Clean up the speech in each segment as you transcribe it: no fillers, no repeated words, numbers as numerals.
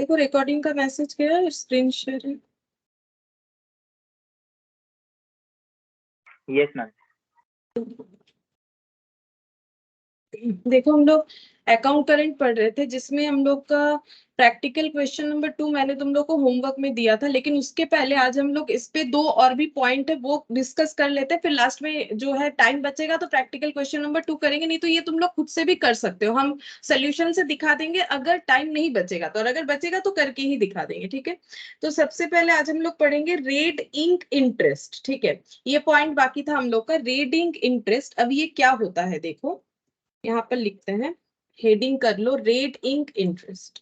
देखो रिकॉर्डिंग का मैसेज गया, स्क्रीन शेयर है। Yes ma'am. देखो हम लोग अकाउंट करंट पढ़ रहे थे, जिसमें हम लोग का प्रैक्टिकल क्वेश्चन नंबर 2 मैंने तुम लोग को होमवर्क में दिया था, लेकिन उसके पहले आज हम लोग इस पे 2 और भी पॉइंट है वो डिस्कस कर लेते हैं, फिर लास्ट में जो है टाइम बचेगा तो प्रैक्टिकल क्वेश्चन नंबर 2 करेंगे, नहीं तो ये तुम लोग खुद से भी कर सकते हो, हम सोल्यूशन से दिखा देंगे अगर टाइम नहीं बचेगा तो, और अगर बचेगा तो करके ही दिखा देंगे। ठीक है, तो सबसे पहले आज हम लोग पढ़ेंगे रेड इंक इंटरेस्ट। ठीक है, ये पॉइंट बाकी था हम लोग का, रेड इंक इंटरेस्ट। अब ये क्या होता है देखो, यहाँ पर लिखते हैं, हेडिंग कर लो रेड इंक इंटरेस्ट।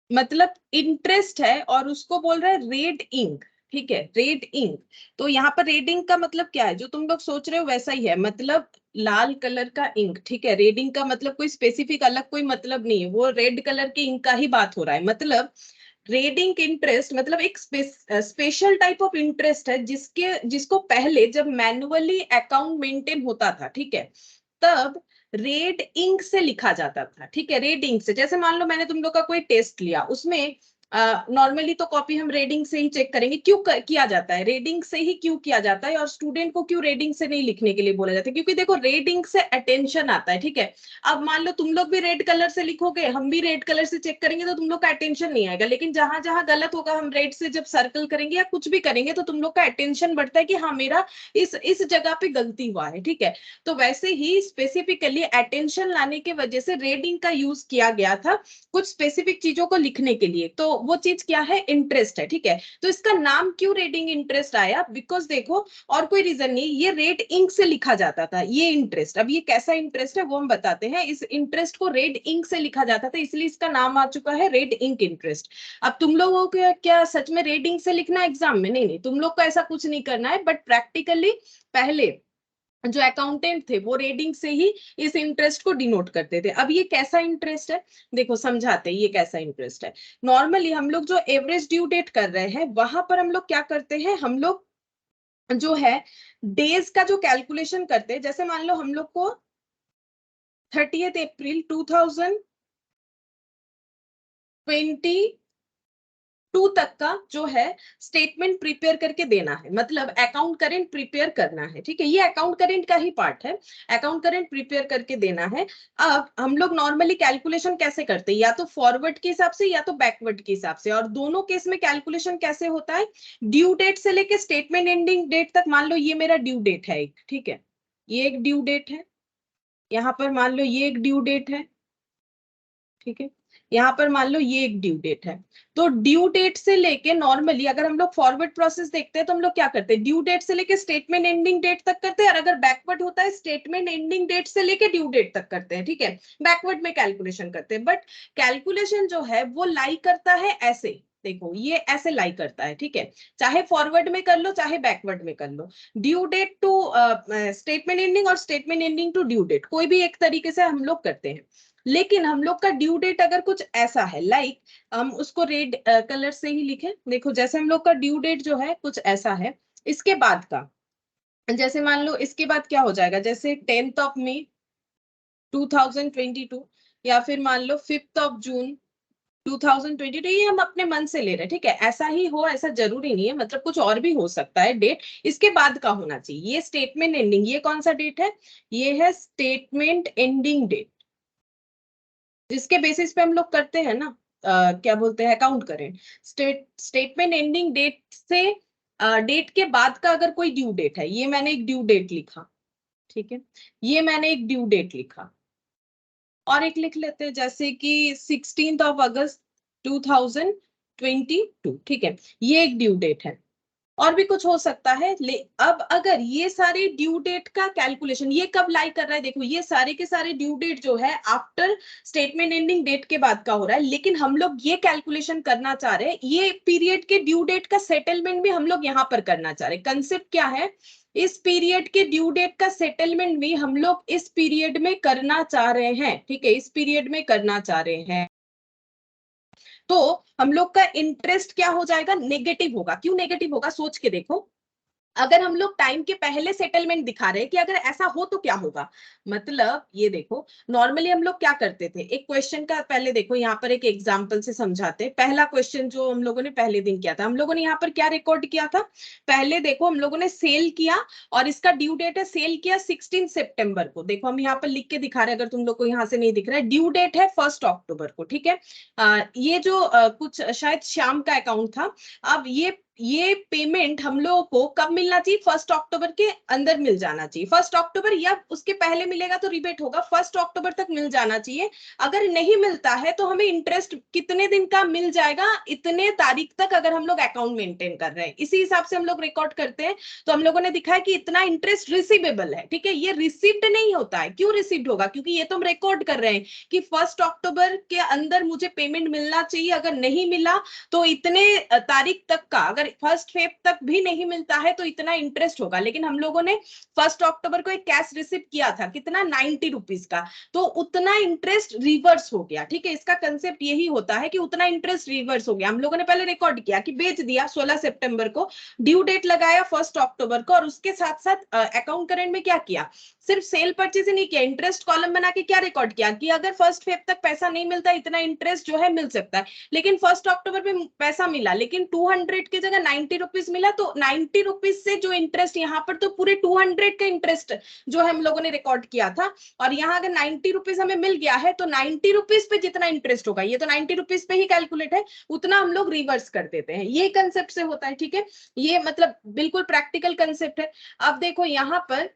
मतलब इंटरेस्ट है और उसको बोल रहा है रेड इंक। ठीक है, रेड इंक। तो यहाँ पर रेड इंक का मतलब क्या है, जो तुम लोग सोच रहे हो वैसा ही है, मतलब लाल कलर का इंक। ठीक है, रेड इंक का मतलब कोई स्पेसिफिक अलग कोई मतलब नहीं है, वो रेड कलर के इंक का ही बात हो रहा है। मतलब रेड इंक इंटरेस्ट मतलब एक स्पेशल टाइप ऑफ इंटरेस्ट है, जिसको पहले जब मैन्युअली अकाउंट मेंटेन होता था, ठीक है, तब रेड इंक से लिखा जाता था। ठीक है, रेड इंक से, जैसे मान लो मैंने तुम लोग का कोई टेस्ट लिया, उसमें नॉर्मली तो कॉपी हम रेडिंग से ही चेक करेंगे। क्यों किया जाता है रेडिंग से ही, क्यों किया जाता है, और स्टूडेंट को क्यों रेडिंग से नहीं लिखने के लिए बोला जाता है, क्योंकि देखो रेडिंग से अटेंशन आता है। ठीक है, अब मान लो तुम लोग भी रेड कलर से लिखोगे, हम भी रेड कलर से चेक करेंगे, तो तुम लोग का अटेंशन नहीं आएगा, लेकिन जहां जहां गलत होगा हम रेड से जब सर्कल करेंगे या कुछ भी करेंगे तो तुम लोग का अटेंशन बढ़ता है कि हाँ मेरा इस जगह पे गलती हुआ है। ठीक है, तो वैसे ही स्पेसिफिकली अटेंशन लाने की वजह से रेडिंग का यूज किया गया था कुछ स्पेसिफिक चीजों को लिखने के लिए। तो वो चीज क्या है, इंटरेस्ट है। ठीक है, तो इसका नाम क्यों रेडिंग इंटरेस्ट आया, बिकॉज देखो और कोई रीजन नहीं, ये रेड इंक से लिखा जाता था ये इंटरेस्ट। अब ये कैसा इंटरेस्ट है वो हम बताते हैं। इस इंटरेस्ट को रेड इंक से लिखा जाता था, इसलिए इसका नाम आ चुका है रेड इंक इंटरेस्ट। अब तुम लोगों को क्या सच में रेड इंक से लिखना है एग्जाम में? नहीं नहीं, तुम लोग को ऐसा कुछ नहीं करना है, बट प्रैक्टिकली पहले जो अकाउंटेंट थे वो रेडिंग से ही इस इंटरेस्ट को डिनोट करते थे। अब ये कैसा इंटरेस्ट है, देखो समझाते हैं ये कैसा इंटरेस्ट है। नॉर्मली हम लोग जो एवरेज ड्यू डेट कर रहे हैं वहां पर हम लोग क्या करते हैं, हम लोग जो है डेज का जो कैलकुलेशन करते हैं, जैसे मान लो हम लोग को 30 अप्रैल 2022 तक का जो है स्टेटमेंट प्रिपेयर करके देना है, मतलब अकाउंट करेंट प्रिपेयर करना है। ठीक है, ये अकाउंट करेंट का ही पार्ट है, अकाउंट करेंट प्रिपेयर करके देना है। अब हम लोग नॉर्मली कैलकुलेशन कैसे करते हैं, या तो फॉरवर्ड के हिसाब से या तो बैकवर्ड के हिसाब से, और दोनों केस में कैलकुलेशन कैसे होता है, ड्यू डेट से लेके स्टेटमेंट एंडिंग डेट तक। मान लो ये मेरा ड्यू डेट है एक, ठीक है, ये एक ड्यू डेट है, यहाँ पर मान लो ये एक ड्यू डेट है, ठीक है, यहाँ पर मान लो ये एक ड्यू डेट है। तो ड्यू डेट से लेके नॉर्मली अगर हम लोग फॉरवर्ड प्रोसेस देखते हैं तो हम लोग क्या करते हैं, ड्यू डेट से लेके स्टेटमेंट एंडिंग डेट तक करते हैं, और अगर बैकवर्ड होता है स्टेटमेंट एंडिंग डेट से लेके ड्यू डेट तक करते हैं। ठीक है, बैकवर्ड में कैलकुलेशन करते हैं, बट कैलकुलेशन जो है वो लाई करता है ऐसे, देखो ये ऐसे लाई करता है। ठीक है, चाहे फॉरवर्ड में कर लो चाहे बैकवर्ड में कर लो, due date to statement ending और statement ending to due date, कोई भी एक तरीके से हम लोग करते हैं। लेकिन हम लोग का ड्यू डेट अगर कुछ ऐसा है, लाइक हम उसको रेड कलर से ही लिखें, देखो जैसे हम लोग का ड्यू डेट जो है कुछ ऐसा है, इसके बाद का, जैसे मान लो इसके बाद क्या हो जाएगा, जैसे 10 मई 2022, या फिर मान लो 5 जून 2022, ये हम अपने मन से ले रहे हैं। ठीक है, ऐसा ही हो ऐसा जरूरी नहीं है, मतलब कुछ और भी हो सकता है डेट, इसके बाद का होना चाहिए। ये स्टेटमेंट एंडिंग, ये कौन सा डेट है, ये है स्टेटमेंट एंडिंग डेट, जिसके बेसिस पे हम लोग करते हैं ना क्या बोलते हैं, अकाउंट करें। स्टेटमेंट एंडिंग डेट से डेट के बाद का अगर कोई ड्यू डेट है, ये मैंने एक ड्यू डेट लिखा, ठीक है, ये मैंने एक ड्यू डेट लिखा, और एक लिख लेते हैं जैसे कि 16 अगस्त 2022, ठीक है, ये एक ड्यू डेट है, और भी कुछ हो सकता है। अब अगर ये सारे ड्यू डेट का कैलकुलेशन ये कब लाई कर रहा है, देखो ये सारे के सारे ड्यू डेट जो है आफ्टर स्टेटमेंट एंडिंग डेट के बाद का हो रहा है, लेकिन हम लोग ये कैलकुलेशन करना चाह रहे हैं, ये पीरियड के ड्यू डेट का सेटलमेंट भी हम लोग यहाँ पर करना चाह रहे हैं। कंसेप्ट क्या है, इस पीरियड के ड्यू डेट का सेटलमेंट भी हम लोग इस पीरियड में करना चाह रहे हैं। ठीक है, इस पीरियड में करना चाह रहे हैं, तो हम लोग का इंटरेस्ट क्या हो जाएगा, नेगेटिव होगा। क्यों नेगेटिव होगा, सोच के देखो, अगर हम लोग टाइम के पहले सेटलमेंट दिखा रहे हैं कि अगर ऐसा हो तो क्या होगा, मतलब ये देखो नॉर्मली हम लोग क्या करते थे, एक क्वेश्चन का पहले देखो, यहाँ पर एक एग्जांपल से समझाते हैं। पहला क्वेश्चन जो हम लोगों ने पहले दिन किया था, हम लोगों ने यहाँ पर क्या रिकॉर्ड किया था, पहले देखो हम लोगों ने सेल किया और इसका ड्यू डेट है, सेल किया 16 सितंबर को। देखो हम यहाँ पर लिख के दिखा रहे हैं, अगर तुम लोग को यहाँ से नहीं दिख रहा है, ड्यू डेट है 1 अक्टूबर को, ठीक है। ये जो कुछ शायद शाम का अकाउंट था। अब ये पेमेंट हम लोगों को कब मिलना चाहिए, 1 अक्टूबर के अंदर मिल जाना चाहिए। 1 अक्टूबर या उसके पहले मिलेगा तो रिबेट होगा, 1 अक्टूबर तक मिल जाना चाहिए। अगर नहीं मिलता है तो हमें इंटरेस्ट कितने दिन का मिल जाएगा, इतने तारीख तक, अगर हम लोग अकाउंट मेंटेन कर रहे हैं इसी हिसाब से हम लोग रिकॉर्ड करते हैं। तो हम लोगों ने दिखाया कि इतना इंटरेस्ट रिसीवेबल है, ठीक है। ये रिसीव्ड नहीं होता है, क्यों रिसीव्ड होगा, क्योंकि ये तो हम रिकॉर्ड कर रहे हैं कि 1 अक्टूबर के अंदर मुझे पेमेंट मिलना चाहिए, अगर नहीं मिला तो इतने तारीख तक का, अगर 1 फेब तक भी नहीं मिलता है तो इतना इंटरेस्ट होगा। लेकिन हम लोगों ने 1 अक्टूबर को एक कैश रिसिप्ट किया था, कितना, 90 रुपीज का, तो उतना इंटरेस्ट रिवर्स हो गया, ठीक है। इसका कंसेप्ट यही होता है कि उतना इंटरेस्ट रिवर्स हो गया। हम लोगों ने पहले रिकॉर्ड किया कि बेच दिया 16 सितंबर को, ड्यू डेट लगाया 1 अक्टूबर को, और उसके साथ साथ अकाउंट करेंट में क्या किया, सिर्फ सेल परचेज ही नहीं किया, इंटरेस्ट कॉलम बना के क्या रिकॉर्ड किया कि अगर 1 फेब तक पैसा नहीं मिलता इतना इंटरेस्ट जो है मिल सकता है। लेकिन 1 अक्टूबर में पैसा मिला, लेकिन 200 की जगह 90 रुपीज मिला, तो 90 रुपीज से जो इंटरेस्ट यहाँ पर, तो पूरे 200 का इंटरेस्ट जो है हम लोगों ने रिकॉर्ड किया था। और यहाँ अगर 90 रुपीज हमें मिल गया है तो 90 रुपीज पे जितना इंटरेस्ट होगा, ये तो 90 रुपीज पे ही कैलकुलेट है, उतना हम लोग रिवर्स कर देते हैं। ये कंसेप्ट से होता है, ठीक है। ये मतलब बिल्कुल प्रैक्टिकल कंसेप्ट है। अब देखो यहाँ पर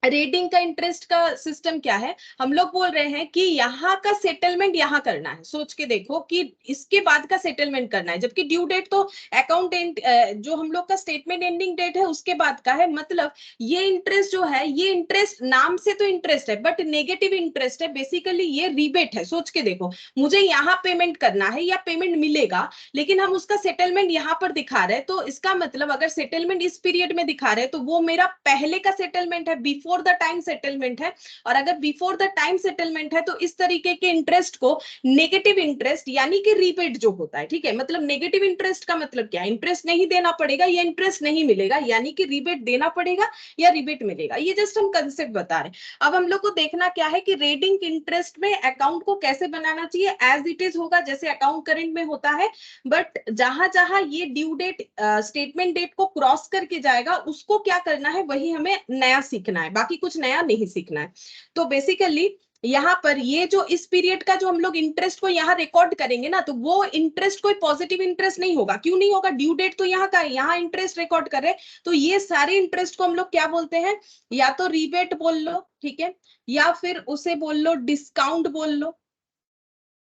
रेटिंग का इंटरेस्ट का सिस्टम क्या है, हम लोग बोल रहे हैं कि यहाँ का सेटलमेंट यहाँ करना है। सोच के देखो कि इसके बाद का सेटलमेंट करना है, जबकि ड्यू डेट तो अकाउंट जो हम लोग का स्टेटमेंट एंडिंग डेट है उसके बाद का है। मतलब ये इंटरेस्ट जो है, ये इंटरेस्ट नाम से तो इंटरेस्ट है बट नेगेटिव इंटरेस्ट है, बेसिकली ये रिबेट है। सोच के देखो, मुझे यहाँ पेमेंट करना है या पेमेंट मिलेगा, लेकिन हम उसका सेटलमेंट यहाँ पर दिखा रहे हैं, तो इसका मतलब अगर सेटलमेंट इस पीरियड में दिखा रहे हैं तो वो मेरा पहले का सेटलमेंट है, बिफोर द टाइम सेटलमेंट है। और अगर बिफोर द टाइम सेटलमेंट है तो इस तरीके के इंटरेस्ट को नेगेटिव इंटरेस्ट यानी कि रीबेट जो होता है, ठीक है। मतलब नेगेटिव इंटरेस्ट का मतलब क्या है, इंटरेस्ट नहीं देना पड़ेगा या इंटरेस्ट नहीं मिलेगा, यानी कि रीबेट देना पड़ेगा या रीबेट मिलेगा। ये जस्ट हम कंसेप्ट बता रहे हैं। अब हम लोग को देखना क्या है कि रेटिंग इंटरेस्ट में अकाउंट को कैसे बनाना चाहिए, एज इट इज होगा जैसे अकाउंट करेंट में होता है, बट जहां जहां ये ड्यू डेट स्टेटमेंट डेट को क्रॉस करके जाएगा उसको क्या करना है, वही हमें नया सीखना है, बाकी कुछ नया नहीं सीखना है। तो बेसिकली यहाँ पर ये जो इस पीरियड का जो हम लोग इंटरेस्ट को यहाँ रिकॉर्ड करेंगे ना, तो वो इंटरेस्ट कोई पॉजिटिव इंटरेस्ट नहीं होगा। क्यों नहीं होगा, ड्यू डेट तो यहाँ का है, यहाँ इंटरेस्ट रिकॉर्ड कर रहे हैं, तो ये सारे इंटरेस्ट को हम लोग क्या बोलते हैं, या तो रीबेट बोल लो, ठीक है, या फिर उसे बोल लो डिस्काउंट बोल लो,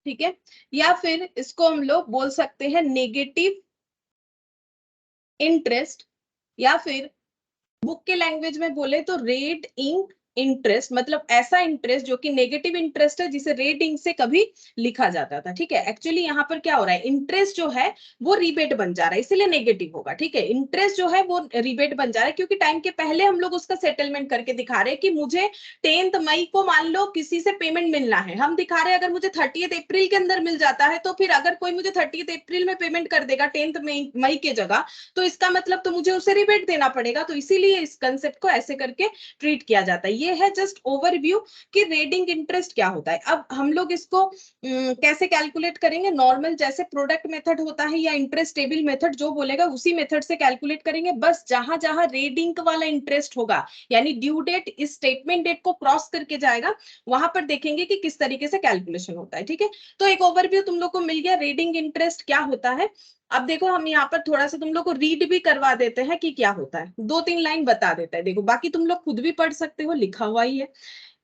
ठीक है, या फिर इसको हम लोग बोल सकते हैं नेगेटिव इंटरेस्ट, या फिर बुक के लैंग्वेज में बोले तो रेट इंक इंटरेस्ट। मतलब ऐसा इंटरेस्ट जो कि नेगेटिव इंटरेस्ट है जिसे रेट इंक से कभी लिखा जाता था, ठीक है। एक्चुअली यहाँ पर क्या हो रहा है, इंटरेस्ट जो है वो रिबेट बन जा रहा है, इसलिए नेगेटिव होगा, ठीक है। इंटरेस्ट जो है वो रिबेट बन जा रहा है क्योंकि टाइम के पहले हम लोग उसका सेटलमेंट करके दिखा रहे हैं कि मुझे 10 मई को मान लो किसी से पेमेंट मिलना है, हम दिखा रहे हैं अगर मुझे 30 अप्रैल के अंदर मिल जाता है, तो फिर अगर कोई मुझे 30 अप्रैल में पेमेंट कर देगा 10 मई के जगह, तो इसका मतलब तो मुझे उसे रिबेट देना पड़ेगा। तो इसीलिए इस कंसेप्ट को ऐसे करके ट्रीट किया जाता है। ये है जस्ट ओवरव्यू कि रेटिंग इंटरेस्ट क्या होता है। अब हम लोग इसको कैसे कैलकुलेट करेंगे, नॉर्मल जैसे प्रोडक्ट मेथड होता है या इंटरेस्ट टेबल मेथड जो बोलेगा उसी मेथड से कैलकुलेट करेंगे। बस जहां जहां रेटिंग वाला इंटरेस्ट होगा यानी ड्यू डेट इस स्टेटमेंट डेट को क्रॉस करके जाएगा, वहां पर देखेंगे कि किस तरीके से कैलकुलेशन होता है, ठीक है। तो एक ओवरव्यू तुम लोग को मिल गया रेटिंग इंटरेस्ट क्या होता है। अब देखो हम यहाँ पर थोड़ा सा तुम लोग को रीड भी करवा देते हैं कि क्या होता है, 2-3 लाइन बता देता है, देखो बाकी तुम लोग खुद भी पढ़ सकते हो, लिखा हुआ ही है।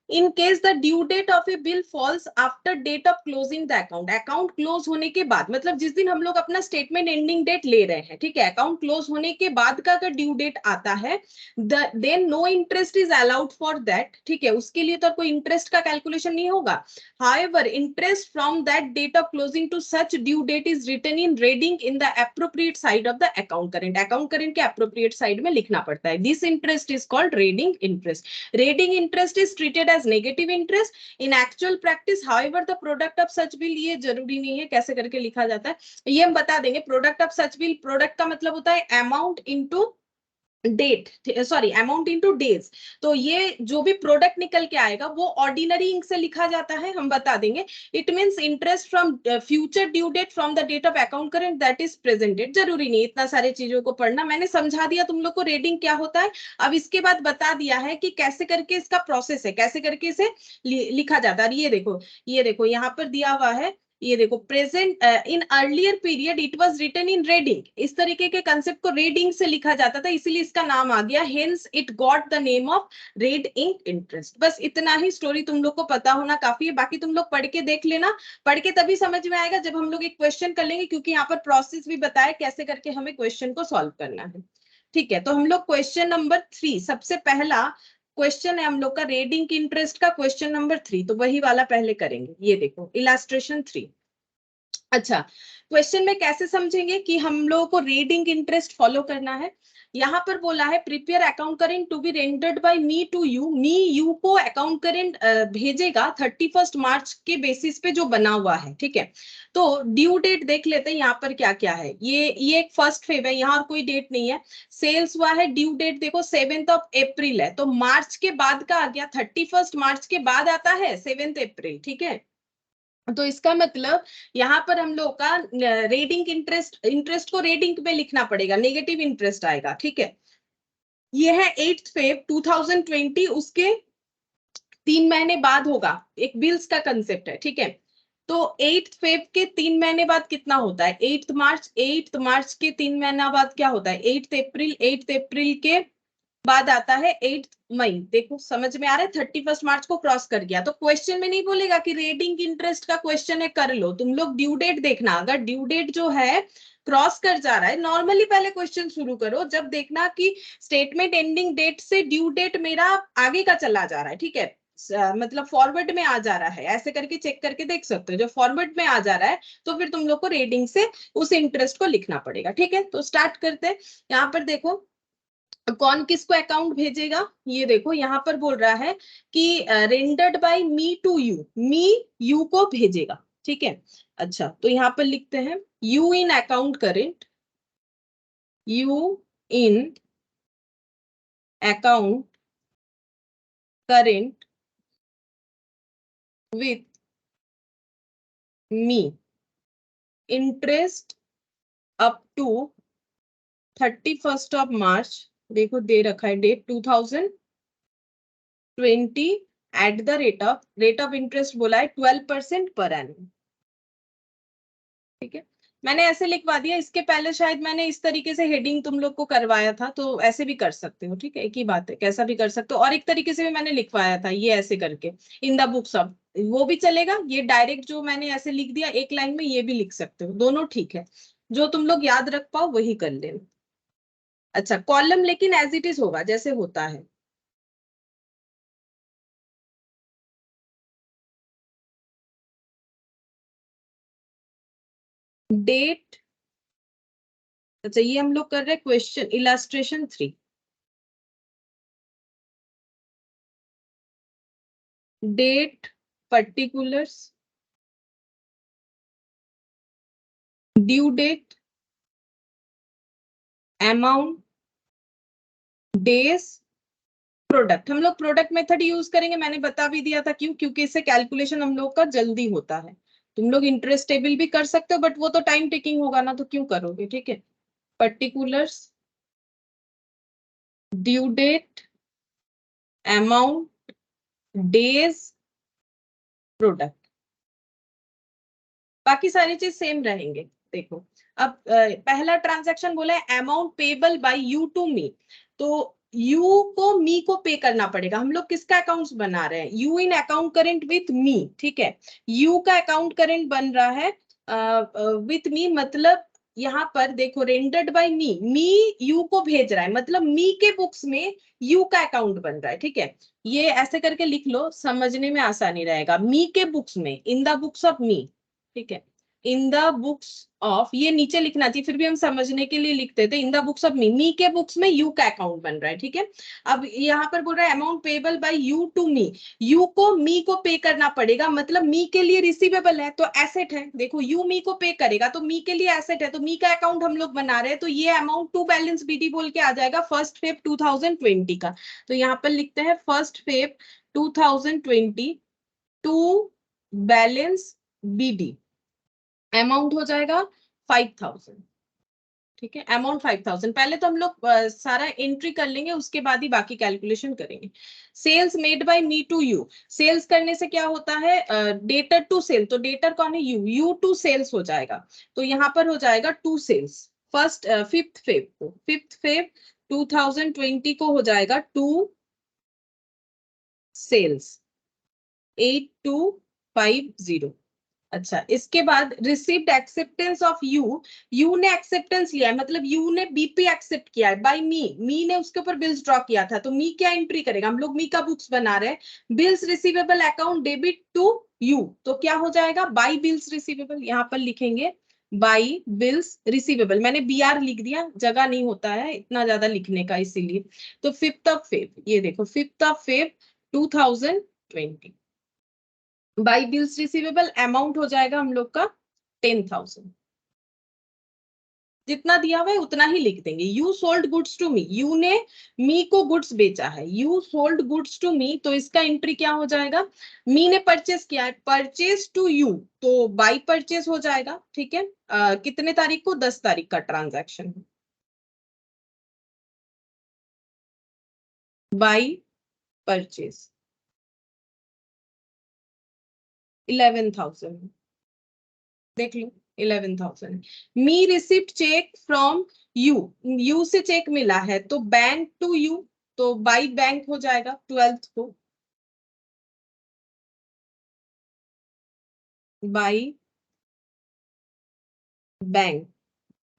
In case the due date of a bill falls after date of closing the account, account close होने के बाद, मतलब जिस दिन हम लोग अपना स्टेटमेंट एंडिंग डेट ले रहे हैं, ठीक है, अकाउंट क्लोज होने के बाद का अगर ड्यू डेट आता है, then no interest is allowed for that, ठीक है, उसके लिए तो कोई इंटरेस्ट का कैलकुलेशन नहीं होगा। However, interest from that date of closing to such due date is written in reading in the appropriate side of the account current. Account current के appropriate side में लिखना पड़ता है। This interest is called reading interest. Reading interest is treated as negative interest in actual practice. However, the product of such bill, ये जरूरी नहीं है कैसे करके लिखा जाता है, ये हम बता देंगे। Product of such bill, product का मतलब होता है amount into date, sorry amount into days. तो ये जो भी प्रोडक्ट निकल के आएगा वो ऑर्डिनरी इंक से लिखा जाता है, हम बता देंगे। It means interest from future due date from the date of account current that is present date. जरूरी नहीं इतना सारे चीजों को पढ़ना, मैंने समझा दिया तुम लोग को रेडिंग क्या होता है। अब इसके बाद बता दिया है कि कैसे करके इसका प्रोसेस है, कैसे करके इसे लिखा जाता है। ये देखो यहाँ पर दिया हुआ है, ये देखो present in earlier period it was written in red ink. इस तरीके के कंसेप्ट को रेडिंग से लिखा जाता था, इसीलिए इसका नाम आ गया, hence it got the name of red ink interest. बस इतना ही स्टोरी तुम लोग को पता होना काफी है, बाकी तुम लोग पढ़ के देख लेना। पढ़ के तभी समझ में आएगा जब हम लोग एक क्वेश्चन कर लेंगे, क्योंकि यहाँ पर प्रोसेस भी बताया कैसे करके हमें क्वेश्चन को सॉल्व करना है। ठीक है, तो हम लोग क्वेश्चन नंबर 3, सबसे पहला क्वेश्चन है हम लोग का रेडिंग इंटरेस्ट का, क्वेश्चन नंबर 3, तो वही वाला पहले करेंगे। ये देखो इलास्ट्रेशन 3। अच्छा, क्वेश्चन में कैसे समझेंगे कि हम लोगों को रेडिंग इंटरेस्ट फॉलो करना है। यहाँ पर बोला है prepare account current to be rendered by me to you. Me you को अकाउंट करेंट भेजेगा 31 मार्च के बेसिस पे जो बना हुआ है। ठीक है, तो ड्यू डेट देख लेते हैं यहाँ पर क्या क्या है। ये एक फर्स्ट फेब है, यहाँ और कोई डेट नहीं है। सेल्स हुआ है, ड्यू डेट देखो 7 अप्रैल है, तो मार्च के बाद का आ गया, 31 मार्च के बाद आता है 7 अप्रैल। ठीक है, तो इसका मतलब यहाँ पर हम लोग का रेडिंग इंटरेस्ट को रेडिंग पे लिखना पड़ेगा, नेगेटिव इंटरेस्ट आएगा। ठीक है, ये है 8 फेब 2020, उसके 3 महीने बाद होगा, एक बिल्स का कंसेप्ट है। ठीक है, तो 8 फेब के 3 महीने बाद कितना होता है, 8 मार्च के 3 महीना बाद क्या होता है, 8 अप्रैल के बाद आता है 8 मई। देखो समझ में आ रहा है, 31 मार्च को क्रॉस कर गया। तो क्वेश्चन में नहीं बोलेगा कि रेडिंग इंटरेस्ट का क्वेश्चन है कर लो, तुम लोग ड्यू डेट देखना। अगर ड्यू डेट जो है क्रॉस कर जा रहा है, नॉर्मली पहले क्वेश्चन शुरू करो, जब देखना कि स्टेटमेंट एंडिंग डेट से ड्यू डेट मेरा आगे का चला जा रहा है। ठीक है, मतलब फॉरवर्ड में आ जा रहा है, ऐसे करके चेक करके देख सकते हो। जब फॉरवर्ड में आ जा रहा है तो फिर तुम लोग को रेडिंग से उस इंटरेस्ट को लिखना पड़ेगा। ठीक है, तो स्टार्ट करते हैं। यहाँ पर देखो कौन किसको अकाउंट भेजेगा, ये देखो यहाँ पर बोल रहा है कि rendered by me to you, me you को भेजेगा। ठीक है, अच्छा तो यहाँ पर लिखते हैं you in account current, you in account current with me interest up to 31 देखो दे रखा है date 2020 at the rate of interest बोला है 12% पर एनम। ठीक है, मैंने ऐसे लिखवा दिया, इसके पहले शायद मैंने इस तरीके से हेडिंग तुम लोग को करवाया था, तो ऐसे भी कर सकते हो। ठीक है, एक ही बात है, कैसा भी कर सकते हो। और एक तरीके से भी मैंने लिखवाया था, ये ऐसे करके इन द बुक सब, वो भी चलेगा। ये डायरेक्ट जो मैंने ऐसे लिख दिया एक लाइन में, ये भी लिख सकते हो, दोनों ठीक है। जो तुम लोग याद रख पाओ वही कर लेना। अच्छा, कॉलम लेकिन एज इट इज होगा जैसे होता है। डेट, अच्छा ये हम लोग कर रहे हैं question illustration 3। Date, particulars, due date, amount, days, product. हम लोग प्रोडक्ट मेथड यूज करेंगे, मैंने बता भी दिया था क्यों, क्योंकि इससे कैलकुलेशन हम लोग का जल्दी होता है। तुम लोग इंटरेस्ट टेबल भी कर सकते हो, बट वो तो टाइम टेकिंग होगा ना, तो क्यों करोगे। ठीक है, particulars, due date, amount, days, product, बाकी सारी चीज सेम रहेंगे। देखो अब पहला ट्रांजैक्शन बोला है amount payable by you to me, तो यू को मी को पे करना पड़ेगा। हम लोग किसका अकाउंट्स बना रहे हैं, you in account current with मी। ठीक है, यू का अकाउंट करेंट बन रहा है विथ मी, मतलब यहाँ पर देखो rendered by me, me you को भेज रहा है, मतलब मी के बुक्स में यू का अकाउंट बन रहा है। ठीक है, ये ऐसे करके लिख लो, समझने में आसानी रहेगा। मी के बुक्स में, इन द बुक्स ऑफ मी। ठीक है, इन द बुक्स ऑफ, ये नीचे लिखना चाहिए, फिर भी हम समझने के लिए लिखते थे, in the books of me, me के बुक्स में यू का अकाउंट बन रहा है, ठीक है। अब यहाँ पर बोल रहा है amount payable by you to me, you को मी को पे करना पड़ेगा, मतलब मी के लिए रिसीवेबल है तो एसेट है, देखो यू मी को पे करेगा तो मी के लिए एसेट है, तो मी का अकाउंट हम लोग बना रहे हैं, तो ये अमाउंट टू बैलेंस बीडी बोल के आ जाएगा 1 Feb 2020 का। तो यहाँ पर लिखते हैं 1 Feb 2020 to balance BD, amount हो जाएगा 5000, ठीक है, अमाउंट 5000। पहले तो हम लोग सारा एंट्री कर लेंगे, उसके बाद ही बाकी कैलकुलेशन करेंगे। Sales made by me to you, sales करने से क्या होता है, डेटर टू सेल, तो डेटर कौन है, यू, यू टू सेल्स हो जाएगा, तो यहाँ पर हो जाएगा टू सेल्स, 5th Feb को, 5th Feb 2020 को हो जाएगा टू सेल्स 8250। अच्छा, इसके बाद received acceptance of you, you ने एक्सेप्टेंस लिया है, मतलब यू ने बीपी एक्सेप्ट किया है बाय मी, मी ने उसके ऊपर बिल्स ड्रॉ किया था, तो मी क्या एंट्री करेगा, हम लोग मी का बुक्स बना रहे हैं, bills receivable account debit to you, तो क्या हो जाएगा, बाय बिल्स रिसीवेबल, यहाँ पर लिखेंगे बाय बिल्स रिसीवेबल, मैंने बीआर लिख दिया, जगह नहीं होता है इतना ज्यादा लिखने का इसीलिए। तो 5th Feb, ये देखो 5th Feb 2020 by bills receivable, amount हो जाएगा हम लोग का 10,000, जितना दिया हुआ है उतना ही लिख देंगे। You sold goods to me, you ने मी को गुड्स बेचा है, you sold goods to me, तो इसका एंट्री क्या हो जाएगा, मी ने परचेस किया है, परचेस टू यू, तो बाई परचेस हो जाएगा, ठीक है। कितने तारीख को, 10 तारीख का ट्रांजैक्शन, बाई परचेस 11,000, देख लो 11,000। Me receipt cheque from you, you से चेक मिला है तो बैंक टू यू, तो बाई बैंक हो जाएगा 12th को, बाई बैंक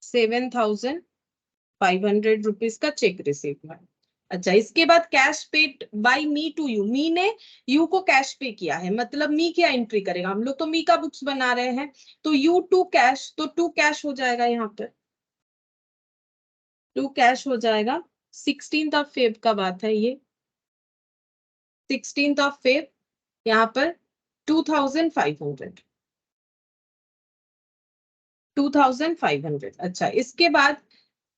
7,500 रुपीज का चेक रिसीव हुआ है। अच्छा, इसके बाद cash paid by me to you, me ने यू को कैश पे किया है, मतलब मी क्या एंट्री करेगा, हम लोग तो मी का बुक्स बना रहे हैं, तो यू टू कैश, तो टू कैश हो जाएगा, यहाँ पर टू कैश हो जाएगा। 16th Feb का बात है ये, 16th Feb, यहाँ पर 2,500, 2,500। अच्छा, इसके बाद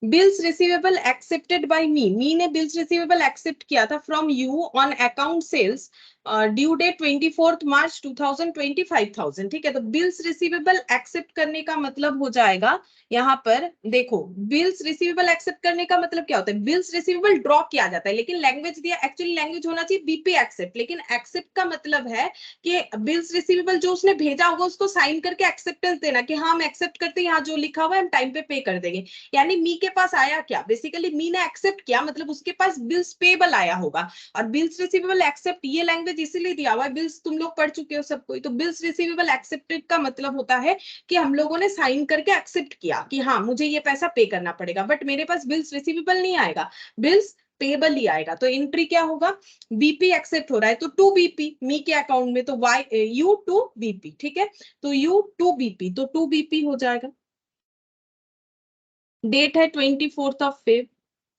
bills receivable accepted by me, me ने बिल्स रिसीवेबल एक्सेप्ट किया था from you on account sales, due date 24 March 2020 5,000, ठीक है। तो बिल्स रिसीवेबल एक्सेप्ट करने का मतलब हो जाएगा, यहाँ पर देखो बिल्स रिसीवेबल एक्सेप्ट करने का मतलब क्या होता है, बिल्स रिसीवेबल ड्रॉ किया जाता है, लेकिन लैंग्वेज दिया, एक्चुअली लैंग्वेज होना चाहिए बीपी एक्सेप्ट, लेकिन एक्सेप्ट का मतलब है कि बिल्स रिसीवेबल जो उसने भेजा होगा उसको साइन करके एक्सेप्टेंस देना कि हाँ हम एक्सेप्ट करते हैं, यहाँ जो लिखा हुआ है हम टाइम पे कर देंगे। यानी मी के पास आया क्या, बेसिकली मी ने एक्सेप्ट किया, मतलब उसके पास बिल्स पेबल आया होगा, और बिल्स रिसीवेबल एक्सेप्ट ये लैंग्वेज इसीलिए दिया हुआ है, बिल्स तुम लोग पढ़ चुके हो सब कोई, तो बिल्स रिसीवेबल एक्सेप्टेड का मतलब होता है कि हम लोगों ने साइन करके एक्सेप्ट किया कि हाँ मुझे ये पैसा पे करना पड़ेगा, बट मेरे पास बिल्स रिसीवेबल नहीं आएगा, बिल्स पेबल ही आएगा, तो एंट्री क्या होगा, बीपी एक्सेप्ट हो रहा है तो टू बीपी मी के अकाउंट में, तो वाई यू टू बीपी, ठीक है, तो यू टू बीपी, तो टू बीपी हो जाएगा। डेट है 24th Feb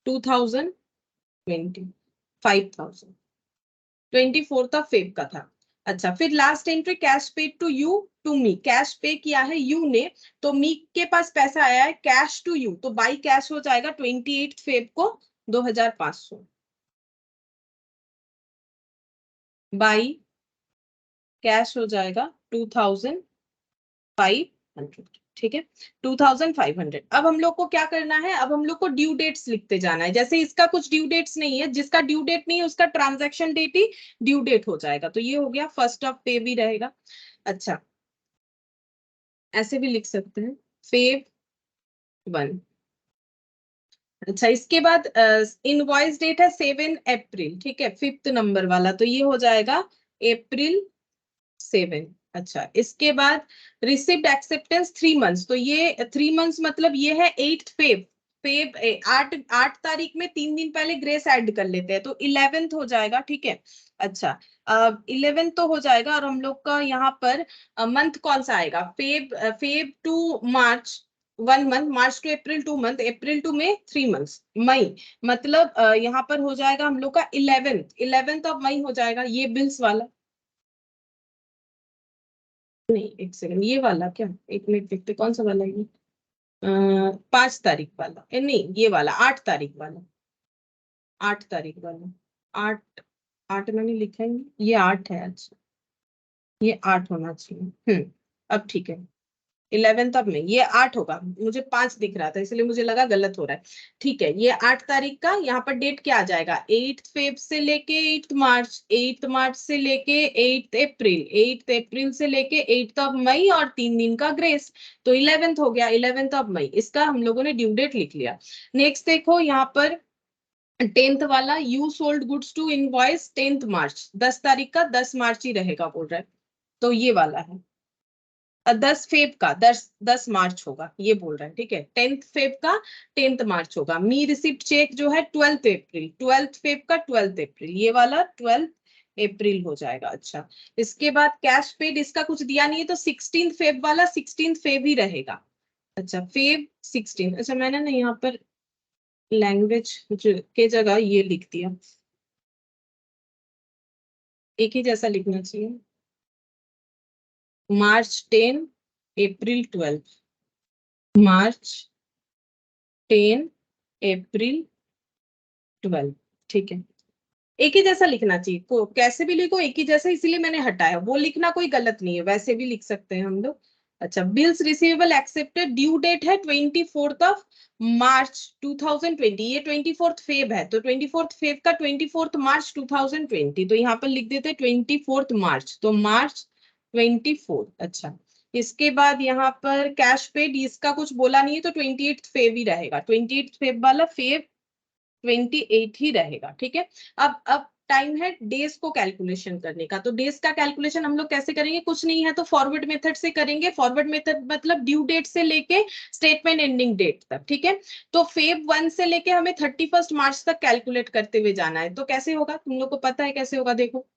2020, 5,000, 24th Feb का था। अच्छा, फिर last entry cash paid to you to me, cash pay किया है यू ने, तो मी के पास पैसा आया है कैश टू यू, तो बाई कैश हो जाएगा 28 Feb को 2,500, बाई कैश हो जाएगा 2,500, ठीक है, 2,500। अब हम लोग को क्या करना है, अब हम लोग को ड्यू डेट्स लिखते जाना है, जैसे इसका कुछ ड्यू डेट्स नहीं है, जिसका ड्यू डेट नहीं है उसका ट्रांजैक्शन डेट ही ड्यू डेट हो जाएगा, तो ये हो गया 1st Feb भी रहेगा। अच्छा, ऐसे भी लिख सकते हैं Feb 1। अच्छा, इसके बाद इनवॉइस डेट है 7 अप्रैल, ठीक है, 5th नंबर वाला, तो ये हो जाएगा April 7। अच्छा, इसके बाद रिसिप्ट एक्सेप्टेंस 3 मंथ्स, तो ये 3 मंथ्स मतलब ये है 8th Feb, फेब 8 तारीख में 3 दिन पहले ग्रेस ऐड कर लेते हैं तो 11th हो जाएगा, ठीक है। अच्छा 11th तो हो जाएगा, और हम लोग का यहाँ पर मंथ कौन सा आएगा, Feb to March 1 month, March to April 2 month, April to May 3 months, May मतलब यहाँ पर हो जाएगा हम लोग का 11th ऑफ मई हो जाएगा ये बिल्स वाला। नहीं एक सेकंड, ये वाला क्या, एक मिनट देखते कौन सा वाला है ये, 5 तारीख वाला, नहीं ये वाला 8 तारीख वाला, 8 तारीख वाला, 8, 8 मैंने लिखा ही नहीं। ये 8 है, अच्छा ये 8 होना चाहिए। अब ठीक है, 11th अब में ये 8 होगा, मुझे 5 दिख रहा था इसलिए मुझे लगा गलत हो रहा है। ठीक है, ये 8 तारीख का यहाँ पर डेट क्या आ जाएगा, 8 फेब से लेके 8 मार्च, 8 मार्च से लेके 8 अप्रैल, 8 अप्रैल से लेके 8 मई, और 3 दिन का ग्रेस, तो 11th हो गया, 11 मई, इसका हम लोगों ने ड्यू डेट लिख लिया। नेक्स्ट देखो यहाँ पर 10th वाला, you sold goods to invoice 10th March, 10 तारीख का 10 मार्च ही रहेगा बोल रहा है, तो ये वाला है। 10 फेब का 10 मार्च होगा ये बोल रहा है, ठीक है। 10th फेब का 10th मार्च होगा। मी रिसिप्ट चेक जो है 12th अप्रैल, 12th फेब का 12th अप्रैल, ये वाला 12th अप्रैल हो जाएगा। अच्छा इसके बाद कैश पेड इसका कुछ दिया नहीं है, तो 16th फेब वाला 16th फेब ही रहेगा। अच्छा फेब 16, अच्छा मैंने ना यहाँ पर लैंग्वेज के जगह ये लिख दिया, एक ही जैसा लिखना चाहिए, मार्च 10, अप्रैल 12, मार्च 10, अप्रैल 12, ठीक है। एक ही जैसा लिखना चाहिए, को कैसे भी लिखो एक ही जैसा, इसीलिए मैंने हटाया, वो लिखना कोई गलत नहीं है, वैसे भी लिख सकते हैं हम लोग। अच्छा bills receivable accepted, due date है 24th ऑफ मार्च 2020, ये 24th फेब है, तो 24th फेब का 24th मार्च 2020, तो यहाँ पर लिख देते 24th मार्च, तो मार्च 24। अच्छा इसके बाद यहाँ पर कैश पेड इसका कुछ बोला नहीं है, तो 28th फेब ही रहेगा, 28th फेब वाला फेब 28 ही रहेगा, ठीक है। अब टाइम है डेज को कैलकुलेशन करने का, तो डेज का कैलकुलेशन हम लोग कैसे करेंगे, कुछ नहीं है तो फॉरवर्ड मेथड से करेंगे। फॉरवर्ड मेथड मतलब ड्यू डेट से लेके स्टेटमेंट एंडिंग डेट तक, ठीक है। तो फेब 1 से लेके हमें 31 मार्च तक कैलकुलेट करते हुए जाना है, तो कैसे होगा तुम लोग को पता है कैसे होगा, देखो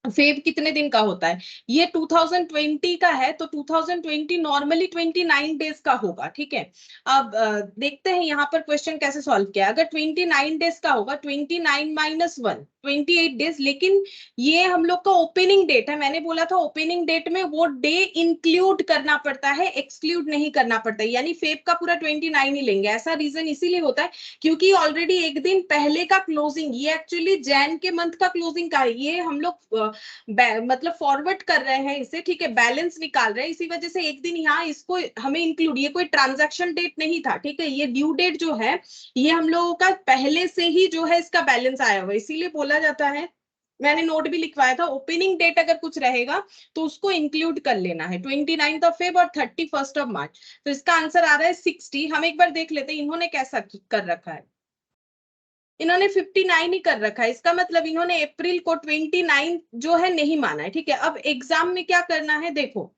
फेब कितने दिन का होता है, ये 2020 का है, तो 2020 नॉर्मली 29 डेज का होगा, ठीक है। अब देखते हैं यहाँ पर क्वेश्चन कैसे सॉल्व किया, अगर 29 डेज का होगा, 29 - 1 28 डेज, लेकिन ये हम लोग का ओपनिंग डेट है, मैंने बोला था ओपनिंग डेट में वो डे इंक्लूड करना पड़ता है, एक्सक्लूड नहीं करना पड़ता है, यानी फेब का पूरा 29 ही लेंगे। ऐसा रीजन इसीलिए होता है क्योंकि ऑलरेडी एक दिन पहले का क्लोजिंग, ये एक्चुअली जैन के मंथ का क्लोजिंग का है, ये हम लोग मतलब फॉरवर्ड कर रहे हैं इसे, ठीक है, बैलेंस निकाल रहे हैं, इसी वजह से एक दिन यहाँ इसको हमें इंक्लूड, ये कोई ट्रांजैक्शन डेट नहीं था, ठीक है, ये ड्यू डेट जो है ये हम लोगों का पहले से ही जो है इसका बैलेंस आया हुआ है, इसीलिए बोला जाता है, मैंने नोट भी लिखवाया था, ओपनिंग डेट अगर कुछ रहेगा तो उसको इंक्लूड कर लेना है, 29th ऑफ फेब और 31st ऑफ मार्च, तो इसका आंसर आ रहा है 60। हम एक बार देख लेते हैं इन्होंने कैसा कर रखा है, इन्होंने 59 ही कर रखा है, इसका मतलब इन्होंने अप्रैल को 29 जो है नहीं माना है, ठीक है। अब एग्जाम में क्या करना है, देखो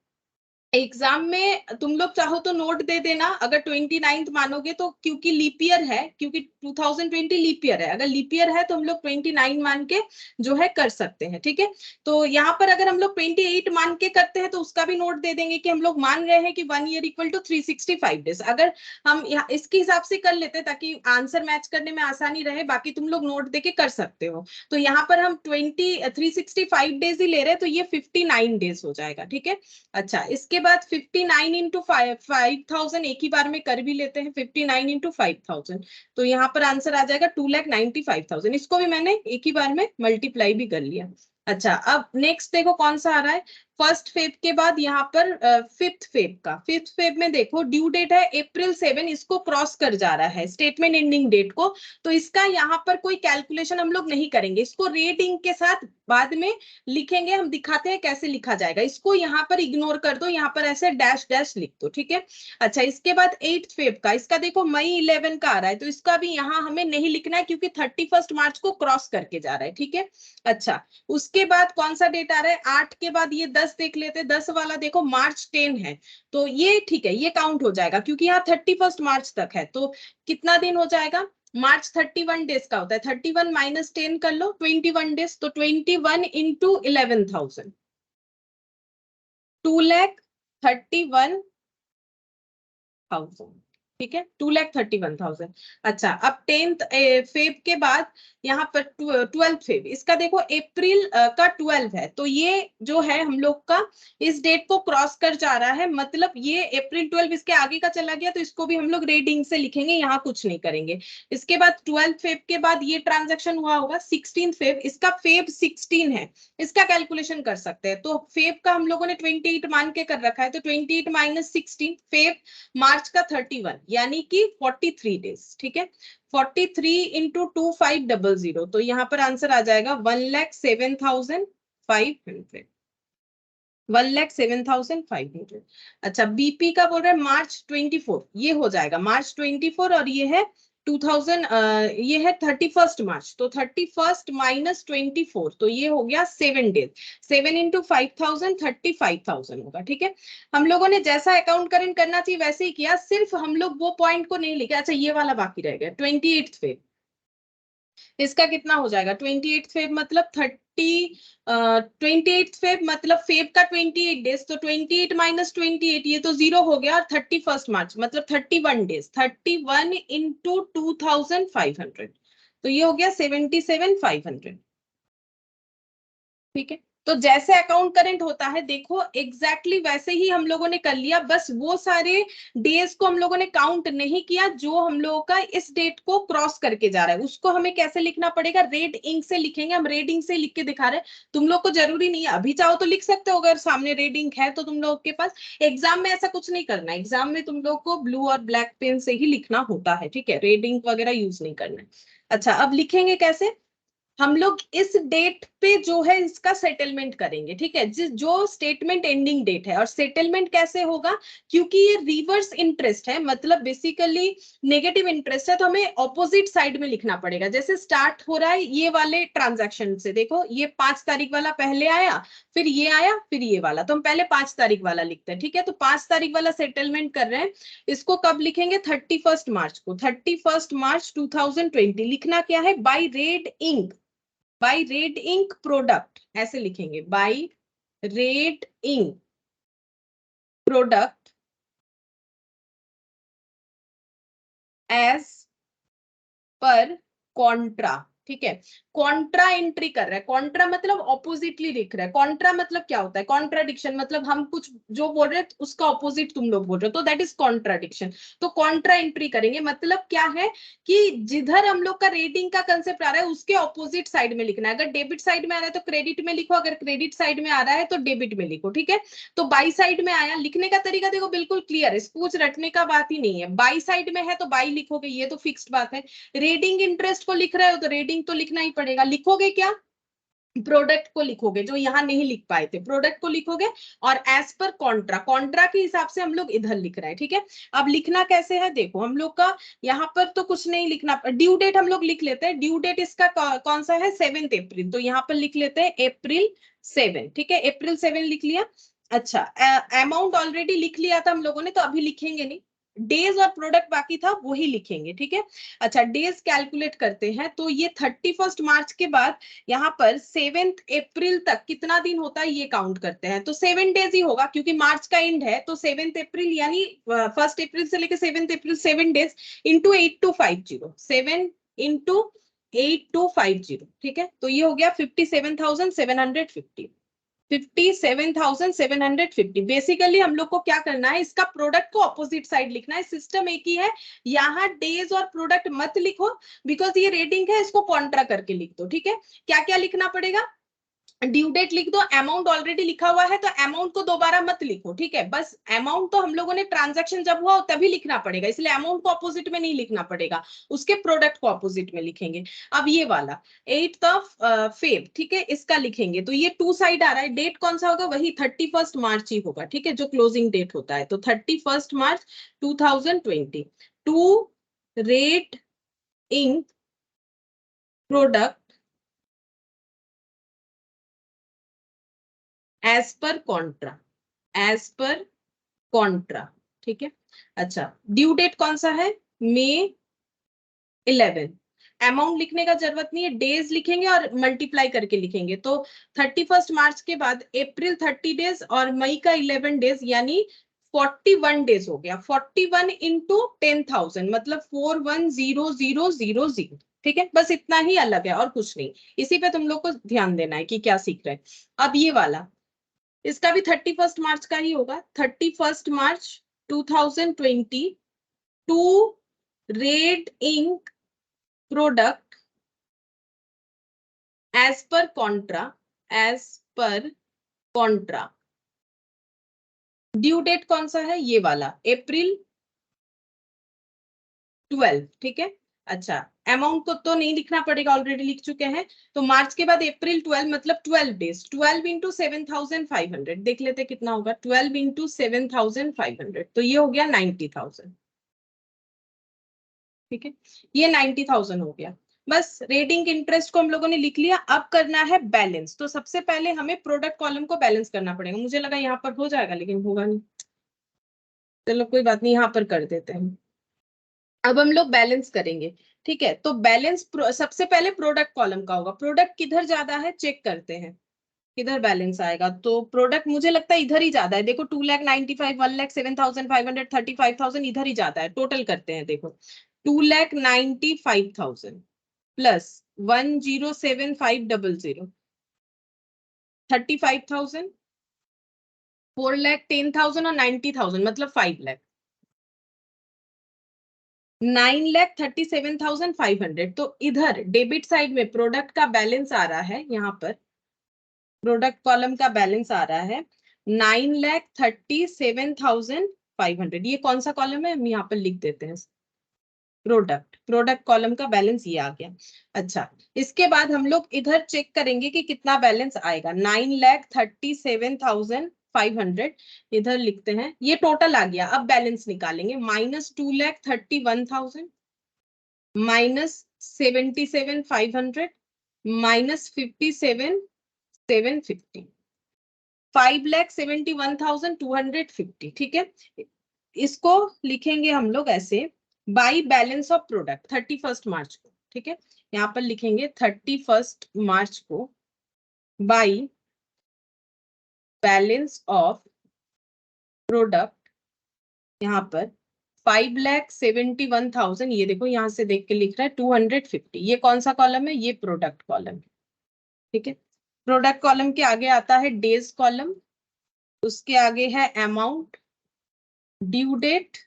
एग्जाम में तुम लोग चाहो तो नोट दे देना, अगर 29th मानोगे तो, क्योंकि लीप ईयर है, क्योंकि 2020 लीप ईयर है, अगर लीप ईयर है तो हम लोग 29 मान के जो है कर सकते हैं, ठीक है। तो यहाँ पर अगर हम लोग 28 मान के करते हैं तो उसका भी नोट दे देंगे कि हम लोग मान रहे हैं कि 1 ईयर इक्वल टू 365 डेज, अगर हम इसके हिसाब से कर लेते हैं ताकि आंसर मैच करने में आसानी रहे, बाकी तुम लोग नोट दे के कर सकते हो। तो यहाँ पर हम 365 डेज ही ले रहे हैं, तो ये 59 डेज हो जाएगा, ठीक है। अच्छा इसके बाद 59 इंटू 5000 एक ही बार में कर भी लेते हैं, 59 इंटू 5000, तो यहाँ पर आंसर आ जाएगा 2,95,000, इसको भी मैंने एक ही बार में मल्टीप्लाई भी कर लिया। अच्छा अब नेक्स्ट देखो कौन सा आ रहा है, 1st फेब के बाद यहाँ पर 5th फेब का, 5th फेब में देखो ड्यू डेट है अप्रैल 7, इसको क्रॉस कर जा रहा है स्टेटमेंट एंडिंग डेट को, तो इसका यहाँ पर कोई कैलकुलेशन हम लोग नहीं करेंगे, इसको रेटिंग के साथ बाद में लिखेंगे, हम दिखाते हैं कैसे लिखा जाएगा, इसको यहाँ पर इग्नोर कर दो, यहाँ पर ऐसे डैश डैश लिख दो, ठीक है। अच्छा इसके बाद 8th फेब का, इसका देखो मई 11 का आ रहा है, तो इसका भी यहाँ हमें नहीं लिखना है क्योंकि 31 मार्च को क्रॉस करके जा रहा है, ठीक है। अच्छा उसके बाद कौन सा डेट आ रहा है, 8 के बाद ये 10 10 देख लेते, 10 वाला देखो मार्च 10 है, तो ये ठीक है, ये काउंट हो जाएगा क्योंकि यहाँ 31 मार्च तक है। तो कितना दिन हो जाएगा, मार्च 31 डेज का होता है, 31 माइनस 10 कर लो, 21 डेज, तो 21 इंटू 11,000, 2,31,000, ठीक है, 2,31,000। अच्छा, अब 10th फेब के बाद यहाँ पर 12th फेब, इसका देखो अप्रैल का 12 है, तो ये जो है हम लोग का इस डेट को क्रॉस कर जा रहा है, मतलब ये अप्रैल 12 इसके आगे का चला गया, तो इसको भी हम लोग रेडिंग से लिखेंगे, यहाँ कुछ नहीं करेंगे। इसके बाद 12th फेब के बाद ये ट्रांजेक्शन हुआ होगा 16th फेब, इसका फेब 16 है, इसका कैलकुलेशन कर सकते हैं। तो फेब का हम लोगों ने 28 मान के कर रखा है, तो 28 माइनस 16, फेब मार्च का 31, यानी कि 43 डेज, ठीक है, 43 इंटू 2500, तो यहाँ पर आंसर आ जाएगा 1,07,500, 1,07,500। अच्छा, बीपी का बोल रहा है मार्च 24, ये हो जाएगा मार्च 24, और ये है 2000, ये है 31 मार्च, तो 31 माइनस 24, तो ये हो गया 7 डेज, 7 इंटू 5,000, 35,000 होगा, ठीक है। हम लोगों ने जैसा अकाउंट करंट करना चाहिए वैसे ही किया, सिर्फ हम लोग वो पॉइंट को नहीं लिखे। अच्छा, ये वाला बाकी रह गया, 28th फेब, इसका कितना हो जाएगा, 28 फेब मतलब 28 फेब मतलब फेब का 28 डेज, तो 28 माइनस 28, ये तो 0 हो गया, और 31 मार्च मतलब 31 डेज, 31 इंटू 2,500, तो ये हो गया 77,500, ठीक है। तो जैसे अकाउंट करंट होता है देखो एग्जैक्टली वैसे ही हम लोगों ने कर लिया, बस वो सारे डेज को हम लोगों ने काउंट नहीं किया जो हम लोगों का इस डेट को क्रॉस करके जा रहा है, उसको हमें कैसे लिखना पड़ेगा, रेड इंक से लिखेंगे, हम रेड इंक से लिख के दिखा रहे हैं। तुम लोग को जरूरी नहीं है, अभी चाहो तो लिख सकते हो, अगर सामने रेड इंक है तो तुम लोग के पास। एग्जाम में ऐसा कुछ नहीं करना है, एग्जाम में तुम लोग को ब्लू और ब्लैक पेन से ही लिखना होता है, ठीक है, रेड इंक वगैरह यूज नहीं करना है। अच्छा, अब लिखेंगे कैसे, हम लोग इस डेट पे जो है इसका सेटलमेंट करेंगे, ठीक है, जो स्टेटमेंट एंडिंग डेट है, और सेटलमेंट कैसे होगा, क्योंकि ये रिवर्स इंटरेस्ट है, मतलब बेसिकली नेगेटिव इंटरेस्ट है, तो हमें ऑपोजिट साइड में लिखना पड़ेगा। जैसे स्टार्ट हो रहा है ये वाले ट्रांजैक्शन से, देखो ये 5 तारीख वाला पहले आया, फिर ये आया, फिर ये वाला, तो हम पहले 5 तारीख वाला लिखते हैं, ठीक है। तो 5 तारीख वाला सेटलमेंट कर रहे हैं, इसको कब लिखेंगे, 31 मार्च को, 31 मार्च 2020। लिखना क्या है, by red ink, by red ink product, ऐसे लिखेंगे, by red ink product as per contra, ठीक है। कॉन्ट्रा एंट्री कर रहा है, कॉन्ट्रा मतलब ऑपोजिटली लिख रहा है, कॉन्ट्रा मतलब क्या होता है, कॉन्ट्राडिक्शन, मतलब हम कुछ जो बोल रहे हैं उसका ऑपोजिट तुम लोग बोल रहे हो, तो दैट इज कॉन्ट्राडिक्शन। तो कॉन्ट्रा एंट्री करेंगे, मतलब क्या है कि जिधर हम लोग का रेटिंग का कंसेप्ट आ रहा है उसके ऑपोजिट साइड में लिखना है। अगर डेबिट साइड में आ रहा है तो क्रेडिट में लिखो, अगर क्रेडिट साइड में आ रहा है तो डेबिट में लिखो, ठीक है। तो बाई साइड में आया, लिखने का तरीका देखो बिल्कुल क्लियर है, कुछ रटने का बात ही नहीं है, बाई साइड में है तो बाई लिखोगे, ये तो फिक्स्ड बात है। रेडिंग इंटरेस्ट को लिख रहे हो तो रेडिंग तो लिखना ही पड़ेगा। लिखोगे क्या, प्रोडक्ट को लिखोगे, जो यहां नहीं लिख पाए थे प्रोडक्ट को लिखोगे, और एज पर कॉन्ट्रा, कॉन्ट्रा के हिसाब से हम लोग इधर लिख रहे हैं, ठीक है। अब लिखना कैसे है देखो, हम लोग का यहाँ पर तो कुछ नहीं लिखना, ड्यू डेट हम लोग लिख लेते हैं, ड्यू डेट इसका कौन सा है, 7 अप्रैल, तो यहाँ पर लिख लेते हैं अप्रैल 7, ठीक है, अप्रैल 7 लिख लिया। अच्छा, अमाउंट ऑलरेडी लिख लिया था हम लोगों ने, तो अभी लिखेंगे नहीं, डेज और प्रोडक्ट बाकी था वही लिखेंगे, ठीक है। अच्छा, डेज कैलकुलेट करते हैं, तो ये 31 मार्च के बाद यहाँ पर 7 अप्रैल तक कितना दिन होता है ये काउंट करते हैं, तो 7 डेज ही होगा क्योंकि मार्च का एंड है, तो 7 अप्रैल यानी 1 अप्रैल से लेकर 7 अप्रैल, 7 डेज इंटू 8250, 7 इंटू 8250, ठीक है। तो ये हो गया 57,750, 57,750। बेसिकली हम लोग को क्या करना है, इसका प्रोडक्ट को ऑपोजिट साइड लिखना है, सिस्टम एक ही है, यहाँ डेज और प्रोडक्ट मत लिखो, बिकॉज ये रेटिंग है, इसको कॉन्ट्रा करके लिख दो, ठीक है। क्या क्या लिखना पड़ेगा, ड्यू डेट लिख दो, अमाउंट ऑलरेडी लिखा हुआ है तो अमाउंट को दोबारा मत लिखो, ठीक है, बस अमाउंट तो हम लोगों ने ट्रांजैक्शन जब हुआ तभी लिखना पड़ेगा, इसलिए अमाउंट को ऑपोजिट में नहीं लिखना पड़ेगा, उसके प्रोडक्ट को ऑपोजिट में लिखेंगे। अब ये वाला 8th ऑफ फेब, ठीक है, इसका लिखेंगे, तो ये 2 साइड आ रहा है, डेट कौन सा होगा, वही 31 मार्च ही होगा, ठीक है, जो क्लोजिंग डेट होता है, तो 31 March 2020 to red ink product as per contra, as per contra, ठीक है। अच्छा, ड्यू डेट कौन सा है, मई 11। अमाउंट लिखने का जरूरत नहीं है, डेज लिखेंगे और मल्टीप्लाई करके लिखेंगे। तो 31 मार्च के बाद अप्रैल 30 डेज और मई का 11 डेज, यानी 41 डेज हो गया। 41 इंटू 10,000 मतलब 410000, ठीक है। बस इतना ही अलग है और कुछ नहीं। इसी पे तुम लोग को ध्यान देना है कि क्या सीख रहे हैं। अब ये वाला, इसका भी 31 मार्च का ही होगा। 31 March 2020 to red ink product as per contra, as per contra. Due date कौन सा है, ये वाला, अप्रैल 12, ठीक है। अच्छा, अमाउंट को तो नहीं लिखना पड़ेगा, ऑलरेडी लिख चुके हैं। तो मार्च के बाद अप्रैल 12 मतलब 12 डेज। 12 इंटू 7,500 देख लेते कितना होगा। 12 इंटू 7,500 तो ये हो गया 90,000, ठीक है। ये 90,000 हो गया। बस रेटिंग इंटरेस्ट को हम लोगों ने लिख लिया। अब करना है बैलेंस। तो सबसे पहले हमें प्रोडक्ट कॉलम को बैलेंस करना पड़ेगा। मुझे लगा यहाँ पर हो जाएगा, लेकिन होगा नहीं। चलो कोई बात नहीं, यहाँ पर कर देते हैं। अब हम लोग बैलेंस करेंगे, ठीक है। तो बैलेंस सबसे पहले प्रोडक्ट कॉलम का होगा। प्रोडक्ट किधर ज्यादा है चेक करते हैं, किधर बैलेंस आएगा। तो प्रोडक्ट मुझे लगता है इधर ही ज्यादा है। देखो 2,95,000, 1,07,500, 35,000 इधर ही ज्यादा है। टोटल करते हैं, देखो 2,95,000 प्लस 1,07,500, 35,000, 4,10,000 और 90,000 मतलब 5,00,000, 9,37,500। तो इधर डेबिट साइड में प्रोडक्ट का बैलेंस आ रहा है, यहाँ पर प्रोडक्ट कॉलम का बैलेंस आ रहा है 9,37,500। ये कौन सा कॉलम है, हम यहाँ पर लिख देते हैं। प्रोडक्ट कॉलम का बैलेंस ये आ गया। अच्छा, इसके बाद हम लोग इधर चेक करेंगे कि कितना बैलेंस आएगा। 9,37,500 इधर लिखते हैं, ये टोटल आ गया। अब बैलेंस निकालेंगे। माइनस 2,31,000 माइनस 77,500 माइनस 57,750, 5,71,250, ठीक है। इसको लिखेंगे हम लोग ऐसे, बाई बैलेंस ऑफ प्रोडक्ट 31 मार्च को, ठीक है। यहाँ पर लिखेंगे 31 मार्च को बाई बैलेंस ऑफ प्रोडक्ट, यहाँ पर 5,71,000, ये देखो यहाँ से देख के लिख रहा है 250। ये कौन सा कॉलम है, ये प्रोडक्ट कॉलम है, ठीक है। प्रोडक्ट कॉलम के आगे आता है डेज कॉलम, उसके आगे है amount, due date,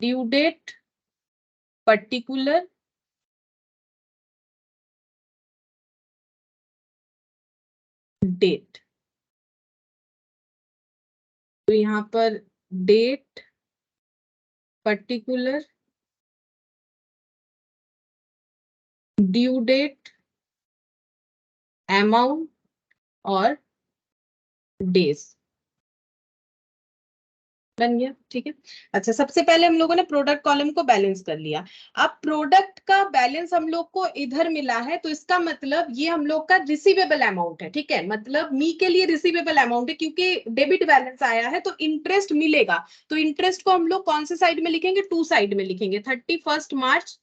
due date, particular, date. तो यहाँ पर date, particular, due date, amount और डेज बन गया, ठीक है। अच्छा, सबसे पहले हम लोगों ने प्रोडक्ट कॉलम को बैलेंस कर लिया। अब प्रोडक्ट का बैलेंस हम लोग को इधर मिला है, तो इसका मतलब ये हम लोग का रिसीवेबल अमाउंट है, ठीक है। मतलब मी के लिए रिसीवेबल अमाउंट है, क्योंकि डेबिट बैलेंस आया है तो इंटरेस्ट मिलेगा। तो इंटरेस्ट को हम लोग कौन से साइड में लिखेंगे, टू साइड में लिखेंगे। 31 मार्च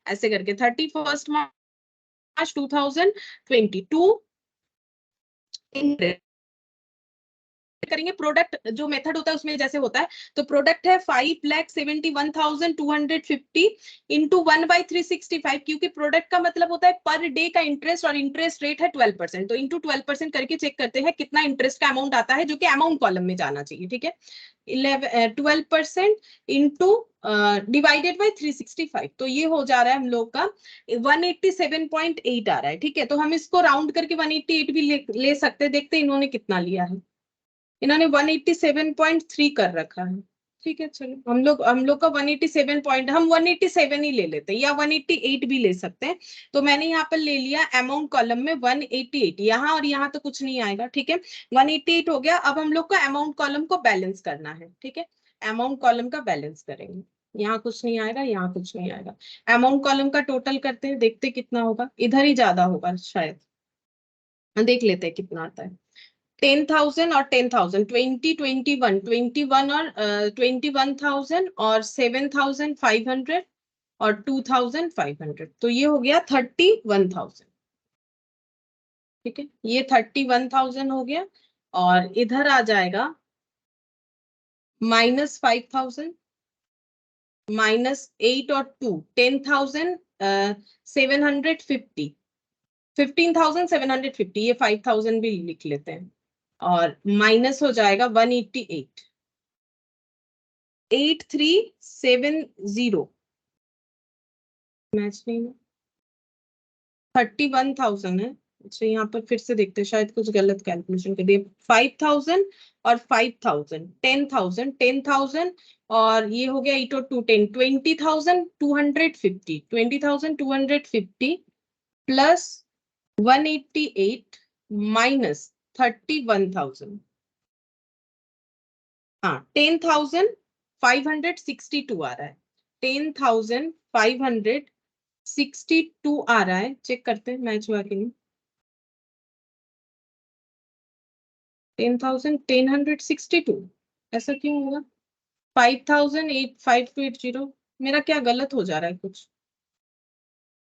ऐसे करके, 31 मार्च 2022 इंटरेस्ट करेंगे। प्रोडक्ट जो मेथड होता है उसमें जैसे होता है, तो प्रोडक्ट है 5,71,250 इंटू 1/365, क्योंकि प्रोडक्ट का मतलब होता है पर डे का इंटरेस्ट और इंटरेस्ट रेट है 12%। तो इंटू 12% करके चेक करते हैं कितना इंटरेस्ट का अमाउंट आता है, जो कि अमाउंट कॉलम में जाना चाहिए, ठीक है। 12% इंटू डिवाइडेड बाई 365, तो ये हो जा रहा है हम लोग का 187.8 आ रहा है, ठीक है। तो हम इसको राउंड करके 188 भी ले सकते हैं। देखते हैं इन्होंने कितना लिया है। इन्होंने 187.3 कर रखा है, ठीक है। चलो हम लोग का 187 पॉइंट, हम 187 ही ले लेते हैं, या 188 भी ले सकते हैं। तो मैंने यहाँ पर ले लिया अमाउंट कॉलम में 188, यहाँ और यहाँ तो कुछ नहीं आएगा, ठीक है। 188 हो गया। अब हम लोग को अमाउंट कॉलम को बैलेंस करना है, ठीक है। अमाउंट कॉलम का बैलेंस करेंगे। यहाँ कुछ नहीं आएगा, यहाँ कुछ नहीं आएगा। अमाउंट कॉलम का टोटल करते हैं, देखते कितना होगा। इधर ही ज्यादा होगा शायद, देख लेते हैं कितना आता है। 10,000 और 10,000, 20, 21, 21 और 21,000 और 7,500 और 2,500, तो ये हो गया 31,000। ठीक है, ये 31,000 हो गया। और इधर आ जाएगा -5,000, -8 और 2, 10,750, 15,750, ये 5,000 भी लिख लेते हैं। और माइनस हो जाएगा 188, 8370, मैच नहीं, 31,000 है। अच्छा, यहाँ पर फिर से देखते हैं, शायद कुछ गलत कैलकुलेशन कर दिए। 5,000 और 5,000, 10,000, 10,000 और ये हो गया 8 और 2, 10, 20,250, 20,250 प्लस 188 माइनस 31,000, हाँ 10,562 आ रहा है, 10,562 आ रहा है। चेक करते हैं मैच हुआ कि नहीं। 10,1062, ऐसा क्यों होगा? 5,008, 5280, मेरा क्या गलत हो जा रहा है कुछ?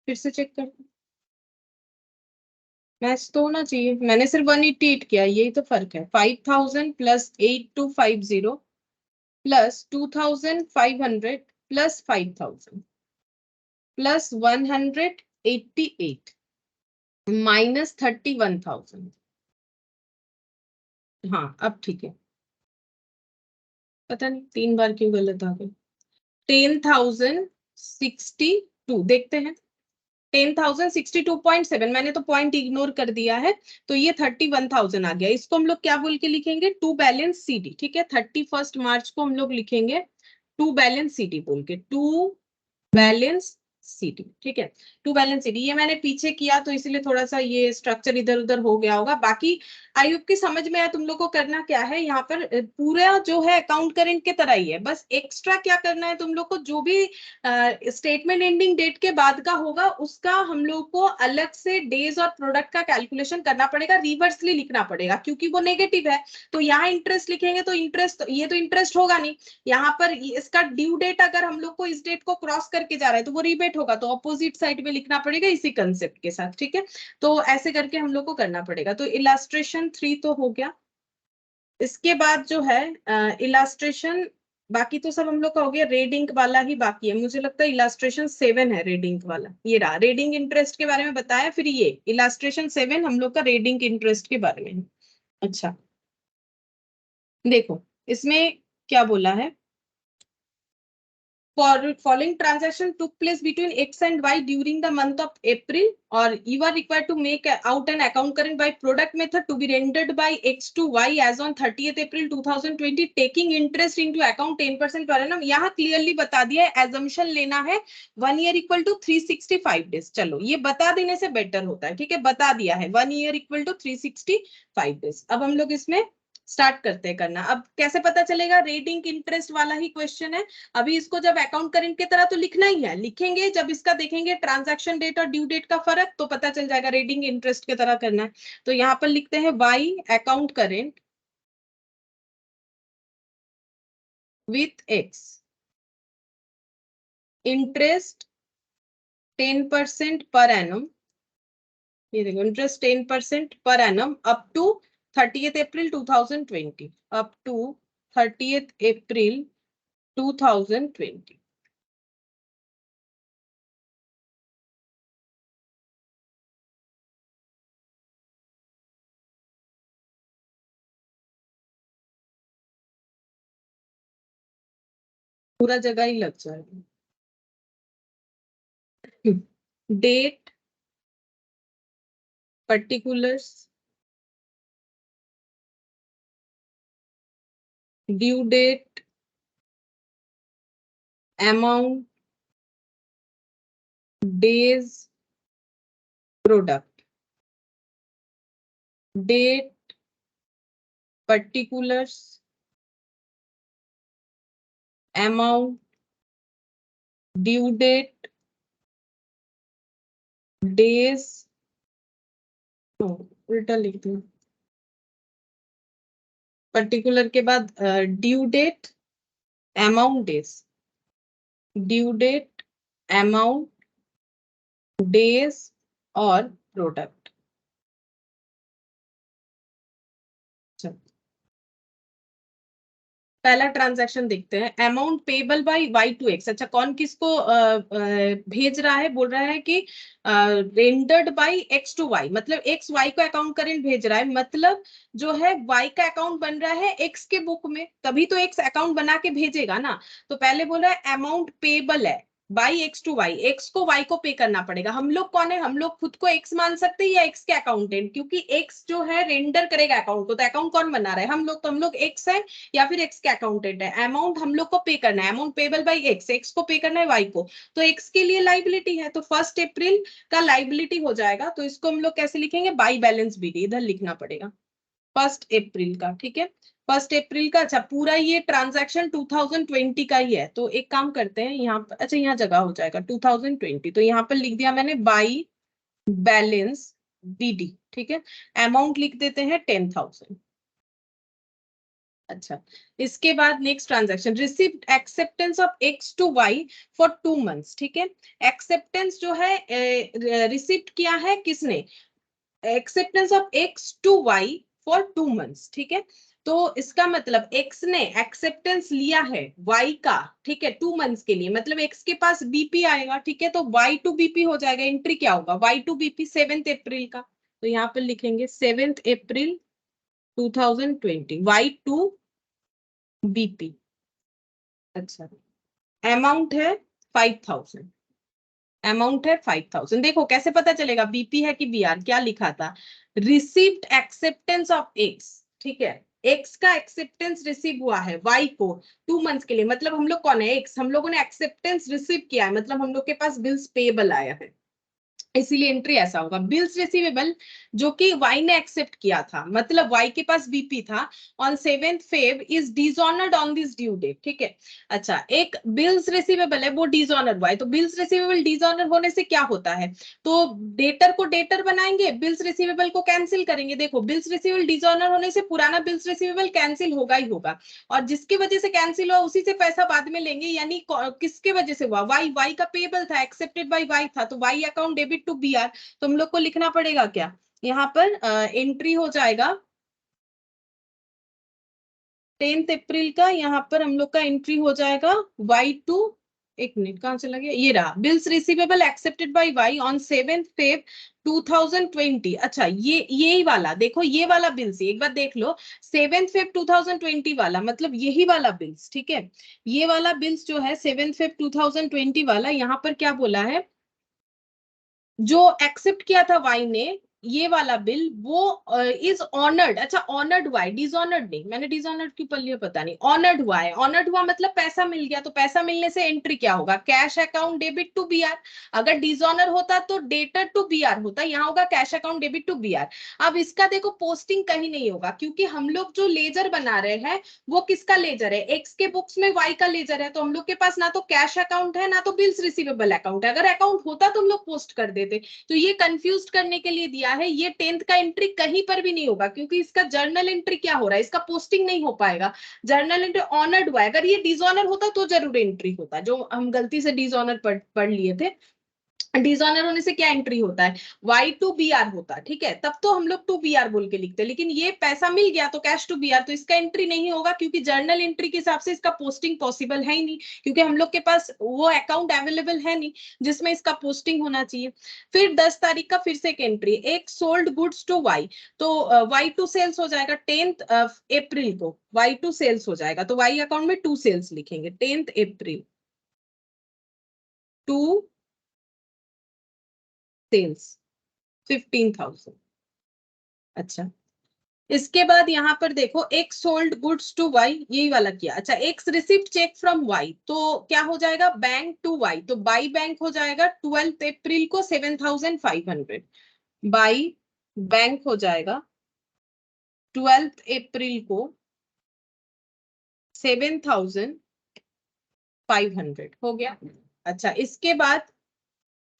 फिर से चेक करते हैं। मैच तो होना चाहिए, मैंने सिर्फ 188 किया, यही तो फर्क है। 5,000 plus 8250 plus 2,500 plus 5,000 plus 188 minus 31,000। हाँ अब ठीक है, पता नहीं 3 बार क्यों गलत आ गई। 10,062 देखते हैं, 10,062.7, मैंने तो पॉइंट इग्नोर कर दिया है, तो ये 31,000 आ गया। इसको हम लोग क्या बोल के लिखेंगे? To balance CD। ठीक है, 31 मार्च को हम लोग लिखेंगे टू बैलेंस CD बोल के, टू बैलेंस CD। ठीक है, टू बैलेंस CD, ये मैंने पीछे किया तो इसलिए थोड़ा सा ये स्ट्रक्चर इधर उधर हो गया होगा। बाकी आई होप की समझ में आया तुम लोग को करना क्या है यहाँ पर। पूरा जो है अकाउंट करेंट के तरह ही है, बस एक्स्ट्रा क्या करना है तुम लोग को, जो भी स्टेटमेंट एंडिंग डेट के बाद का होगा उसका हम लोग को अलग से डेज और प्रोडक्ट का कैलकुलेशन करना पड़ेगा, रिवर्सली लिखना पड़ेगा, क्योंकि वो नेगेटिव है। तो यहाँ इंटरेस्ट लिखेंगे तो इंटरेस्ट, ये तो इंटरेस्ट होगा नहीं। यहाँ पर इसका ड्यू डेट अगर हम लोग को इस डेट को क्रॉस करके जा रहा है तो वो रिबेट होगा, तो अपोजिट साइड में लिखना पड़ेगा इसी कंसेप्ट के साथ। ठीक है, तो ऐसे करके हम लोग को करना पड़ेगा। तो इलास्ट्रेशन 3 तो हो गया। इसके बाद जो है इलास्ट्रेशन, बाकी तो सब हम लोग का हो गया, रेड इंक वाला ही बाकी है। मुझे लगता है इलास्ट्रेशन 7 है रेड इंक वाला, ये रहा। रेडिंग इंटरेस्ट के बारे में बताया, फिर ये इलास्ट्रेशन 7 हम लोग का रेडिंग इंटरेस्ट के बारे में है। अच्छा देखो, इसमें क्या बोला है, following transaction took place between X and Y during the month of April, or you are required to make out an account current by product method to be rendered by X to Y as on 30th April 2020, taking interest into account 10% per annum। यहाँ clearly बता दिया है, assumption लेना है 1 year equal to 365 days. चलो ये बता देने से बेटर होता है, ठीक है, बता दिया है 1 year इक्वल टू 365 डेज। अब हम लोग इसमें स्टार्ट करते हैं करना। अब कैसे पता चलेगा? रेटिंग इंटरेस्ट वाला ही क्वेश्चन है। अभी इसको जब अकाउंट करेंट की तरह तो लिखना ही है, लिखेंगे जब इसका देखेंगे ट्रांजैक्शन डेट और ड्यू डेट का फर्क, तो पता चल जाएगा रेटिंग इंटरेस्ट की तरह करना है। तो यहाँ पर लिखते हैं Y account current with X, interest 10% per annum, ये देखो interest 10% per annum up to 30th April 2020, up to 30th April 2020। पूरा जगह ही लग जाएगा। Date, particulars, due date, amount, days, product, date, particulars, amount, due date, days, उल्टा लिख दूं, पर्टिकुलर के बाद due date, amount days, due date, amount days और प्रोडक्ट। पहला ट्रांजैक्शन देखते हैं, अमाउंट पेबल बाय Y2X। अच्छा, कौन किसको भेज रहा है? बोल रहा है कि rendered bye X to Y, मतलब X Y को अकाउंट करेंट भेज रहा है, मतलब जो है Y का अकाउंट बन रहा है X के बुक में, तभी तो X अकाउंट बना के भेजेगा ना। तो पहले बोल रहा है अमाउंट पेबल है by X to Y, X को Y को पे करना पड़ेगा। हम लोग कौन है? हम लोग खुद को X मान सकते हैं या X के अकाउंटेंट, क्योंकि X जो है रेंडर करेगा अकाउंट को, तो अकाउंट कौन बना रहा है? हम लोग। तो हम लोग X है या फिर X के अकाउंटेंट है। अमाउंट हम लोग को पे करना है, अमाउंट पेबल बाई X को पे करना है Y को, तो X के लिए लाइबिलिटी है, तो 1 अप्रैल का लाइबिलिटी हो जाएगा। तो इसको हम लोग कैसे लिखेंगे? बाई बैलेंस BD, इधर लिखना पड़ेगा 1 अप्रैल का, ठीक है, 1 अप्रैल का। अच्छा, पूरा ये ट्रांजैक्शन 2020 का ही है, तो एक काम करते हैं यहाँ पर, अच्छा यहाँ जगह हो जाएगा 2020, तो यहाँ पर लिख दिया मैंने बाई बैलेंस BD, ठीक है। अमाउंट लिख देते हैं 10,000। अच्छा, इसके बाद next transaction, receipt acceptance of X to Y for 2 months, ठीक है। एक्सेप्टेंस जो है रिसिप्ट किया है किसने? Acceptance of X to Y for 2 months, ठीक है। तो इसका मतलब X ने एक्सेप्टेंस लिया है Y का, ठीक है, 2 months के लिए, मतलब X के पास BP आएगा, ठीक है, तो Y to BP हो जाएगा। एंट्री क्या होगा? Y to BP 7 अप्रैल का, तो यहाँ पर लिखेंगे 7 अप्रैल 2020 Y to BP। अच्छा, अमाउंट है 5,000, अमाउंट है 5,000। देखो कैसे पता चलेगा BP है कि BR? क्या लिखा था? रिसीव्ड एक्सेप्टेंस ऑफ X, ठीक है, X का एक्सेप्टेंस रिसीव हुआ है Y को 2 months के लिए, मतलब हम लोग कौन है? X। हम लोगों ने एक्सेप्टेंस रिसीव किया है, मतलब हम लोग के पास बिल्स पेबल आया है, इसीलिए एंट्री ऐसा होगा। बिल्स रिसीवेबल जो कि Y ने एक्सेप्ट किया था, मतलब Y के पास BP था, on 7th Feb is dishonoured on this due date, ठीक है। अच्छा, एक बिल्स रिसीवेबल है, वो डिसऑनर हुआ है, तो बिल्स रिसीवेबल डिसऑनर होने से क्या होता है? तो डेटर को डेटर बनाएंगे, बिल्स रिसीवेबल को कैंसिल करेंगे। देखो, बिल्स रिसीवेबल डिसऑनर होने से पुराना बिल्स रिसीवेबल कैंसिल होगा ही होगा, और जिसकी वजह से कैंसिल हुआ उसी से पैसा बाद में लेंगे, यानी किसके वजह से हुआ? Y का पेबल था, एक्सेप्टेड बाय Y था, तो Y account debit to BR। तो हम लोग को लिखना पड़ेगा क्या यहाँ पर? एंट्री हो जाएगा 10th अप्रैल का, यहाँ पर हम लोग का एंट्री हो जाएगा Y2, एक मिनट कहां चला गया, ये रहा, bills receivable accepted bye Y on 7th Feb 2020। अच्छा, ये वाला देखो, ये वाला बिल्स एक बार देख लो, 7th Feb 2020 वाला, मतलब यही वाला बिल्स, ठीक है। ये वाला बिल्स जो है 7th Feb 2020 वाला, यहाँ पर क्या बोला है? जो एक्सेप्ट किया था वाई ने, ये वाला बिल, वो इज ऑनर्ड। अच्छा, ऑनर्ड हुआ है, डिसऑनर्ड नहीं, मैंने डिसऑनर्ड क्यों पढ़ लिया पता नहीं, ऑनर्ड हुआ है। ऑनर्ड हुआ मतलब पैसा मिल गया, तो पैसा मिलने से एंट्री क्या होगा? Cash account debit to BR। अगर डिसऑनर होता तो डेटर टू BR होता, यहाँ होगा cash account debit to BR। अब इसका देखो पोस्टिंग कहीं नहीं होगा, क्योंकि हम लोग जो लेजर बना रहे हैं वो किसका लेजर है? X के बुक्स में Y का लेजर है, तो हम लोग के पास ना तो कैश अकाउंट है ना तो बिल्स रिसीवेबल अकाउंट है। अगर अकाउंट होता तो हम लोग पोस्ट कर देते। तो ये कंफ्यूज करने के लिए दिया है, ये 10th का एंट्री कहीं पर भी नहीं होगा, क्योंकि इसका जर्नल एंट्री क्या हो रहा है? इसका पोस्टिंग नहीं हो पाएगा। जर्नल एंट्री ऑनर्ड हुआ है, अगर ये डिसऑनर होता तो जरूर एंट्री होता, जो हम गलती से डिसऑनर पढ़ लिए थे। डिसऑनर होने से क्या एंट्री होता है? Y to BR होता, ठीक है, तब तो हम लोग टू BR बोल के लिखते, लेकिन ये पैसा मिल गया तो कैश टू BR, तो इसका एंट्री नहीं होगा, क्योंकि जर्नल एंट्री के हिसाब से इसका पोस्टिंग पॉसिबल है ही नहीं, क्योंकि हम लोग के पास वो अकाउंट अवेलेबल है नहीं जिसमें इसका पोस्टिंग होना चाहिए। फिर 10 तारीख का फिर से एक एंट्री, एक सोल्ड गुड्स टू Y, तो Y टू सेल्स हो जाएगा 10th अप्रैल को, Y टू सेल्स हो जाएगा, तो Y अकाउंट में 2 सेल्स लिखेंगे, 10th अप्रैल 2 सेल्स 15,000। अच्छा, इसके बाद यहाँ पर देखो, एक सोल्ड गुड्स टू Y, यही वाला किया। अच्छा, एक रिसिप्ट चेक फ्रॉम Y, तो क्या हो जाएगा? बैंक टू Y, तो बाई बैंक हो जाएगा 12th अप्रैल को 7,500, बाई बैंक हो जाएगा 12th अप्रैल को 7,500 हो गया। अच्छा, इसके बाद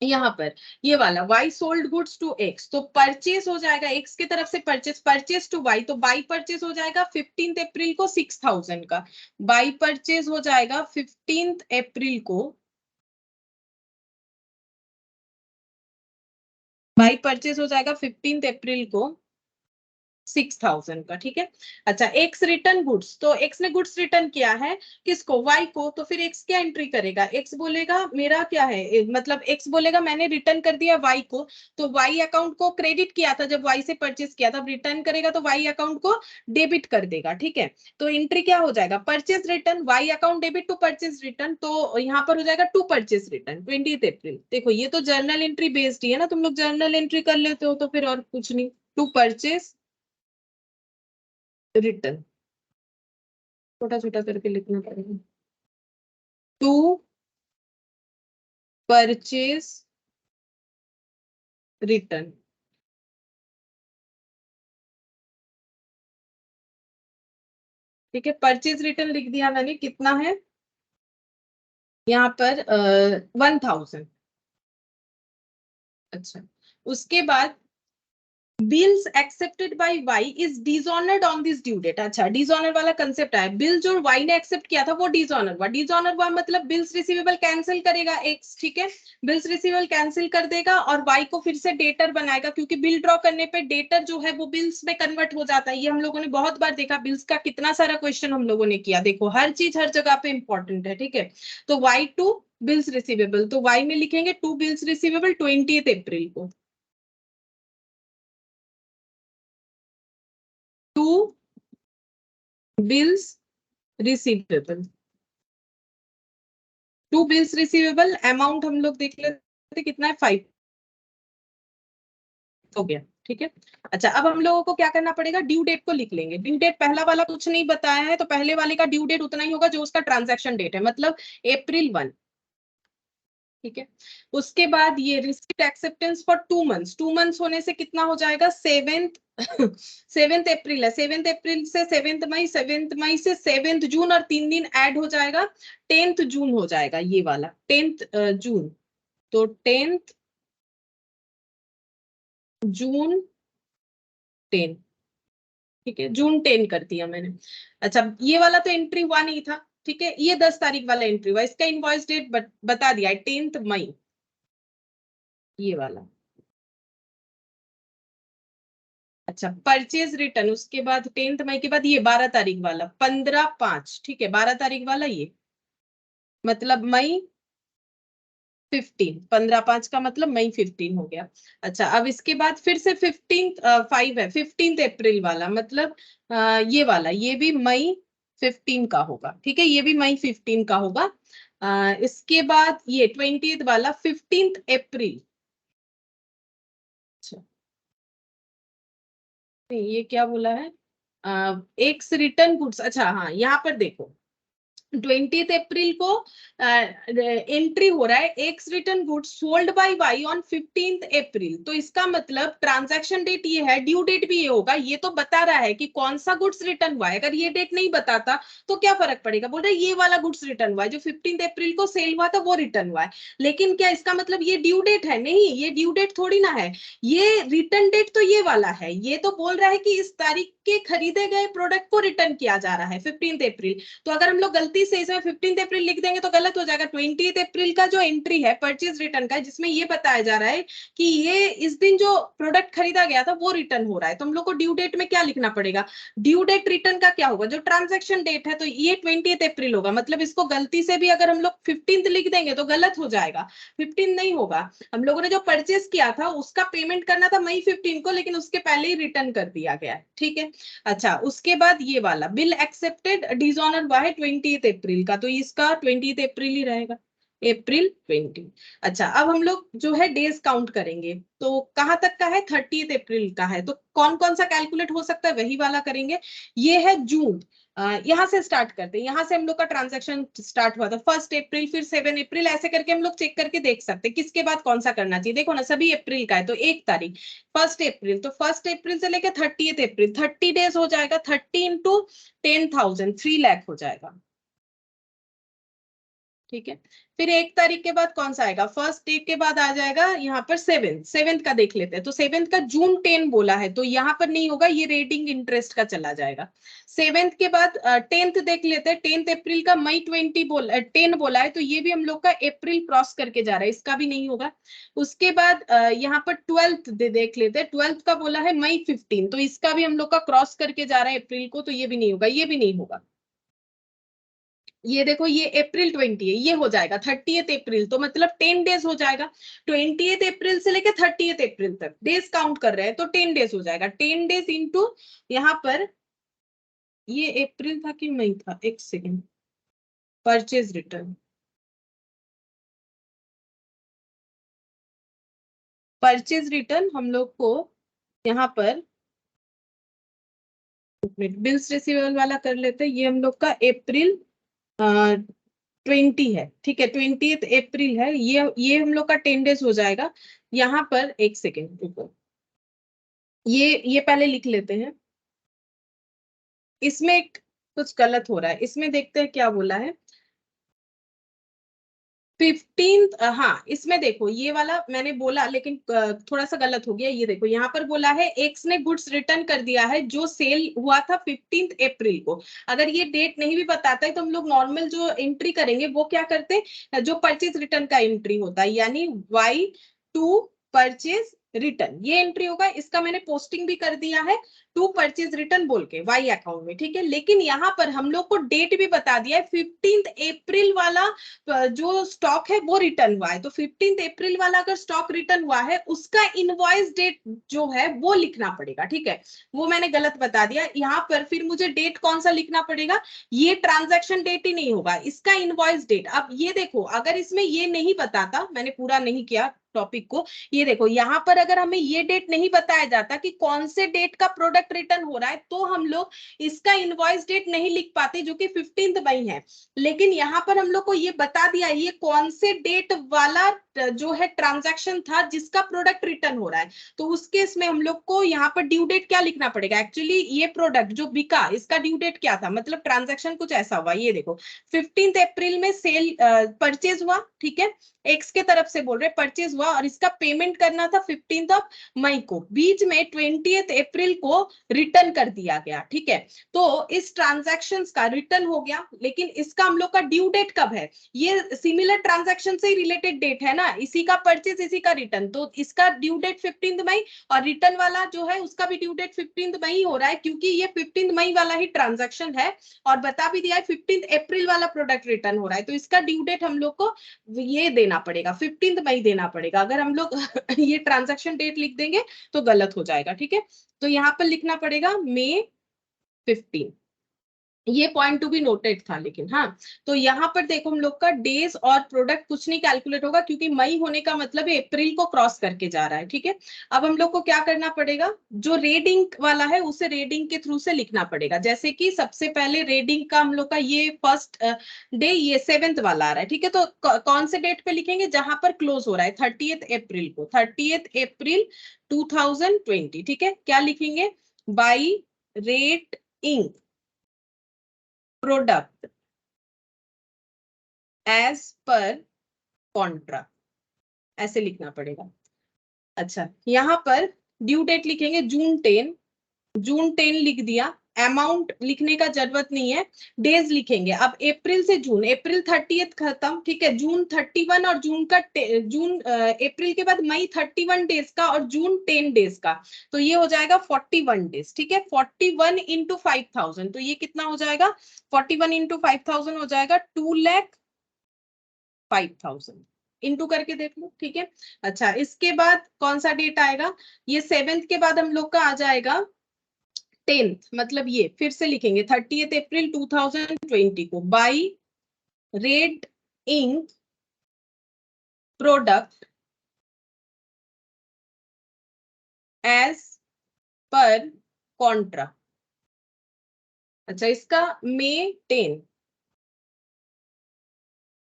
यहाँ पर ये वाला y sold goods to x, तो परचेस हो जाएगा x की तरफ से परचेस टू y, तो बाई परचेस हो जाएगा 15 अप्रैल को 6000 का, बाई परचेस हो जाएगा 15 अप्रैल को, बाई परचेस हो जाएगा 15 अप्रैल को 6000 का, ठीक है। अच्छा, एक्स रिटर्न गुड्स, तो एक्स ने गुड्स रिटर्न किया है किसको, वाई को, तो फिर एक्स क्या एंट्री करेगा, एक्स बोलेगा मेरा क्या है, मतलब एक्स बोलेगा मैंने रिटर्न कर दिया वाई को, तो वाई अकाउंट को क्रेडिट किया था जब वाई से परचेस किया था, रिटर्न करेगा तो वाई अकाउंट को डेबिट कर देगा, ठीक है। तो एंट्री क्या हो जाएगा, purchase return, Y account debit to purchase return, तो यहाँ पर हो जाएगा टू परचेस रिटर्न 20 अप्रैल। देखो ये तो जर्नल एंट्री बेस्ड ही है ना, तुम लोग जर्नल एंट्री कर लेते हो तो फिर और कुछ नहीं, टू परचेस रिटर्न, छोटा छोटा करके लिखना पड़ेगा, टू परचेज रिटर्न, ठीक है। परचेज रिटर्न लिख दिया मैंने, कितना है यहाँ पर 1000। अच्छा, उसके बाद bills accepted by Y is dishonoured on this due date. अच्छा, डिसऑनर वाला कंसेप्ट है, बिल जो वाई ने एक्सेप्ट किया था वो डिसऑनर हुआ, डिसऑनर हुआ मतलब बिल्स रिसीवेबल कैंसिल करेगा एक्स, ठीक है, बिल्स रिसीवेबल कैंसिल कर देगा और वाई को फिर से डेटर बनाएगा, क्योंकि बिल ड्रॉ करने पे डेटर जो है वो बिल्स में कन्वर्ट हो जाता है। ये हम लोगों ने बहुत बार देखा, बिल्स का कितना सारा क्वेश्चन हम लोगों ने किया, देखो हर चीज हर जगह पे इंपॉर्टेंट है, ठीक है। तो वाई टू बिल्स रिसीवेबल, तो वाई में लिखेंगे टू बिल्स रिसीवेबल 20 अप्रैल को, to bills receivable, to bills receivable, amount हम लोग देख लेते कितना है, 5 हो गया, ठीक है। अच्छा, अब हम लोगों को क्या करना पड़ेगा, ड्यू डेट को लिख लेंगे। ड्यू डेट पहला वाला कुछ नहीं बताया है, तो पहले वाले का ड्यू डेट उतना ही होगा जो उसका ट्रांजैक्शन डेट है, मतलब April 1, ठीक है। उसके बाद ये receipt acceptance for 2 months, 2 months होने से कितना हो जाएगा, 7th 7th अप्रैल है, 7th अप्रैल से 7th मई, 7th मई से 7th जून, और 3 दिन ऐड हो जाएगा, 10th जून हो जाएगा ये वाला, 10th जून, तो 10th जून 10, ठीक है, जून 10 कर दिया मैंने। अच्छा, ये वाला तो एंट्री हुआ नहीं था, ठीक है, ये 10 तारीख वाला एंट्री हुआ, इसका इनवॉइस डेट बता दिया है 10th मई, ये वाला। अच्छा, परचेज रिटर्न, उसके बाद 10th मई के बाद ये 12 तारीख वाला, 15/5, ठीक है, 12 तारीख वाला ये, मतलब मई 15, 15/5 का मतलब मई 15 हो गया। अच्छा, अब इसके बाद फिर से 15th 5 है, 15th अप्रैल वाला, मतलब ये वाला, ये भी मई 15 का होगा, ठीक है, ये भी मई 15 का होगा। इसके बाद ये 20th वाला 15th अप्रैल। अच्छा, नहीं, ये क्या बोला है, एक्स रिटर्न गुड्स, अच्छा हाँ, यहाँ पर देखो 20th अप्रैल को एंट्री हो रहा है, X return goods sold by Y on 15th April, तो इसका मतलब ट्रांजैक्शन डेट ये है, ड्यू डेट भी ये होगा, ये तो बता रहा है कि कौन सा गुड्स रिटर्न हुआ है, अगर ये डेट नहीं बताता तो क्या फर्क पड़ेगा, बोल रहे ये वाला गुड्स रिटर्न हुआ है जो 15th अप्रैल को सेल हुआ था वो रिटर्न हुआ है, लेकिन क्या इसका मतलब ये ड्यू डेट है, नहीं, ये ड्यू डेट थोड़ी ना है, ये रिटर्न डेट तो ये वाला है, ये तो बोल रहा है कि इस तारीख के खरीदे गए प्रोडक्ट को रिटर्न किया जा रहा है 15th अप्रैल, तो अगर हम लोग गलती से इसमें 15th अप्रैल लिख देंगे तो गलत हो जाएगा। 20th अप्रैल का जो एंट्री है परचेज रिटर्न का, जिसमें ये बताया जा रहा है कि ये इस दिन जो प्रोडक्ट खरीदा गया था वो रिटर्न हो रहा है, तो हम लोग को ड्यू डेट में क्या लिखना पड़ेगा, ड्यू डेट रिटर्न का क्या होगा, जो ट्रांजेक्शन डेट है, तो ये 20th अप्रैल होगा, मतलब इसको गलती से भी अगर हम लोग 15th लिख देंगे तो गलत हो जाएगा, 15 नहीं होगा, हम लोगों ने जो परचेज किया था उसका पेमेंट करना था मई 15 को, लेकिन उसके पहले ही रिटर्न कर दिया गया है, ठीक है। अच्छा, उसके बाद ये वाला बिल एक्सेप्टेड डिसऑनर हुआ है 20th अप्रैल का, तो इसका 20th अप्रैल ही रहेगा, April 20। अच्छा, अब हम लोग जो है डेज काउंट करेंगे, तो कहां तक का है, 30th अप्रैल का है, तो कौन कौन सा कैलकुलेट हो सकता है वही वाला करेंगे। ये है जून, यहाँ से स्टार्ट करते हैं, यहाँ से हम लोग का ट्रांजैक्शन स्टार्ट हुआ था 1 अप्रैल, फिर 7 अप्रैल, ऐसे करके हम लोग चेक करके देख सकते हैं किसके बाद कौन सा करना चाहिए, देखो ना सभी अप्रैल का है, तो 1 तारीख 1 अप्रैल, तो 1 अप्रैल से लेकर 30th अप्रैल 30 डेज हो जाएगा, 30 इंटू 10,000 3 लाख हो जाएगा, ठीक है। फिर 1 तारीख के बाद कौन सा आएगा, फर्स्ट डे के बाद आ जाएगा यहाँ पर सेवेंथ का देख लेते हैं। तो सेवेंथ का जून 10 बोला है, तो यहाँ पर नहीं होगा, ये रेटिंग इंटरेस्ट का चला जाएगा। सेवेंथ के बाद 10th देख लेते हैं, 10th अप्रैल का मई 10 बोला है, तो ये भी हम लोग का अप्रैल क्रॉस करके जा रहा है, इसका भी नहीं होगा। उसके बाद यहाँ पर 12th देख लेते हैं, 12th का बोला है मई 15, तो इसका भी हम लोग का क्रॉस करके जा रहा है अप्रैल को, तो ये भी नहीं होगा, ये भी नहीं होगा। ये देखो, ये अप्रैल 20 है, ये हो जाएगा 30th अप्रैल, तो मतलब 10 डेज हो जाएगा। 20th अप्रैल से लेकर 30th अप्रैल तक डेज काउंट कर रहे हैं, तो 10 डेज हो जाएगा। 10 डेज इंटू यहाँ पर, ये अप्रैल था कि मई था, एक second, purchase return, purchase return हम लोग को यहाँ पर बिल्स रिसीवेबल वाला कर लेते हैं, ये हम लोग का अप्रैल 20 है, ठीक है, 20th अप्रैल है, ये हम लोग का 10 डेज हो जाएगा। यहाँ पर एक सेकेंड रुको, ये पहले लिख लेते हैं। इसमें कुछ गलत हो रहा है, इसमें देखते हैं क्या बोला है। 15, हाँ इसमें देखो, ये वाला मैंने बोला लेकिन थोड़ा सा गलत हो गया। ये देखो यहाँ पर बोला है एक्स ने गुड्स रिटर्न कर दिया है जो सेल हुआ था 15 अप्रैल को। अगर ये डेट नहीं भी बताता है तो हम लोग नॉर्मल जो एंट्री करेंगे वो क्या करते हैं, जो परचेज रिटर्न का एंट्री होता है, यानी Y2 परचेज रिटर्न, ये एंट्री होगा। इसका मैंने पोस्टिंग भी कर दिया है, टू परचेज रिटर्न बोल के वाई अकाउंट में, ठीक है। लेकिन यहाँ पर हम लोग को डेट भी बता दिया है, 15 अप्रैल वाला जो स्टॉक है वो रिटर्न हुआ है। तो 15 अप्रैल वाला अगर स्टॉक रिटर्न हुआ है, उसका इनवॉइस डेट जो है वो लिखना पड़ेगा, ठीक है। वो मैंने गलत बता दिया यहाँ पर। फिर मुझे डेट कौन सा लिखना पड़ेगा, ये ट्रांजैक्शन डेट ही नहीं होगा, इसका इनवॉइस डेट। अब ये देखो, अगर इसमें ये नहीं बताता, मैंने पूरा नहीं किया टॉपिक को, ये देखो यहाँ पर अगर हमें ये डेट नहीं बताया जाता कि कौन से डेट का प्रोडक्ट रिटर्न हो रहा है, तो हम लोग इसका इनवॉइस डेट नहीं लिख पाते, जो कि 15 मई है। लेकिन यहाँ पर हम लोग को ये बता दिया ये कौन से डेट वाला जो है ट्रांजैक्शन था जिसका प्रोडक्ट रिटर्न हो रहा है। तो उस केस में हम लोग को यहाँ पर ड्यू डेट क्या लिखना पड़ेगा, एक्चुअली ये प्रोडक्ट जो बिका इसका ड्यू डेट क्या था, मतलब ट्रांजैक्शन कुछ ऐसा हुआ। ये देखो 15 अप्रैल में सेल परचेज हुआ, ठीक है, एक्स के तरफ से बोल रहे परचेज हुआ, और इसका पेमेंट करना था 15 मई को। बीच में 20 अप्रैल को रिटर्न कर दिया गया, ठीक है। तो इस ट्रांजैक्शन का रिटर्न हो गया, लेकिन इसका हम लोग का ड्यू डेट कब है, ये सिमिलर ट्रांजैक्शन से रिलेटेड डेट है ना, इसी का परचेज इसी का रिटर्न, तो इसका ड्यू डेट 15 मई, और रिटर्न वाला जो है उसका भी ड्यू डेट 15 मई हो रहा है, क्योंकि ये 15 मई वाला ही ट्रांजैक्शन है। और बता भी दिया है 15 अप्रैल वाला प्रोडक्ट रिटर्न हो रहा है, तो इसका ड्यू डेट हम लोग को ये देना पड़ेगा, 15 मई देना पड़ेगा। अगर हम लोग ये ट्रांजैक्शन डेट लिख देंगे तो गलत हो जाएगा, ठीक है। तो यहाँ पर लिखना पड़ेगा मई 15, ये पॉइंट टू बी नोटेड था। लेकिन हाँ, तो यहाँ पर देखो हम लोग का डेज और प्रोडक्ट कुछ नहीं कैलकुलेट होगा, क्योंकि मई होने का मतलब है अप्रैल को क्रॉस करके जा रहा है, ठीक है। अब हम लोग को क्या करना पड़ेगा, जो रेडिंग वाला है उसे रेडिंग के थ्रू से लिखना पड़ेगा। जैसे कि सबसे पहले रेडिंग का हम लोग का ये फर्स्ट डे, ये 7th वाला आ रहा है, ठीक है। तो कौन से डेट पे लिखेंगे, जहां पर क्लोज हो रहा है 30th अप्रैल को, 30th अप्रैल 2020, ठीक है। क्या लिखेंगे, by red ink product as per contra, ऐसे लिखना पड़ेगा। अच्छा, यहाँ पर ड्यू डेट लिखेंगे जून 10 लिख दिया। अमाउंट लिखने का जरूरत नहीं है, डेज लिखेंगे। अब अप्रैल से जून, अप्रैल 30th खत्म, ठीक है, जून 31, और अप्रैल के बाद मई 31 डेज का, और जून 10 डेज का, तो ये हो जाएगा 41 डेज, ठीक है। 41 इंटू 5000, तो ये कितना हो जाएगा, 41 इंटू 5000 हो जाएगा 2,05,000, इंटू करके देख लो, ठीक है। अच्छा, इसके बाद कौन सा डेट आएगा, ये 7th के बाद हम लोग का आ जाएगा 10th, मतलब ये फिर से लिखेंगे 30th अप्रैल 2020 को, by red ink product as per contra. अच्छा, इसका मई 10,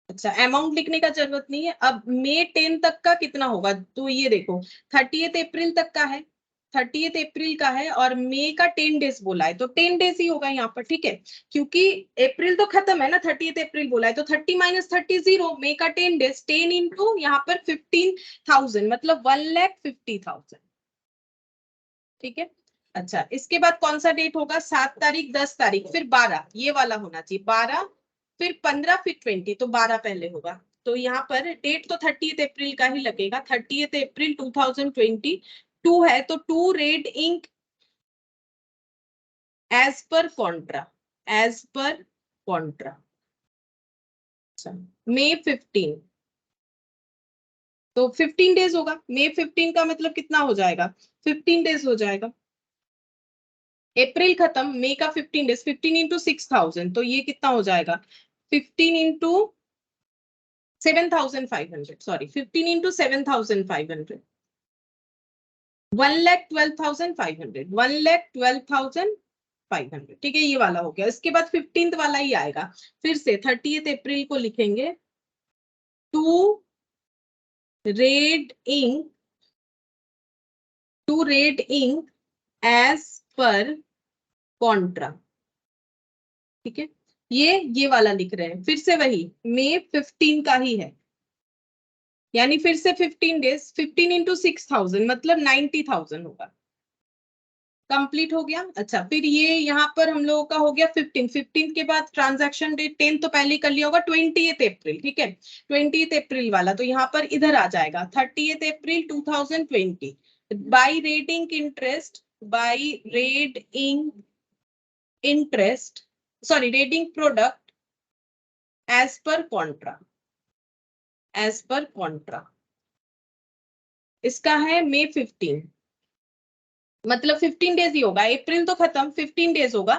अच्छा अमाउंट लिखने का जरूरत नहीं है। अब मई 10 तक का कितना होगा, तो ये देखो 30th अप्रैल तक का है, 30 अप्रैल का है और मई का 10 डेज बोला है, तो 10 डेज ही होगा यहाँ पर, ठीक है, क्योंकि अप्रैल तो खत्म है ना, 30 अप्रैल बोला है, तो 30 माइनस 30 0, मई का 10 डेज, 10 इंटू यहाँ पर 15,000 मतलब 1,50,000, ठीक है। अच्छा, इसके बाद कौन सा डेट होगा, 7 तारीख, 10 तारीख, फिर 12, ये वाला होना चाहिए, 12, फिर 15, फिर 20, तो 12 पहले होगा। तो यहाँ पर डेट तो 30 अप्रैल का ही लगेगा, 30 अप्रैल 2022 है, तो to red ink as per contra, as per contra, May 15, तो 15 डेज होगा, मई 15 का मतलब कितना हो जाएगा, 15 डेज हो जाएगा। अप्रैल खत्म, मई का 15 डेज, 15 इंटू 6,000, तो ये कितना हो जाएगा, 15 इंटू 7,500, सॉरी 15 इंटू 7,500, 1,12,500, 1,12,500, ठीक है, ये वाला हो गया। इसके बाद 15th वाला ही आएगा, फिर से 30 अप्रैल को लिखेंगे, to red ink, to red ink as per contra, ठीक है, ये वाला लिख रहे हैं, फिर से वही मई 15 का ही है, यानी फिर से 15 डेज, 15 इंटू 6,000 मतलब 90,000 होगा, कंप्लीट हो गया। अच्छा, फिर ये यहाँ पर हम लोगों का हो गया 15 के बाद ट्रांजैक्शन डेट 10 तो पहले कर लिया होगा, 20th अप्रैल, ठीक है, 20th अप्रैल वाला, तो यहाँ पर इधर आ जाएगा 30th April 2020, by red ink interest, by red ink interest, sorry red ink product as per contra, as per contra, इसका है मई 15, मतलब 15 डेज ही होगा, अप्रैल तो खत्म, 15 डेज होगा,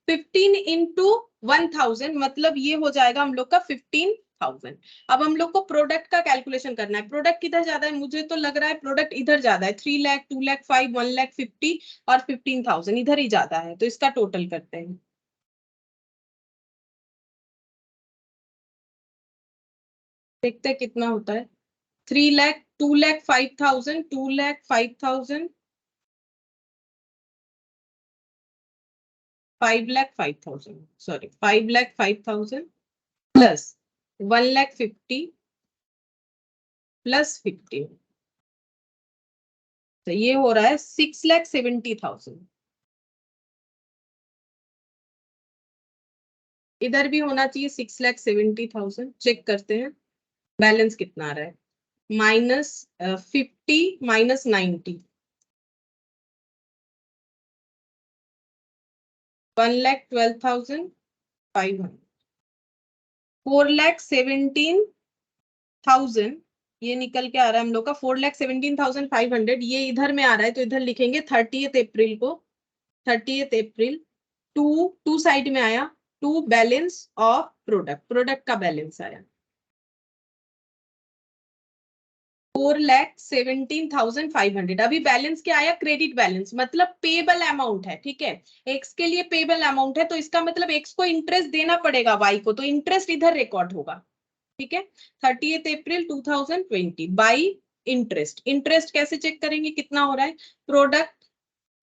15 इंटू 1,000 मतलब ये हो जाएगा हम लोग का 15,000। अब हम लोग को प्रोडक्ट का कैलकुलेशन करना है, प्रोडक्ट किधर ज्यादा है, मुझे तो लग रहा है प्रोडक्ट इधर ज्यादा है, 3 लाख, 2 लाख 5, 1 लाख 50 और 15,000 इधर ही ज्यादा है, तो इसका टोटल करते हैं, देखते हैं कितना होता है, 3 lakh, 2 lakh 5,000, 2 lakh 5,000, 5 lakh 5,000, sorry 5 lakh 5,000 plus 1 lakh 50 plus 15, तो ये हो रहा है 6,70,000, इधर भी होना चाहिए 6,70,000, चेक करते हैं बैलेंस कितना आ रहा है, माइनस 50 माइनस 90, 1,12,500, 4,17,000, ये निकल के आ रहा है हम लोग का 4,17,500, ये इधर में आ रहा है, तो इधर लिखेंगे 30th अप्रैल को, 30th April, to to side में आया, to balance of product, product का बैलेंस आया 4,17,500, अभी बैलेंस क्या आया, क्रेडिट बैलेंस, मतलब पेबल अमाउंट है, ठीक है, एक्स के लिए पेबल अमाउंट है, तो इसका मतलब एक्स को इंटरेस्ट देना पड़ेगा वाई को, तो इंटरेस्ट इधर रिकॉर्ड होगा, ठीक है, 30th April 2020 by interest, interest कैसे चेक करेंगे कितना हो रहा है, product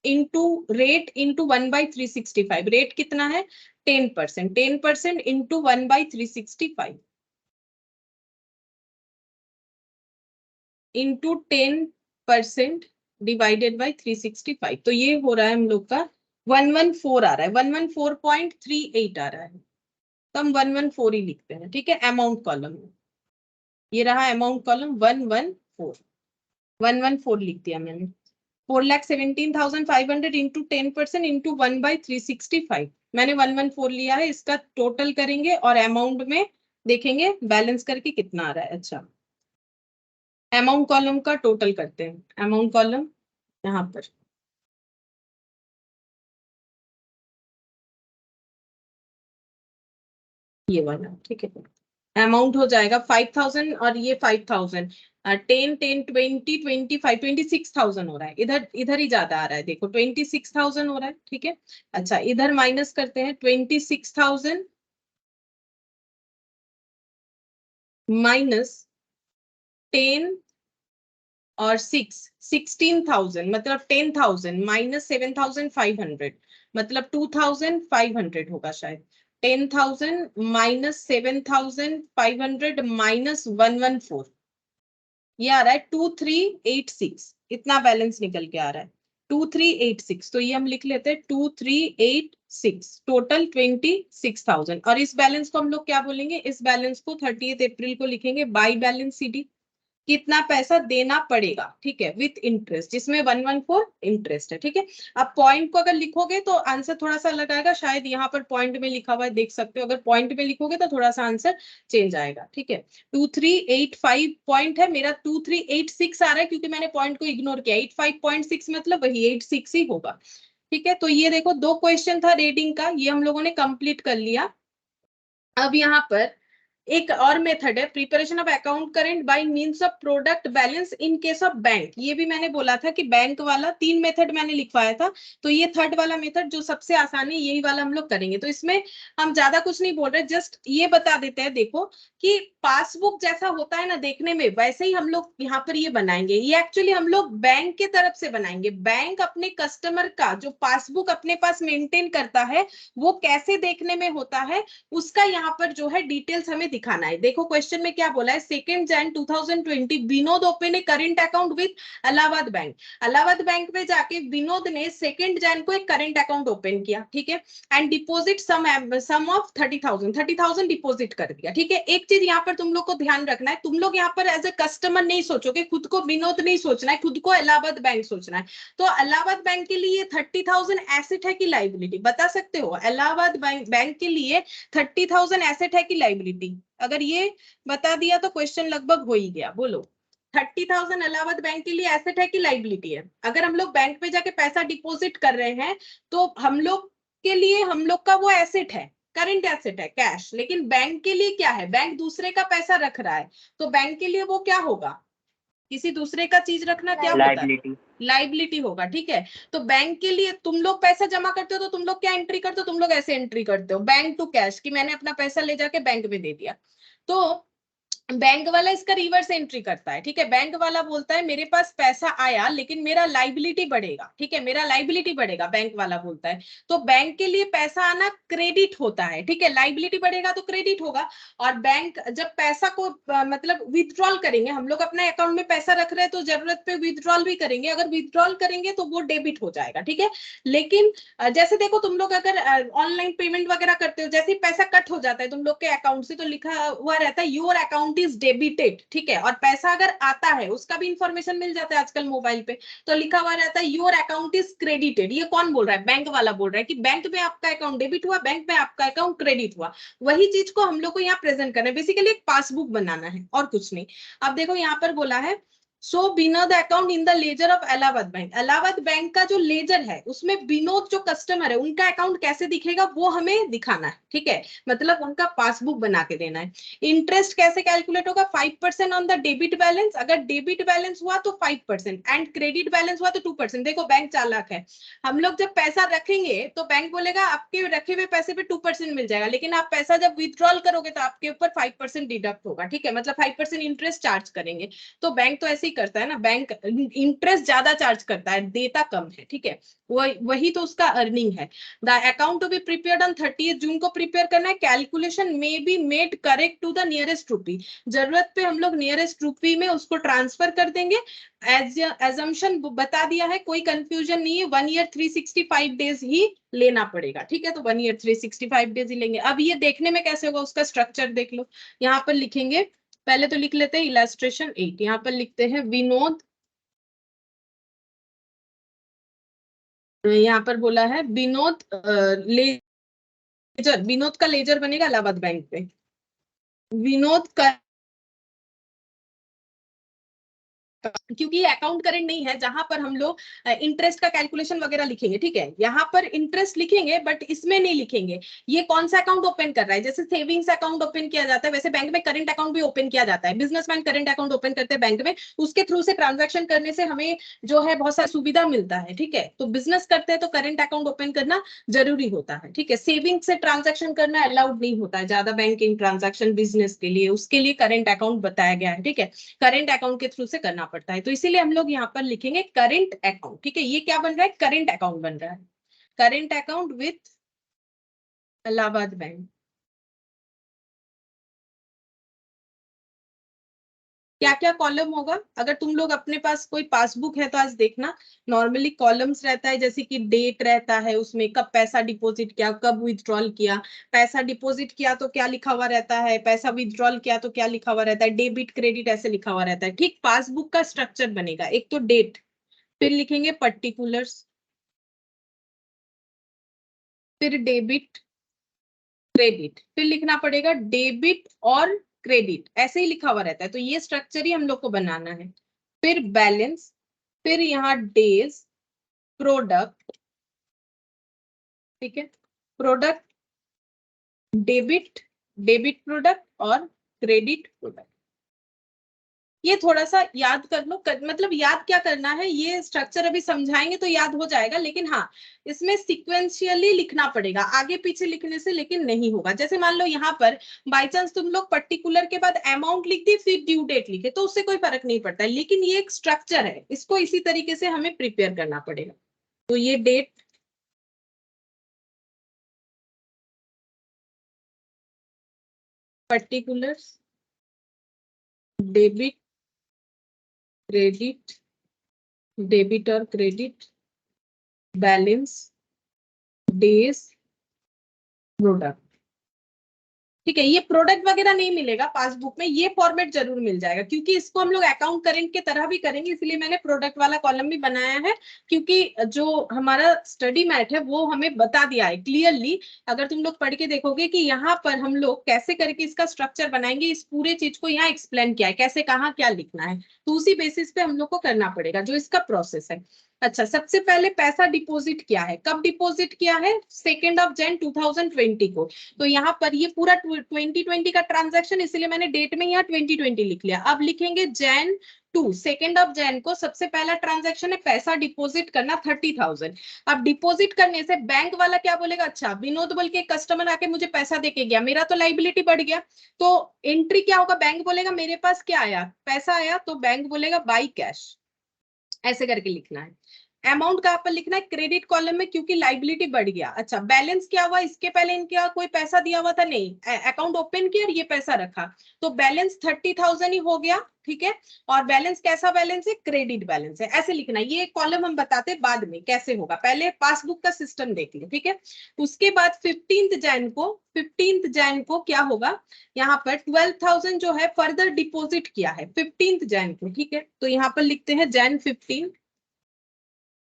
into rate into 1/365, rate कितना है 10%, 10% इंटू 1/365 इंटू 10% डिवाइडेड बाई 365, तो ये हो रहा है हम लोग का 114 आ रहा है, 114.38 आ रहा है, तो हम 114 ही लिखते हैं, ठीक है, अमाउंट कॉलम में, ये रहा अमाउंट कॉलम 114, 114 लिख दिया मैंने, 4,17,500 इंटू 10% इंटू 1/365, मैंने 114 लिया है, इसका टोटल करेंगे और अमाउंट में देखेंगे बैलेंस करके कितना आ रहा है। अच्छा, अमाउंट कॉलम का टोटल करते हैं, अमाउंट कॉलम यहाँ पर, ये वाला, ठीक है, अमाउंट हो जाएगा 5,000 और ये 5,000, 10 10 20 25 26,000 हो रहा है, इधर इधर ही ज्यादा आ रहा है, देखो 26,000 हो रहा है, ठीक है। अच्छा, इधर माइनस करते हैं, 26,000 माइनस 10 और 16,000 मतलब 10,000 माइनस 7,500 मतलब 2,500 होगा शायद। 10,000 माइनस 7,500 माइनस 114, ये आ रहा है 2386। इतना बैलेंस निकल के आ रहा है 2386। तो ये हम लिख लेते हैं 2386, टोटल 26,000। और इस बैलेंस को हम लोग क्या बोलेंगे, इस बैलेंस को 30 अप्रैल को लिखेंगे बाई बैलेंस सीडी। कितना पैसा देना पड़ेगा, ठीक है, विथ इंटरेस्ट, जिसमें 114 इंटरेस्ट है, ठीक है। अब पॉइंट को अगर लिखोगे तो आंसर थोड़ा सा अलग आएगा, शायद यहाँ पर पॉइंट में लिखा हुआ है, देख सकते हो। अगर पॉइंट में लिखोगे तो थोड़ा सा आंसर चेंज आएगा, ठीक है। 2385 पॉइंट है मेरा, 2386 आ रहा है क्योंकि मैंने पॉइंट को इग्नोर किया। 85.6 मतलब वही 86 ही होगा, ठीक है। तो ये देखो, दो क्वेश्चन था रेटिंग का, ये हम लोगों ने कंप्लीट कर लिया। अब यहाँ पर एक और मेथड है, preparation of account current by means of product balance in case of bank. ये भी मैंने बोला था कि बैंक वाला 3 मेथड मैंने लिखवाया था, तो ये थर्ड वाला मेथड जो सबसे आसान है, यही वाला हम लोग करेंगे। तो इसमें हम ज्यादा कुछ नहीं बोल रहे, जस्ट ये बता देते हैं, देखो कि पासबुक जैसा होता है ना देखने में, वैसे ही हम लोग यहाँ पर ये बनाएंगे। ये एक्चुअली हम लोग बैंक के तरफ से बनाएंगे। बैंक अपने कस्टमर का जो पासबुक अपने पास मेंटेन करता है, वो कैसे देखने में होता है, उसका यहाँ पर जो है डिटेल्स हमें दिखाना है। देखो क्वेश्चन में क्या बोला है, 2 Jan 2020 Vinod open A current account with Allahabad bank. Allahabad bank में जाके विनोद ने 2 Jan को एक करंट अकाउंट ओपन किया, ठीक है, and deposit sum of 30,000 deposit कर दिया, ठीक है। एक चीज यहाँ पर तुम लोग को ध्यान रखना है, तुम लोग यहाँ पर एज ए कस्टमर नहीं सोचोगे, खुद को विनोद नहीं सोचना है, खुद को इलाहाबाद बैंक सोचना है। तो इलाहाबाद बैंक के लिए 30,000 एसेट है कि लाइबिलिटी, बता सकते हो? इलाहाबाद बैंक के लिए 30,000 एसेट है कि लाइबिलिटी? अगर ये बता दिया तो क्वेश्चन लगभग हो ही गया। बोलो, 30,000 इलाहाबाद बैंक के लिए एसेट है कि लाइबिलिटी है? अगर हम लोग बैंक में जाके पैसा डिपॉजिट कर रहे हैं तो हम लोग के लिए, हम लोग का वो एसेट है, करंट एसेट है, कैश। लेकिन बैंक के लिए क्या है, बैंक दूसरे का पैसा रख रहा है, तो बैंक के लिए वो क्या होगा, किसी दूसरे का चीज रखना क्या होता है, लाइबिलिटी होगा, ठीक है। तो बैंक के लिए तुम लोग पैसा जमा करते हो तो तुम लोग क्या एंट्री करते हो, तुम लोग ऐसे एंट्री करते हो, बैंक टू कैश, कि मैंने अपना पैसा ले जाके बैंक में दे दिया। तो बैंक वाला इसका रिवर्स एंट्री करता है, ठीक है। बैंक वाला बोलता है मेरे पास पैसा आया लेकिन मेरा लाइबिलिटी बढ़ेगा, ठीक है, मेरा लाइबिलिटी बढ़ेगा, बैंक वाला बोलता है। तो बैंक के लिए पैसा आना क्रेडिट होता है, ठीक है, लाइबिलिटी बढ़ेगा तो क्रेडिट होगा। और बैंक जब पैसा को मतलब विथड्रॉल करेंगे, हम लोग अपने अकाउंट में पैसा रख रहे हैं तो जरूरत पे विथड्रॉल भी करेंगे, अगर विथड्रॉल करेंगे तो वो डेबिट हो जाएगा, ठीक है। लेकिन जैसे देखो, तुम लोग अगर ऑनलाइन पेमेंट वगैरह करते हो, जैसे पैसा कट हो जाता है तुम लोग के अकाउंट से, तो लिखा हुआ रहता है योर अकाउंट इज डेबिटेड, ठीक है। और पैसा अगर आता है उसका भी इंफॉर्मेशन मिल जाता है आजकल मोबाइल पे, तो लिखा हुआ रहता है योर अकाउंट इज क्रेडिटेड। ये कौन बोल रहा है, बैंक वाला बोल रहा है कि बैंक में आपका अकाउंट डेबिट हुआ, बैंक में आपका अकाउंट क्रेडिट हुआ। वही चीज को हम लोग को यहाँ प्रेजेंट करना है, बेसिकली एक पासबुक बनाना है और कुछ नहीं। अब देखो यहाँ पर बोला है so Vinod account in the ledger of Allahabad bank. Allahabad bank का जो लेजर है उसमें विनोद जो कस्टमर है उनका अकाउंट कैसे दिखेगा वो हमें दिखाना है, ठीक है, मतलब उनका पासबुक बना के देना है। इंटरेस्ट कैसे कैलकुलेट होगा, 5% ऑन द डेबिट बैलेंस, अगर डेबिट बैलेंस हुआ तो 5% एंड क्रेडिट बैलेंस हुआ तो 2%। देखो बैंक चालाक है, हम लोग जब पैसा रखेंगे तो बैंक बोलेगा आपके रखे हुए पैसे पे 2% मिल जाएगा, लेकिन आप पैसा जब विथड्रॉल करोगे तो आपके ऊपर 5% डिडक्ट होगा, ठीक है, मतलब 5% इंटरेस्ट चार्ज करेंगे। तो बैंक तो ऐसे करता है ना, बैंक इंटरेस्ट ज्यादा चार्ज करता है, देता कम है, ठीक है, वही तो उसका अर्निंग है। The account to be prepared on 30 June को प्रिपेयर करना है। Calculation may be made correct to the nearest rupee, जरूरत पे हम लोग नियरेस्ट रूपी में उसको ट्रांसफर कर देंगे। एजम्पशन बता दिया है, कोई कंफ्यूजन नहीं है, 1 ईयर 365 डेज ही लेना पड़ेगा, ठीक है, तो 1 ईयर 365 डेज ही लेंगे। अब ये देखने में कैसे होगा उसका स्ट्रक्चर देख लो, यहाँ पर लिखेंगे, पहले तो लिख लेते हैं इलस्ट्रेशन 8, यहाँ पर लिखते हैं विनोद, यहाँ पर बोला है विनोद लेजर, विनोद का लेजर बनेगा इलाहाबाद बैंक पे, विनोद का, क्योंकि ये अकाउंट करेंट नहीं है जहां पर हम लोग इंटरेस्ट का कैलकुलेशन वगैरह लिखेंगे, ठीक है, यहाँ पर इंटरेस्ट लिखेंगे बट इसमें नहीं लिखेंगे। ये कौन सा अकाउंट ओपन कर रहा है, जैसे सेविंग्स अकाउंट ओपन किया जाता है वैसे बैंक में करंट अकाउंट भी ओपन किया जाता है। बिजनेसमैन करंट अकाउंट ओपन करते हैं बैंक में, उसके थ्रू से ट्रांजेक्शन करने से हमें जो है बहुत सारी सुविधा मिलता है, ठीक है। तो बिजनेस करते हैं तो करंट अकाउंट ओपन करना जरूरी होता है, ठीक है। सेविंग से ट्रांजेक्शन करना अलाउड नहीं होता है, ज्यादा बैंकिंग ट्रांजेक्शन बिजनेस के लिए, उसके लिए करंट अकाउंट बताया गया है, ठीक है, करंट अकाउंट के थ्रू से करना पड़ता है, तो इसीलिए हम लोग यहाँ पर लिखेंगे करेंट अकाउंट। ठीक है, ये क्या बन रहा है, करेंट अकाउंट बन रहा है, current account with Allahabad bank. क्या क्या कॉलम होगा, अगर तुम लोग अपने पास कोई पासबुक है तो आज देखना, नॉर्मली कॉलम्स रहता है, जैसे कि डेट रहता है, उसमें कब पैसा डिपॉजिट किया, कब विथड्रॉल किया, पैसा डिपॉजिट किया तो क्या लिखा हुआ रहता है, पैसा विथड्रॉल किया तो क्या लिखा हुआ रहता है, डेबिट क्रेडिट ऐसे लिखा हुआ रहता है। ठीक, पासबुक का स्ट्रक्चर बनेगा, एक तो डेट, फिर लिखेंगे पर्टिकुलर्स, फिर डेबिट क्रेडिट, फिर लिखना पड़ेगा डेबिट और क्रेडिट, ऐसे ही लिखा हुआ रहता है, तो ये स्ट्रक्चर ही हम लोग को बनाना है। फिर बैलेंस, फिर यहाँ डेज, प्रोडक्ट, ठीक है, प्रोडक्ट, डेबिट, डेबिट प्रोडक्ट और क्रेडिट प्रोडक्ट। ये थोड़ा सा याद कर लो, मतलब याद क्या करना है, ये स्ट्रक्चर अभी समझाएंगे तो याद हो जाएगा, लेकिन हाँ इसमें सिक्वेंशियली लिखना पड़ेगा, आगे पीछे लिखने से लेकिन नहीं होगा। जैसे मान लो यहाँ पर बाई चांस तुम लोग पर्टिकुलर के बाद अमाउंट लिख दी फिर ड्यू डेट लिखे तो उससे कोई फर्क नहीं पड़ता है, लेकिन ये एक स्ट्रक्चर है, इसको इसी तरीके से हमें प्रिपेयर करना पड़ेगा। तो ये date, particulars, debit, credit, debit और क्रेडिट, बैलेंस, डेज, प्रोडक्ट। ठीक है, ये प्रोडक्ट वगैरह नहीं मिलेगा पासबुक में, ये फॉर्मेट जरूर मिल जाएगा, क्योंकि इसको हम लोग अकाउंट करेंट के तरह भी करेंगे, इसलिए मैंने प्रोडक्ट वाला कॉलम भी बनाया है, क्योंकि जो हमारा स्टडी मैट है वो हमें बता दिया है क्लियरली। अगर तुम लोग पढ़ के देखोगे कि यहाँ पर हम लोग कैसे करके इसका स्ट्रक्चर बनाएंगे, इस पूरे चीज को यहाँ एक्सप्लेन किया है, कैसे कहाँ क्या लिखना है, तो उसी बेसिस पे हम लोग को करना पड़ेगा जो इसका प्रोसेस है। अच्छा, सबसे पहले पैसा डिपॉजिट किया है, कब डिपॉजिट किया है, 2 Jan 2020 को, तो यहाँ पर ये पूरा 2020 का ट्रांजैक्शन, इसलिए मैंने डेट में यहाँ 2020 लिख लिया। अब लिखेंगे Jan 2, 2 को सबसे पहला ट्रांजैक्शन है पैसा डिपॉजिट करना 30,000। अब डिपॉजिट करने से बैंक वाला क्या बोलेगा, अच्छा विनोद बोल के कस्टमर आके मुझे पैसा देके गया, मेरा तो लाइबिलिटी बढ़ गया, तो एंट्री क्या होगा, बैंक बोलेगा मेरे पास क्या आया, पैसा आया, तो बैंक बोलेगा बाई कैश, ऐसे करके लिखना है। अमाउंट कहां पर लिखना है, क्रेडिट कॉलम में, क्योंकि लाइबिलिटी बढ़ गया। अच्छा, बैलेंस क्या हुआ, इसके पहले इनका कोई पैसा दिया हुआ था नहीं, अकाउंट ओपन किया और ये पैसा रखा, तो बैलेंस 30,000 ही हो गया। ठीक है, और बैलेंस कैसा बैलेंस है, क्रेडिट बैलेंस है, ऐसे लिखना है। ये कॉलम हम बताते बाद में कैसे होगा, पहले पासबुक का सिस्टम देख लो। ठीक है, उसके बाद 15 जैन को क्या होगा, यहाँ पर 12,000 जो है फर्दर डिपॉजिट किया है 15 जैन को। ठीक है, तो यहाँ पर लिखते हैं Jan 15,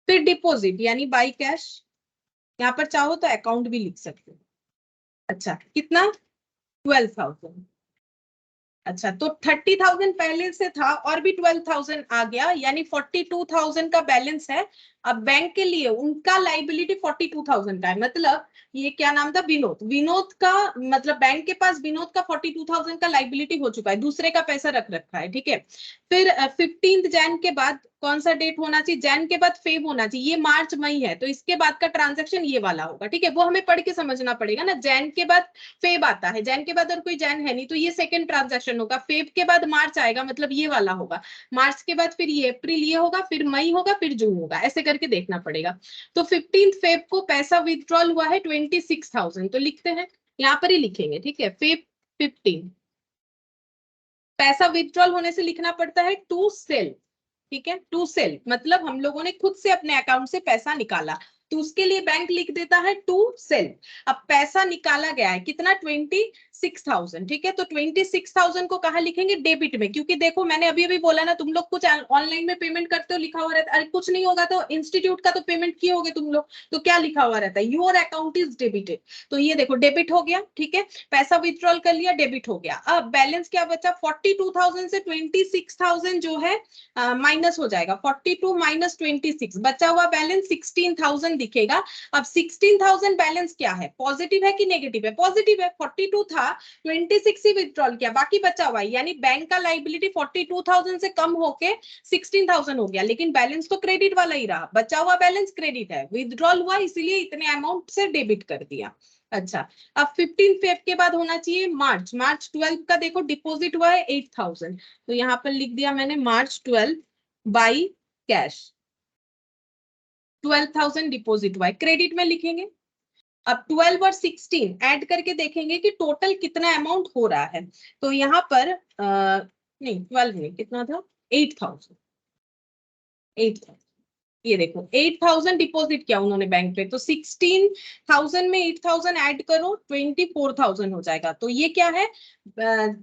फिर डिपॉजिट यानी बाई कैश, यहाँ पर चाहो तो अकाउंट भी लिख सकते हो। अच्छा, कितना, 12,000। अच्छा, तो 30,000 पहले से था और भी 12,000 आ गया, यानी 42,000 का बैलेंस है। अब बैंक के लिए उनका लाइबिलिटी 42,000 का है, मतलब ये क्या नाम था, विनोद, विनोद का मतलब बैंक के पास विनोद का 42,000 का लाइबिलिटी हो चुका है, दूसरे का पैसा रख रखा है। ठीक है, फिर 15 जैन के बाद कौन सा डेट होना चाहिए, जैन के बाद फेब होना चाहिए, ये मार्च मई है, तो इसके बाद का ट्रांजेक्शन ये वाला होगा। ठीक है, वो हमें पढ़ के समझना पड़ेगा ना, जैन के बाद फेब आता है, जैन के बाद और कोई जैन है नहीं, तो ये सेकंड ट्रांजैक्शन होगा, फेब के बाद मार्च आएगा, मतलब ये वाला होगा, मार्च के बाद फिर ये अप्रैल ये होगा, फिर मई होगा, फिर जून होगा, ऐसे करके देखना पड़ेगा। तो 15 फेब को पैसा विथड्रॉल हुआ है 26,000, तो लिखते हैं, यहाँ पर ही लिखेंगे। ठीक है, फेब 15, पैसा विथड्रॉल होने से लिखना पड़ता है टू सेल। ठीक है, टू सेल मतलब हम लोगों ने खुद से अपने अकाउंट से पैसा निकाला, तो उसके लिए बैंक लिख देता है टू सेल। अब पैसा निकाला गया है कितना, 26,000। ठीक है, तो 26,000 को कहा लिखेंगे, डेबिट में, क्योंकि देखो मैंने अभी अभी बोला ना, तुम लोग कुछ ऑनलाइन में पेमेंट करते हो लिखा हुआ रहता है, अरे कुछ नहीं होगा तो इंस्टीट्यूट का तो पेमेंट किए होगे तुम लोग, तो क्या लिखा हुआ रहता है, योर अकाउंट इज डेबिटेड, तो ये देखो डेबिट हो गया। ठीक है, पैसा विथड्रॉल कर लिया, डेबिट हो गया। अब बैलेंस क्या बचा, 42,000 से 26,000 जो है माइनस हो जाएगा, 42 माइनस 26, बचा हुआ बैलेंस 16,000 दिखेगा। अब 16,000 बैलेंस क्या है, पॉजिटिव है कि नेगेटिव है, पॉजिटिव है, 42 था 26 ही विथड्रॉल किया, बाकी बचा हुआ है, यानी बैंक का लाइबिलिटी 42,000 से कम होके 16,000 हो गया, लेकिन बैलेंस तो क्रेडिट वाला ही रहा, बचा हुआ बैलेंस क्रेडिट है, विथड्रॉल हुआ इसीलिए इतने अमाउंट से डेबिट कर दिया। अच्छा, अब 15 फेब के बाद होना चाहिए मार्च, मार्च 12 का देखो डिपॉजिट हुआ है 8,000, तो यहाँ पर लिख दिया मैंने मार्च 12, बाई कैश 12,000 डिपॉजिट हुआ है, क्रेडिट में लिखेंगे। अब 12 और 16 ऐड करके देखेंगे कि टोटल कितना अमाउंट हो रहा है। तो यहाँ पर नहीं 12 नहीं, कितना था, 8,000। ये देखो 8,000 डिपॉजिट किया उन्होंने बैंक पे, तो 16,000 में 8,000 ऐड करो 24,000 हो जाएगा। तो ये क्या है,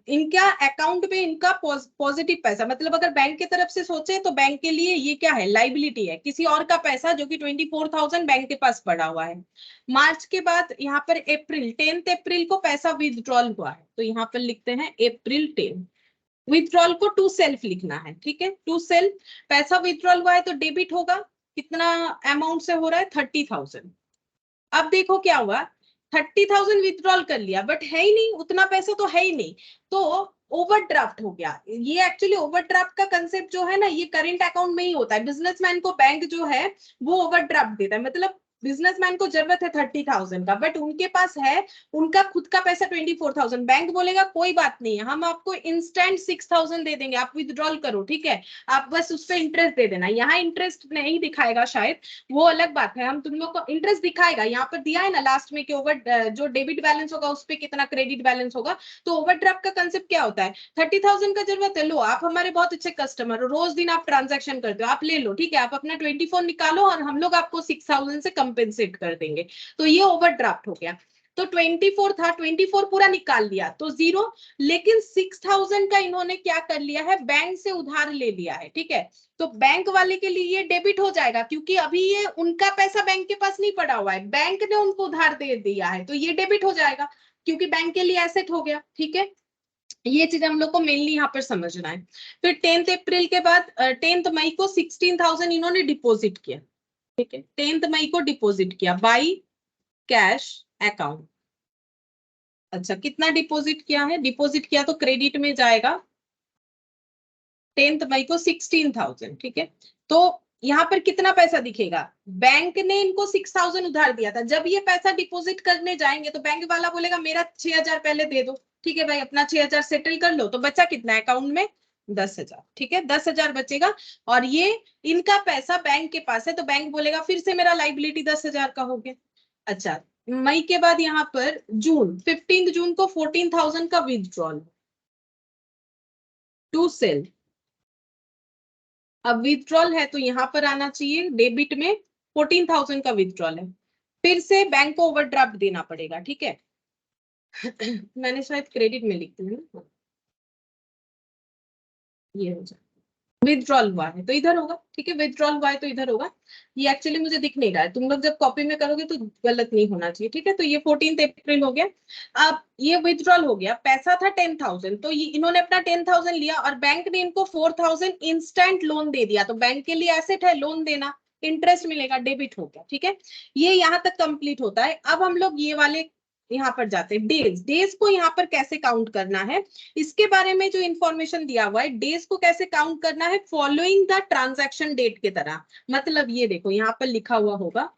इनका अकाउंट में इनका पॉजिटिव पैसा, मतलब अगर बैंक की तरफ से सोचे तो बैंक के लिए ये क्या है, लाइबिलिटी है, किसी और का पैसा जो कि 24,000 बैंक के पास पड़ा हुआ है। मार्च के बाद यहाँ पर अप्रैल 10 अप्रैल को पैसा विदड्रॉल हुआ है, तो यहाँ पर लिखते हैं अप्रैल 10। विथड्रॉल को टू सेल्फ लिखना है, ठीक है, टू सेल्फ। पैसा विथड्रॉल हुआ है तो डेबिट होगा, कितना अमाउंट से हो रहा है, 30,000। अब देखो क्या हुआ, 30,000 विथड्रॉल कर लिया, बट है ही नहीं उतना पैसा, तो है ही नहीं, तो ओवरड्राफ्ट हो गया। ये एक्चुअली ओवरड्राफ्ट का कंसेप्ट जो है ना, ये करंट अकाउंट में ही होता है। बिजनेसमैन को बैंक जो है वो ओवरड्राफ्ट देता है, मतलब बिजनेसमैन को जरूरत है 30,000 का, बट उनके पास है उनका खुद का पैसा 24,000। बैंक बोलेगा कोई बात नहीं है, हम आपको इंस्टेंट 6,000 दे देंगे, आप विथड्रॉल करो, ठीक है, आप बस उस पर इंटरेस्ट दे देना। यहाँ इंटरेस्ट नहीं दिखाएगा शायद, वो अलग बात है, हम तुम लोग को इंटरेस्ट दिखाएगा। यहाँ पर दिया है ना लास्ट में कि ओवर जो डेबिट बैलेंस होगा उस पर कितना क्रेडिट बैलेंस होगा। तो ओवरड्राफ्ट का कंसेप्ट क्या होता है, 30,000 का जरूरत है, लो आप हमारे बहुत अच्छे कस्टमर हो, रोज दिन आप ट्रांजैक्शन करते हो, आप ले लो, ठीक है, आप अपना 24 निकालो और हम लोग आपको 6,000 से कंपेंसेट कर देंगे। तो ये ओवरड्राफ्ट हो गया। तो 24 था, 24 पूरा निकाल लिया तो जीरो, लेकिन 6,000 का इन्होंने क्या कर लिया है, बैंक से उधार ले लिया है, ठीक है। तो बैंक वाले के लिए ये डेबिट हो जाएगा, क्योंकि अभी ये उनका पैसा बैंक के पास नहीं पड़ा हुआ है, बैंक ने उनको उधार दे दिया है, तो ये डेबिट हो जाएगा, क्योंकि बैंक के लिए एसेट हो गया, ठीक है। ये चीज हम लोग को मेनली यहाँ पर समझना है। फिर 10 अप्रैल के बाद 10 मई को 16,000 इन्होंने डिपॉजिट किया, ठीक है, 10 मई को डिपॉजिट किया बाई कैश अकाउंट। अच्छा, कितना डिपॉजिट किया है, डिपॉजिट किया तो क्रेडिट में जाएगा 10 मई को 16,000, ठीक है। तो यहाँ पर कितना पैसा दिखेगा, बैंक ने इनको 6,000 उधार दिया था, जब ये पैसा डिपॉजिट करने जाएंगे तो बैंक वाला बोलेगा मेरा 6,000 पहले दे दो, ठीक है भाई, अपना 6,000 सेटल कर लो। तो बचा कितना है अकाउंट में, 10,000, ठीक है, 10,000 बचेगा। और ये इनका पैसा बैंक के पास है, तो बैंक बोलेगा फिर से मेरा लाइबिलिटी 10,000 का हो गया। अच्छा, मई के बाद यहाँ पर जून 15 जून को 14,000 का विथड्रॉल टू सेल। अब विथड्रॉल है तो यहाँ पर आना चाहिए डेबिट में, 14,000 का विथड्रॉल है, फिर से बैंक को ओवरड्राफ्ट देना पड़ेगा, ठीक है। मैंने शायद क्रेडिट में लिख दिया ना, ये हो जाए विथड्रॉल हुआ है तो इधर होगा, ठीक है, विथड्रॉल हुआ है तो इधर होगा। ये एक्चुअली मुझे दिख नहीं रहा है, तुम लोग जब कॉपी में करोगे तो गलत नहीं होना चाहिए, ठीक है। तो ये 14 अप्रैल हो गया। अब ये विथड्रॉल हो गया, पैसा था 10,000, तो ये इन्होंने अपना 10,000 लिया और बैंक ने इनको 4,000 इंस्टेंट लोन दे दिया। तो बैंक के लिए एसेट है लोन देना, इंटरेस्ट मिलेगा, डेबिट हो गया, ठीक है। ये यहाँ तक कंप्लीट होता है। अब हम लोग ये वाले यहाँ पर जाते हैं, डेज। डेज को यहाँ पर कैसे काउंट करना है, इसके बारे में जो इंफॉर्मेशन दिया हुआ है, डेज को कैसे काउंट करना है, फॉलोइंग द ट्रांजैक्शन डेट के तरह। मतलब ये देखो यहाँ पर लिखा हुआ होगा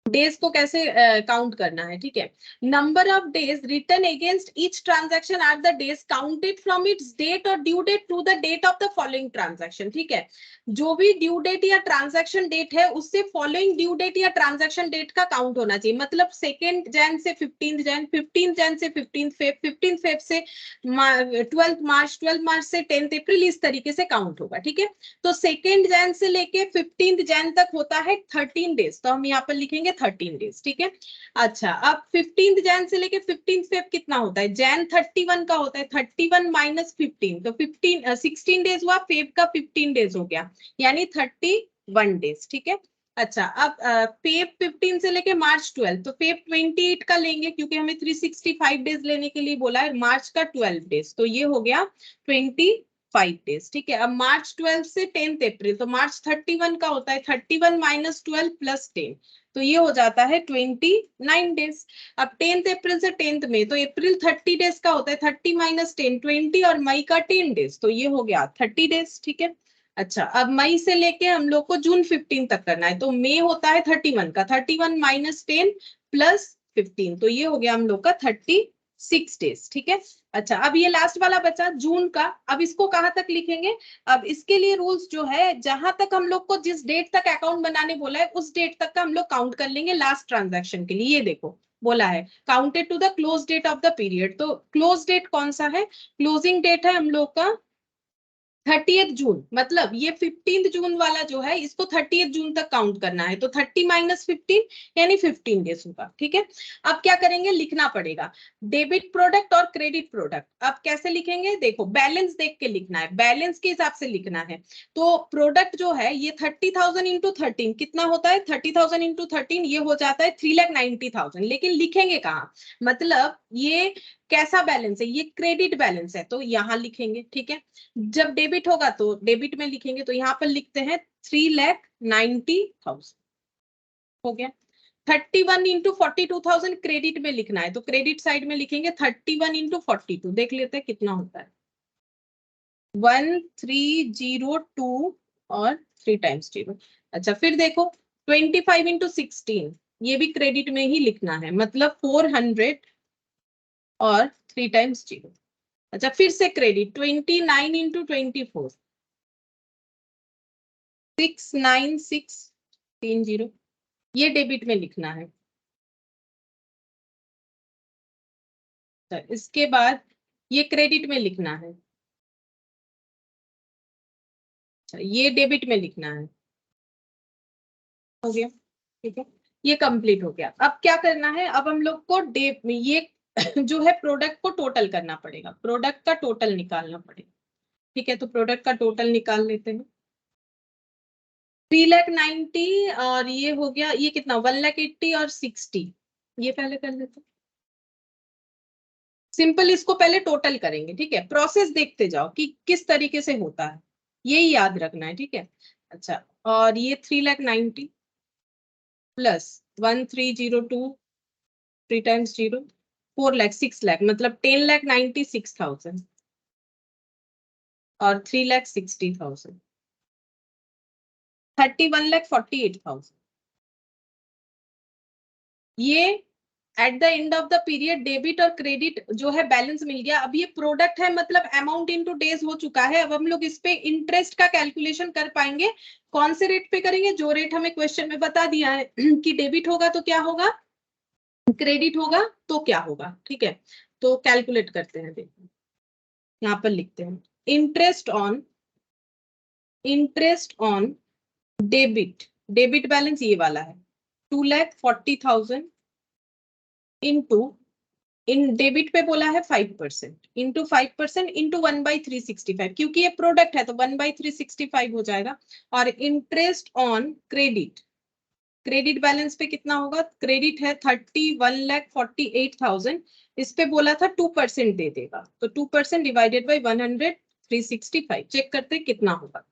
डेज को कैसे काउंट करना है, ठीक है। Number of days return against each transaction are the days counted from its date और due date to the date of the following transaction, ठीक है। जो भी ड्यू डेट या ट्रांजैक्शन डेट है उससे फॉलोइंग ड्यू डेट या ट्रांजैक्शन डेट का काउंट होना चाहिए। मतलब 2 जैन से 15 जैन, 15 जैन से 15 फेब, 15 फेब से 12 मार्च, 12 मार्च से 10 अप्रैल, इस तरीके से काउंट होगा, ठीक है। तो 2 जैन से लेके 15 जैन तक होता है 13 डेज, तो हम यहाँ पर लिखेंगे 13 डेज, ठीक है। अच्छा, अब 15 जैन से लेके 15 फेब कितना होता है, जैन 31 का होता है, 31 माइनस 15, तो 16 डेज हुआ, फेब का 15 डेज हो गया, यानी 31 डेज, ठीक है। अच्छा, अब फेब 15 से लेके मार्च 12, तो फेब 28 का लेंगे क्योंकि हमें 365 डेज लेने के लिए बोला है, मार्च का 12 डेज, तो ये हो गया 25 डेज, ठीक है। अब मार्च 12 से 10 अप्रैल, तो मार्च 31 का होता है, 31 माइनस 12 प्लस 10, तो ये हो जाता है 29 डेज। अब 10 अप्रैल से 10 मई, तो अप्रैल 30 डेज का होता है, 30 माइनस 10 20, और मई का 10 डेज, तो ये हो गया 30 डेज, ठीक है। अच्छा, अब मई से लेके हम लोग को जून 15 तक करना है, तो मई होता है 31 का, 31 माइनस 10 प्लस 15, तो ये हो गया हम लोग का 36 6 डेज, ठीक है। अच्छा, अब ये लास्ट वाला बचा जून का, अब इसको कहाँ तक लिखेंगे? अब इसके लिए रूल्स जो है, जहां तक हम लोग को जिस डेट तक अकाउंट बनाने बोला है उस डेट तक का हम लोग काउंट कर लेंगे लास्ट ट्रांजैक्शन के लिए। ये देखो बोला है counted to the close date of the period, तो क्लोज डेट कौन सा है? क्लोजिंग डेट है हम लोग का 30 जून, मतलब ये 15 जून वाला जो है इसको 30 जून तक काउंट करना है, तो 30 माइनस 15 यानी 15 डेज होगा, ठीक है। अब क्या करेंगे, लिखना पड़ेगा डेबिट प्रोडक्ट और क्रेडिट प्रोडक्ट। अब कैसे लिखेंगे, देखो बैलेंस देख के लिखना है, बैलेंस के हिसाब से लिखना है। तो प्रोडक्ट जो है ये 30,000 इंटू 13 कितना होता है, 30,000 इंटू 13 ये हो जाता है 3,90,000, लेकिन लिखेंगे कहाँ, मतलब ये कैसा बैलेंस है, ये क्रेडिट बैलेंस है, तो यहाँ लिखेंगे, ठीक है। जब डेबिट होगा तो डेबिट में लिखेंगे, तो यहाँ पर लिखते हैं 3,90,000 हो गया। 31 इंटू 42,000 क्रेडिट में लिखना है, तो क्रेडिट साइड में लिखेंगे 31 इंटू 42, देख लेते हैं कितना होता है 1302 और 3 टाइम्स 0। अच्छा फिर देखो 25 इंटू 16, ये भी क्रेडिट में ही लिखना है, मतलब 400 और 3 टाइम्स 0। अच्छा फिर से क्रेडिट 29 इंटू 24, 69630, ये डेबिट में लिखना है। इसके बाद ये क्रेडिट में लिखना है, ये डेबिट में लिखना है, हो गया, ठीक है। ये कंप्लीट हो गया। अब क्या करना है, अब हम लोग को ये जो है प्रोडक्ट को टोटल करना पड़ेगा, प्रोडक्ट का टोटल निकालना पड़ेगा, ठीक है। तो प्रोडक्ट का टोटल निकाल लेते हैं, 3,90,000 और ये हो गया, ये कितना 1,80,000 और 60, ये पहले कर लेते हैं। सिंपल इसको पहले टोटल करेंगे, ठीक है, प्रोसेस देखते जाओ कि किस तरीके से होता है, यही याद रखना है, ठीक है। अच्छा और ये 3,90,000 प्लस 1,302 3 टाइम्स 0, 4 लाख 6 लाख, मतलब 10,96,000 और 3,60,000, 31,48,000। ये at the end of the period debit और क्रेडिट जो है बैलेंस मिल गया। अब ये प्रोडक्ट है, मतलब अमाउंट इनटू डेज हो चुका है। अब हम लोग इस पे इंटरेस्ट का कैलकुलेशन कर पाएंगे, कौन से रेट पे करेंगे, जो रेट हमें क्वेश्चन में बता दिया है कि डेबिट होगा तो क्या होगा, क्रेडिट होगा तो क्या होगा, ठीक है। तो कैलकुलेट करते हैं, देखो यहाँ पर लिखते हैं interest on debit, debit balance ये वाला है 2,40,000 इंटू, इन डेबिट पे बोला है 5% इंटू 5% इंटू 1/365, क्योंकि ये प्रोडक्ट है तो 1/365 हो जाएगा। और interest on credit, credit balance पे कितना होगा, क्रेडिट है 31,48,000, इस पे बोला था 2% दे देगा, तो 2% डिवाइडेड बाई 100 365, चेक करते हैं कितना होगा।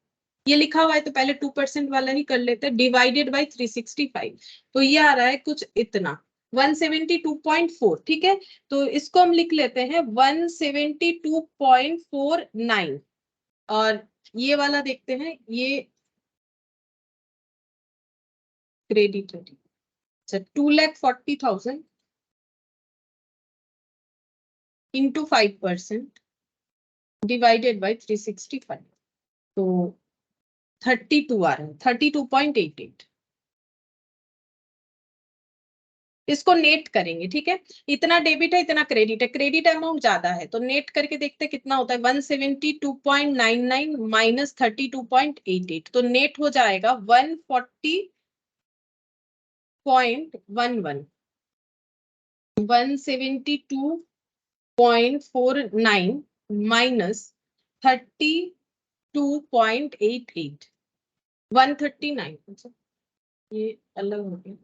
ये लिखा हुआ है तो पहले 2% वाला ही कर लेते हैं, डिवाइडेड बाई 365, तो ये आ रहा है कुछ इतना 172.4, ठीक है। तो इसको हम लिख लेते हैं 172.49, और ये वाला देखते हैं, ये क्रेडिट है, अच्छा 2,40,000 इंटू 5% डिवाइडेड बाई 365, तो 32 आ रहा है, 32.88। इसको नेट करेंगे, ठीक है, इतना डेबिट है इतना क्रेडिट है, क्रेडिट अमाउंट ज्यादा है तो नेट करके देखते हैं कितना होता है, 172.99 माइनस 32.88, तो नेट हो जाएगा 140.11, 172.49 माइनस 32.88, 139, ये अलग हो गया,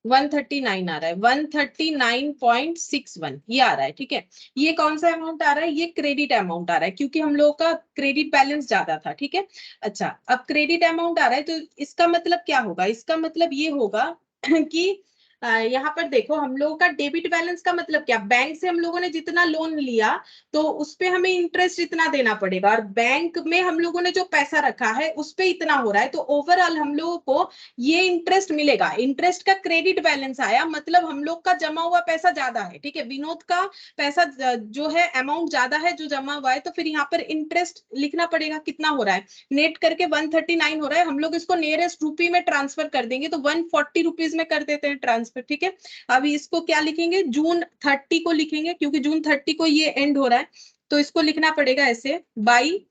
139 आ रहा है, 139.61 ये आ रहा है, ठीक है। ये कौन सा अमाउंट आ रहा है, ये क्रेडिट अमाउंट आ रहा है, क्योंकि हम लोगों का क्रेडिट बैलेंस ज्यादा था, ठीक है। अच्छा अब क्रेडिट अमाउंट आ रहा है तो इसका मतलब क्या होगा, इसका मतलब ये होगा कि यहाँ पर देखो हम लोगों का डेबिट बैलेंस का मतलब क्या, बैंक से हम लोगों ने जितना लोन लिया तो उस पे हमें इंटरेस्ट इतना देना पड़ेगा, और बैंक में हम लोगों ने जो पैसा रखा है उस पे इतना हो रहा है, तो ओवरऑल हम लोगों को ये इंटरेस्ट मिलेगा। इंटरेस्ट का क्रेडिट बैलेंस आया, मतलब हम लोग का जमा हुआ पैसा ज्यादा है, ठीक है, विनोद का पैसा जो है अमाउंट ज्यादा है जो जमा हुआ है, तो फिर यहाँ पर इंटरेस्ट लिखना पड़ेगा कितना हो रहा है, नेट करके 139 हो रहा है, हम लोग इसको नियरेस्ट रूपी में ट्रांसफर कर देंगे, तो 140 रुपीज में कर देते हैं ट्रांसफर, ठीक है। अभी इसको क्या लिखेंगे, जून 30 को लिखेंगे, क्योंकि जून 30 को ये एंड हो रहा है, तो इसको लिखना पड़ेगा ऐसे, बाई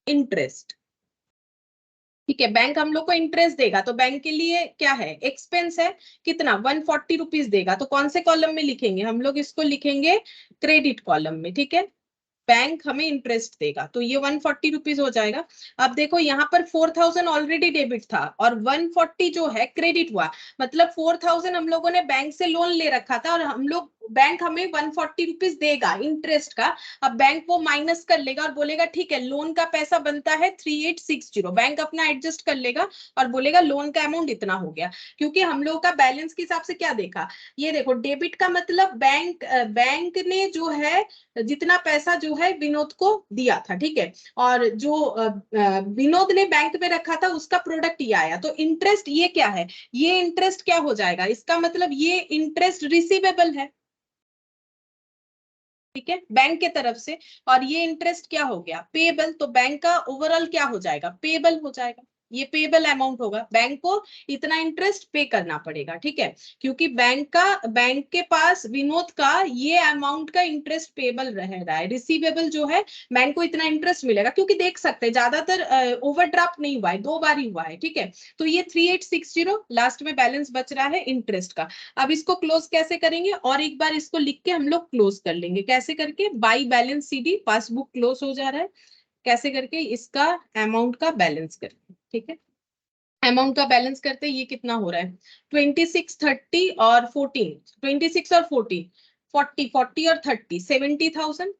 इंटरेस्ट, ठीक है। बैंक हम लोग को इंटरेस्ट देगा, तो बैंक के लिए क्या है, एक्सपेंस है, कितना 140 रुपीज देगा, तो कौन से कॉलम में लिखेंगे, हम लोग इसको लिखेंगे क्रेडिट कॉलम में, ठीक है। बैंक हमें इंटरेस्ट देगा, तो ये 140 रुपीज हो जाएगा। अब देखो यहाँ पर 4000 ऑलरेडी डेबिट था और 140 जो है क्रेडिट हुआ, मतलब 4000 हम लोगों ने बैंक से लोन ले रखा था और हम लोग बैंक हमें 140 रुपीज देगा इंटरेस्ट का। अब बैंक वो माइनस कर लेगा और बोलेगा ठीक है, लोन का पैसा बनता है 3860, बैंक अपना एडजस्ट कर लेगा और बोलेगा लोन का अमाउंट इतना हो गया, क्योंकि हम लोग का बैलेंस के हिसाब से क्या देखा, ये देखो डेबिट का मतलब बैंक ने जो है जितना पैसा जो है विनोद को दिया था, ठीक है, और जो विनोद ने बैंक में रखा था उसका प्रोडक्ट ये आया, तो इंटरेस्ट ये क्या है, ये इंटरेस्ट क्या हो जाएगा, इसका मतलब ये इंटरेस्ट रिसीवेबल है, ठीक है, बैंक के तरफ से, और ये इंटरेस्ट क्या हो गया, पेबल, तो बैंक का ओवरऑल क्या हो जाएगा, पेबल हो जाएगा, ये पेबल अमाउंट होगा, बैंक को इतना इंटरेस्ट पे करना पड़ेगा, ठीक है, क्योंकि बैंक के पास विनोद का ये अमाउंट का इंटरेस्ट पेबल रह रहा है, रिसीवेबल जो है बैंक को इतना इंटरेस्ट मिलेगा, क्योंकि देख सकते हैं ज्यादातर ओवरड्राफ्ट नहीं हुआ है, 2 बार ही हुआ है, ठीक है, तो ये 3860 लास्ट में बैलेंस बच रहा है इंटरेस्ट का। अब इसको क्लोज कैसे करेंगे, और एक बार इसको लिख के हम लोग क्लोज कर लेंगे, कैसे करके, by balance CD, passbook close हो जा रहा है, कैसे करके, इसका अमाउंट का बैलेंस करके, ठीक है, अमाउंट का बैलेंस करते ये कितना हो रहा है, 2630 और 14, 26 और 14, 40 और 30, 70,000।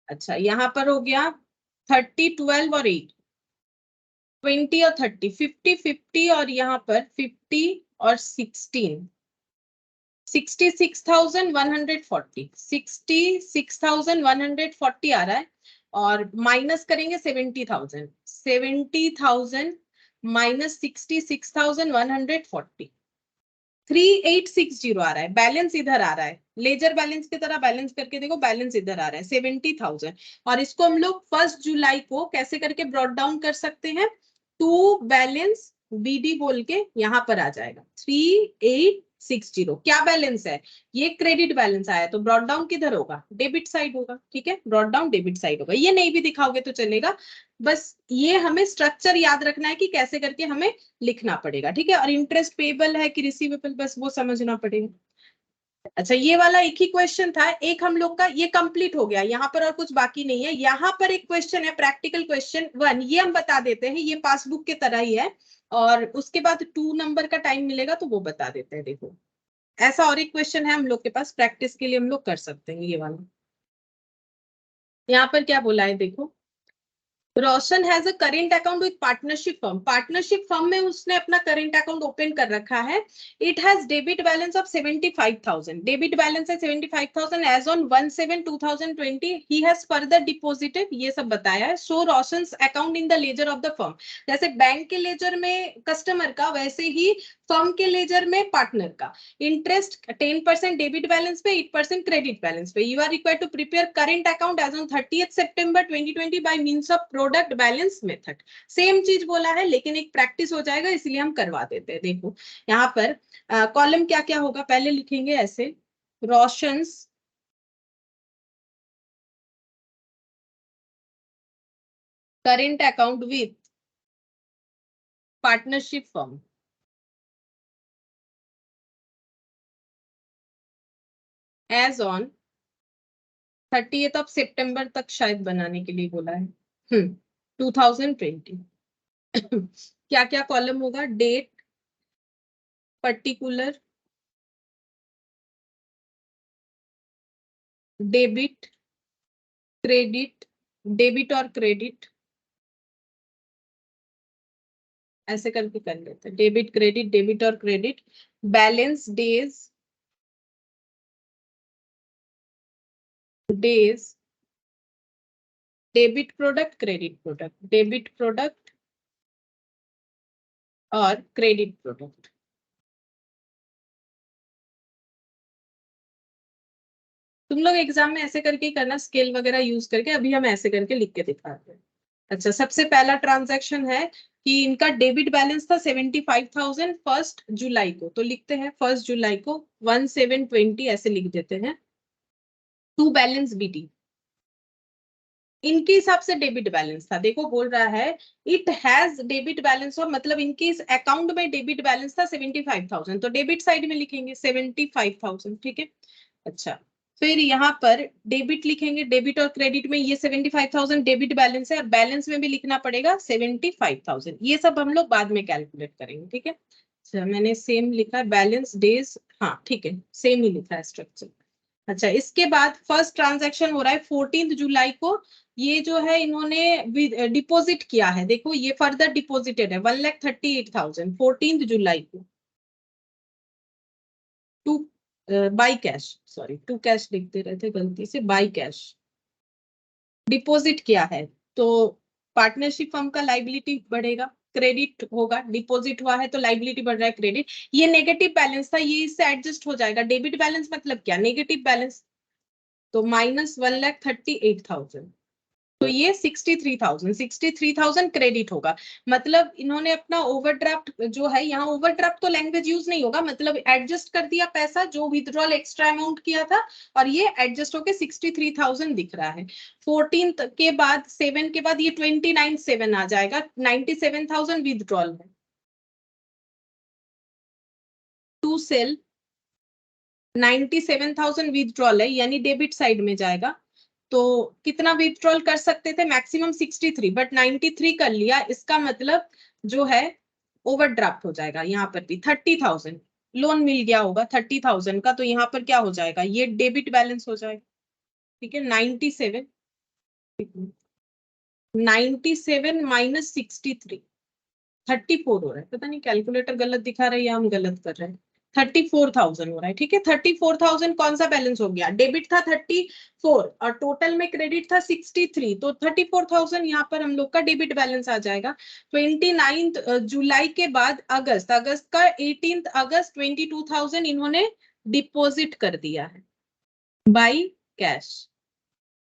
अच्छा यहाँ पर हो गया 30, 12 और 8, 20 और 30, 50, 50 और यहाँ पर 50 और 16, 66,140, 66,140 आ रहा है, और माइनस करेंगे 70,000, 70,000 माइनस 66,140, 3860 आ रहा है, बैलेंस इधर आ रहा है, लेजर बैलेंस की तरह बैलेंस करके देखो, बैलेंस इधर आ रहा है 70,000, और इसको हम लोग 1 जुलाई को कैसे करके ब्रॉट डाउन कर सकते हैं, टू बैलेंस बीडी बोल के यहाँ पर आ जाएगा 3860, क्या बैलेंस है, ये क्रेडिट बैलेंस आया, तो ब्रॉट डाउन किधर होगा, डेबिट साइड होगा, ठीक है, ब्रॉट डाउन डेबिट साइड होगा, ये नहीं भी दिखाओगे तो चलेगा, बस ये हमें स्ट्रक्चर याद रखना है कि कैसे करके हमें लिखना पड़ेगा, ठीक है, और इंटरेस्ट पेबल है कि रिसीवेबल, बस वो समझना पड़ेगा। अच्छा ये वाला एक ही क्वेश्चन था, एक हम लोग का ये कंप्लीट हो गया, यहाँ पर और कुछ बाकी नहीं है, यहाँ पर एक क्वेश्चन है प्रैक्टिकल क्वेश्चन 1, ये हम बता देते हैं, ये पासबुक के तरह ही है, और उसके बाद 2 नंबर का टाइम मिलेगा तो वो बता देते हैं, देखो ऐसा और एक क्वेश्चन है हम लोग के पास, प्रैक्टिस के लिए हम लोग कर सकते हैं ये वाला। यहाँ पर क्या बोला है देखो, Roshan has a current account with partnership firm, partnership firm में उसने अपना करेंट अकाउंट ओपन कर रखा है, it has debit balance of 75,000, debit balance है 75,000 as on 1/7/2020, he has further deposited, ये सब बताया है, so Roshan's account in the ledger of the firm, जैसे बैंक के लेजर में कस्टमर का वैसे ही फर्म के लेजर में पार्टनर का, इंटरेस्ट 10% डेबिट बैलेंस पे, 8% क्रेडिट बैलेंस पे, you are required to prepare current account as on 30th September 2020 by means of product balance method, same चीज बोला है लेकिन एक प्रैक्टिस हो जाएगा इसलिए हम करवा देते हैं, देखो यहाँ पर कॉलम क्या क्या होगा, पहले लिखेंगे ऐसे, Roshan's current account with partnership firm as on 30th of September तक शायद बनाने के लिए बोला है, 2020, क्या क्या कॉलम होगा, date, particular, debit, credit, debit और क्रेडिट, ऐसे करके कर लेते हैं, डेबिट क्रेडिट, डेबिट और credit, balance days, days, debit product, credit product, debit product और क्रेडिट प्रोडक्ट। तुम लोग एग्जाम में ऐसे करके ही करना, स्केल वगैरह यूज करके, अभी हम ऐसे करके लिख के दिखाते हैं। अच्छा, सबसे पहला ट्रांजैक्शन है कि इनका डेबिट बैलेंस था 75,000 1 जुलाई को, तो लिखते हैं 1 जुलाई को 1720 ऐसे लिख देते हैं, टू बैलेंस बीटी। इनके हिसाब से डेबिट बैलेंस था, देखो बोल रहा है इट हैज डेबिट बैलेंस, और मतलब इनके इस अकाउंट में डेबिट बैलेंस था 75,000, तो डेबिट साइड में लिखेंगे 75,000, ठीक है। अच्छा, फिर यहाँ पर डेबिट लिखेंगे, डेबिट और क्रेडिट में ये 75,000 डेबिट बैलेंस है, और बैलेंस में भी लिखना पड़ेगा 75,000, ये सब हम लोग बाद में कैलकुलेट करेंगे, ठीक है। अच्छा, मैंने सेम लिखा है बैलेंस डेज, हाँ ठीक है, सेम ही लिखा है स्ट्रक्चर। अच्छा, इसके बाद फर्स्ट ट्रांजैक्शन हो रहा है 14 जुलाई को, ये जो है इन्होंने डिपॉजिट किया है, देखो ये फर्दर डिपॉजिटेड है 1,38,000 14 जुलाई को, to by cash, sorry to cash लिखते रहते गलती से, बाई कैश डिपॉजिट किया है, तो पार्टनरशिप फर्म का लाइबिलिटी बढ़ेगा, क्रेडिट होगा, डिपॉजिट हुआ है तो लाइबिलिटी बढ़ रहा है, क्रेडिट। ये नेगेटिव बैलेंस था, ये इससे एडजस्ट हो जाएगा, डेबिट बैलेंस मतलब क्या, नेगेटिव बैलेंस, तो -1,38,000, तो ये 63,000 क्रेडिट होगा। मतलब इन्होंने अपना ओवरड्राफ्ट जो है, यहाँ ओवरड्राफ्ट तो लैंग्वेज यूज नहीं होगा, मतलब एडजस्ट कर दिया पैसा जो विथड्रॉल एक्स्ट्रा अमाउंट किया था, और ये एडजस्ट होके 63,000 दिख रहा है। 14 के बाद 7 के बाद ये 29,700 आ जाएगा, 97,000 विथड्रॉल है, टू सेल 97,000 विथड्रॉल है, यानी डेबिट साइड में जाएगा। तो कितना विथड्रॉल कर सकते थे, मैक्सिमम 63, बट 93 कर लिया, इसका मतलब जो है ओवरड्राफ्ट हो जाएगा, यहाँ पर भी 30,000 लोन मिल गया होगा 30,000 का, तो यहाँ पर क्या हो जाएगा, ये डेबिट बैलेंस हो जाएगा, ठीक है। 97, 97 -63, 34 हो रहा है, पता नहीं कैलकुलेटर गलत दिखा रहा है या हम गलत कर रहे हैं, 34,000 हो रहा है, ठीक है। 34,000 कौन सा बैलेंस हो गया, डेबिट था 34 और टोटल में क्रेडिट था 63, तो 34,000 यहाँ पर हम लोग का डेबिट बैलेंस आ जाएगा। 29 जुलाई के बाद अगस्त, अगस्त का 18 अगस्त 22,000 इन्होंने डिपॉजिट कर दिया है बाई कैश,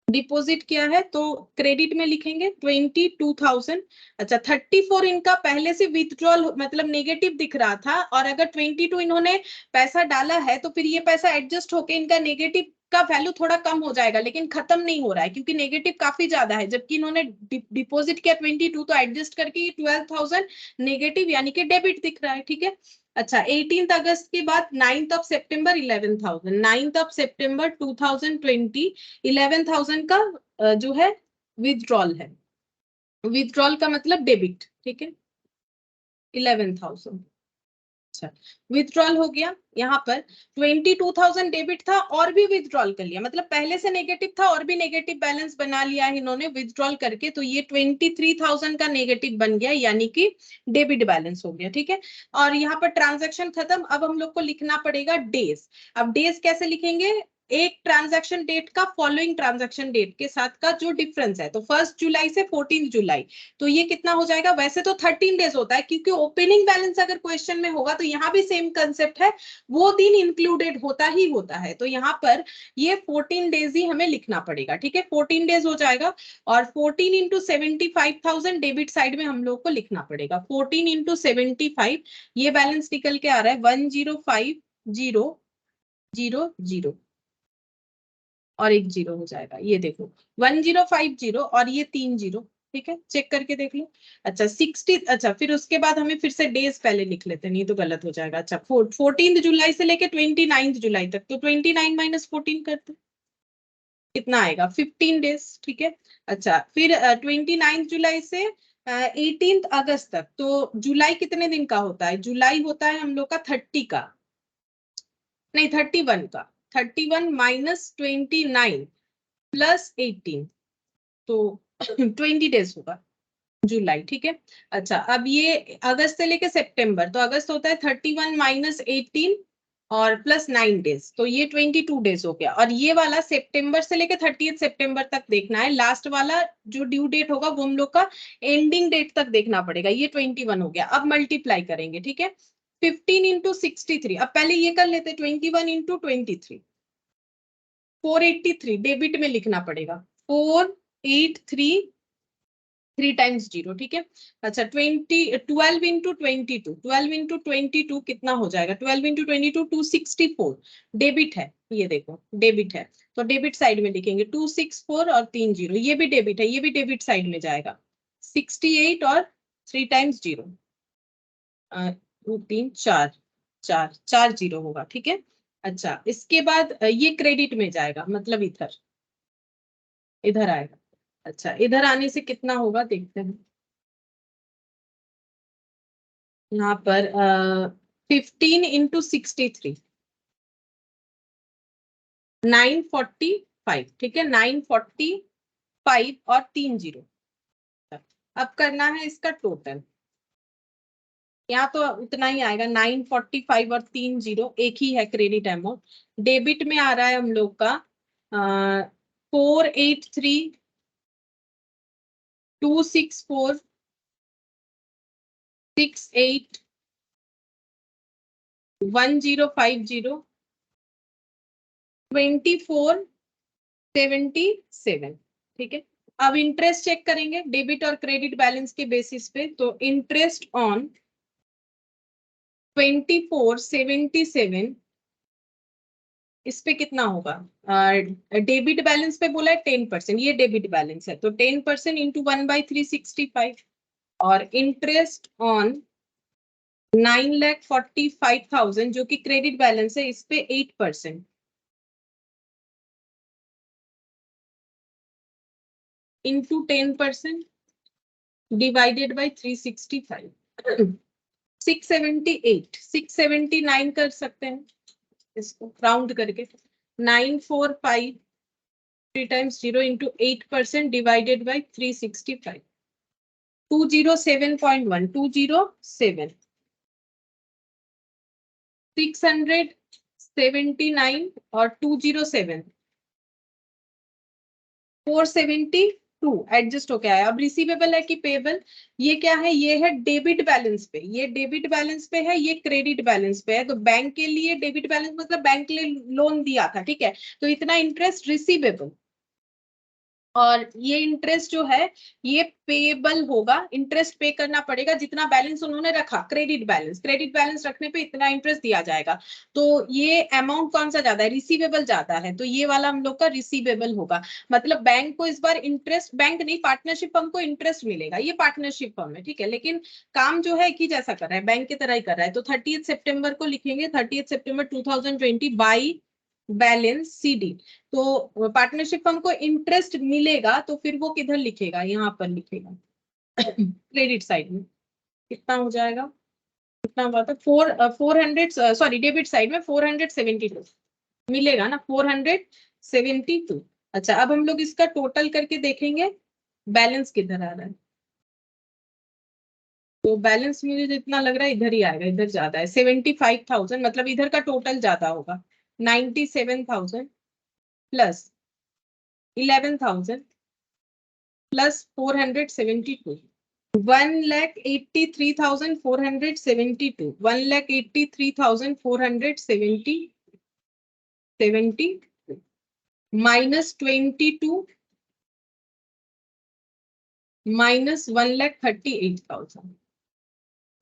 डिपॉजिट किया है, तो क्रेडिट में लिखेंगे 22,000। अच्छा, 34 इनका पहले से विथड्रॉल मतलब नेगेटिव दिख रहा था, और अगर 22 इन्होंने पैसा डाला है तो फिर ये पैसा एडजस्ट होके इनका नेगेटिव का वैल्यू थोड़ा कम हो जाएगा, लेकिन खत्म नहीं हो रहा है क्योंकि नेगेटिव काफी ज्यादा है, जबकि इन्होंने डिपॉजिट किया 22, तो एडजस्ट करके 12,000 नेगेटिव यानी कि डेबिट दिख रहा है, ठीक है। अच्छा, 18 अगस्त के बाद 9 सितंबर 11,000, 9 सितंबर 2020 11,000 का जो है विथड्रॉल है, विथड्रॉल का मतलब डेबिट, ठीक है, 11,000। अच्छा, विथड्रॉल हो गया, यहाँ पर 22,000 डेबिट था और भी विथड्रॉल कर लिया, मतलब पहले से नेगेटिव था और भी नेगेटिव बैलेंस बना लिया है इन्होंने विथड्रॉल करके, तो ये 23,000 का नेगेटिव बन गया, यानी कि डेबिट बैलेंस हो गया, ठीक है। और यहाँ पर ट्रांजैक्शन खत्म, अब हम लोग को लिखना पड़ेगा डेज। अब डेज कैसे लिखेंगे, एक ट्रांजैक्शन डेट का फॉलोइंग ट्रांजैक्शन डेट के साथ का जो डिफरेंस है, तो 1 जुलाई से 14 जुलाई, तो ये कितना हो जाएगा, वैसे तो 13 डेज होता है, क्योंकि ओपनिंग बैलेंस अगर क्वेश्चन में होगा तो यहाँ भी सेम कंसेप्ट है, वो दिन इंक्लूडेड होता ही होता है, तो यहाँ पर ये 14 डेज ही हमें लिखना पड़ेगा, ठीक है, 14 डेज हो जाएगा। और 14 इंटू 75,000 डेबिट साइड में हम लोग को लिखना पड़ेगा, 14 इंटू 75, ये बैलेंस निकल के आ रहा है 10,5,0,0,0 और एक जीरो हो जाएगा, ये देखो 1050 और ये 3 जीरो, ठीक है, चेक करके देख लो। अच्छा 60, अच्छा फिर उसके बाद हमें फिर से डेज पहले लिख लेते हैं, नहीं तो गलत हो जाएगा। अच्छा 14 जुलाई से लेके 29 जुलाई तक, तो 29 माइनस 14 करते कितना आएगा, 15 डेज, ठीक है। अच्छा, फिर 29 जुलाई से 18 अगस्त तक, तो जुलाई कितने दिन का होता है, जुलाई होता है हम लोग का 30 का, नहीं 31 का, 31 माइनस 29 प्लस 18, तो 20 डेज होगा, जुलाई, ठीक है। अच्छा, अब ये अगस्त से लेके सितंबर, तो अगस्त होता है 31 माइनस 18 और प्लस 9 डेज, तो ये 22 डेज हो गया। और ये वाला सितंबर से लेके 30 सितंबर तक देखना है, लास्ट वाला जो ड्यू डेट होगा वो हम लोग का एंडिंग डेट तक देखना पड़ेगा। ये 21 हो गया। अब मल्टीप्लाई करेंगे, ठीक है। 15 इंटू 63, अब पहले ये कर लेते, 21 इंटू 23, 483 डेबिट में लिखना पड़ेगा, 483, 3 टाइम्स 0, ठीक है। अच्छा, 12 इंटू 22, 12 इंटू 22 कितना हो जाएगा, 12 इंटू 22 264, डेबिट है, ये देखो डेबिट है, तो डेबिट साइड में लिखेंगे 264 और 3 0, ये भी डेबिट है, ये भी डेबिट साइड में जाएगा, 68 और 3 टाइम्स 0, 2 3 4, 4 0 होगा, ठीक है। अच्छा, इसके बाद ये क्रेडिट में जाएगा, मतलब इधर इधर आएगा। अच्छा, इधर आने से कितना होगा देखते हैं। यहाँ पर 15 इंटू 63, 945, ठीक है, 945 और 3 0। अब करना है इसका टोटल, यहाँ तो उतना ही आएगा, 945 और 3 0 एक ही है क्रेडिट अमाउंट। डेबिट में आ रहा है हम लोग का 483 264 68 1050 2477, ठीक है। अब इंटरेस्ट चेक करेंगे डेबिट और क्रेडिट बैलेंस के बेसिस पे, तो इंटरेस्ट ऑन 2477, इस पे कितना होगा, डेबिट बैलेंस पे बोला है 10%, ये डेबिट बैलेंस है, तो 10% इंटू 1/365, और इंटरेस्ट ऑन 9,45,000 जो कि क्रेडिट बैलेंस है, इस पे 8% इंटू 10% डिवाइडेड बाई 365, 679 कर सकते हैं इसको राउंड करके, 945 3 टाइम्स 0 इंटू 8% डिवाइडेड बाई 365, 207.1, 207, 679 और 207, 472 एडजस्ट हो गया है। अब रिसीवेबल है कि पेबल, ये क्या है, ये है डेबिट बैलेंस पे, ये डेबिट बैलेंस पे है, ये क्रेडिट बैलेंस पे है। तो बैंक के लिए डेबिट बैलेंस मतलब बैंक के लिए लोन दिया था, ठीक है, तो इतना इंटरेस्ट रिसीवेबल, और ये इंटरेस्ट जो है ये पेबल होगा, इंटरेस्ट पे करना पड़ेगा जितना बैलेंस उन्होंने रखा, क्रेडिट बैलेंस, क्रेडिट बैलेंस रखने पे इतना इंटरेस्ट दिया जाएगा। तो ये अमाउंट कौन सा ज्यादा है, रिसीवेबल ज्यादा है, तो ये वाला हम लोग का रिसीवेबल होगा। मतलब बैंक को इस बार इंटरेस्ट, बैंक नहीं पार्टनरशिप फर्म को इंटरेस्ट मिलेगा, ये पार्टनरशिप फर्म है, ठीक है, लेकिन काम जो है एक ही जैसा कर रहा है, बैंक की तरह ही कर रहा है। तो 30 सितंबर को लिखेंगे, 30 सितंबर 2020 बाई बैलेंस CD। तो पार्टनरशिप फर्म को इंटरेस्ट मिलेगा, तो फिर वो किधर लिखेगा, यहाँ पर लिखेगा क्रेडिट साइड में। कितना हो जाएगा, कितना हुआ था, 400, सॉरी डेबिट साइड में 472 मिलेगा ना, 472। अच्छा, अब हम लोग इसका टोटल करके देखेंगे बैलेंस किधर आ रहा है। तो बैलेंस मुझे जितना लग रहा है इधर ही आएगा, इधर ज्यादा है 75,000, मतलब इधर का टोटल ज्यादा होगा, 97,000 प्लस 11,000 प्लस 472, 1,83,472, 1,83,470 माइनस 22 माइनस 1,38,000,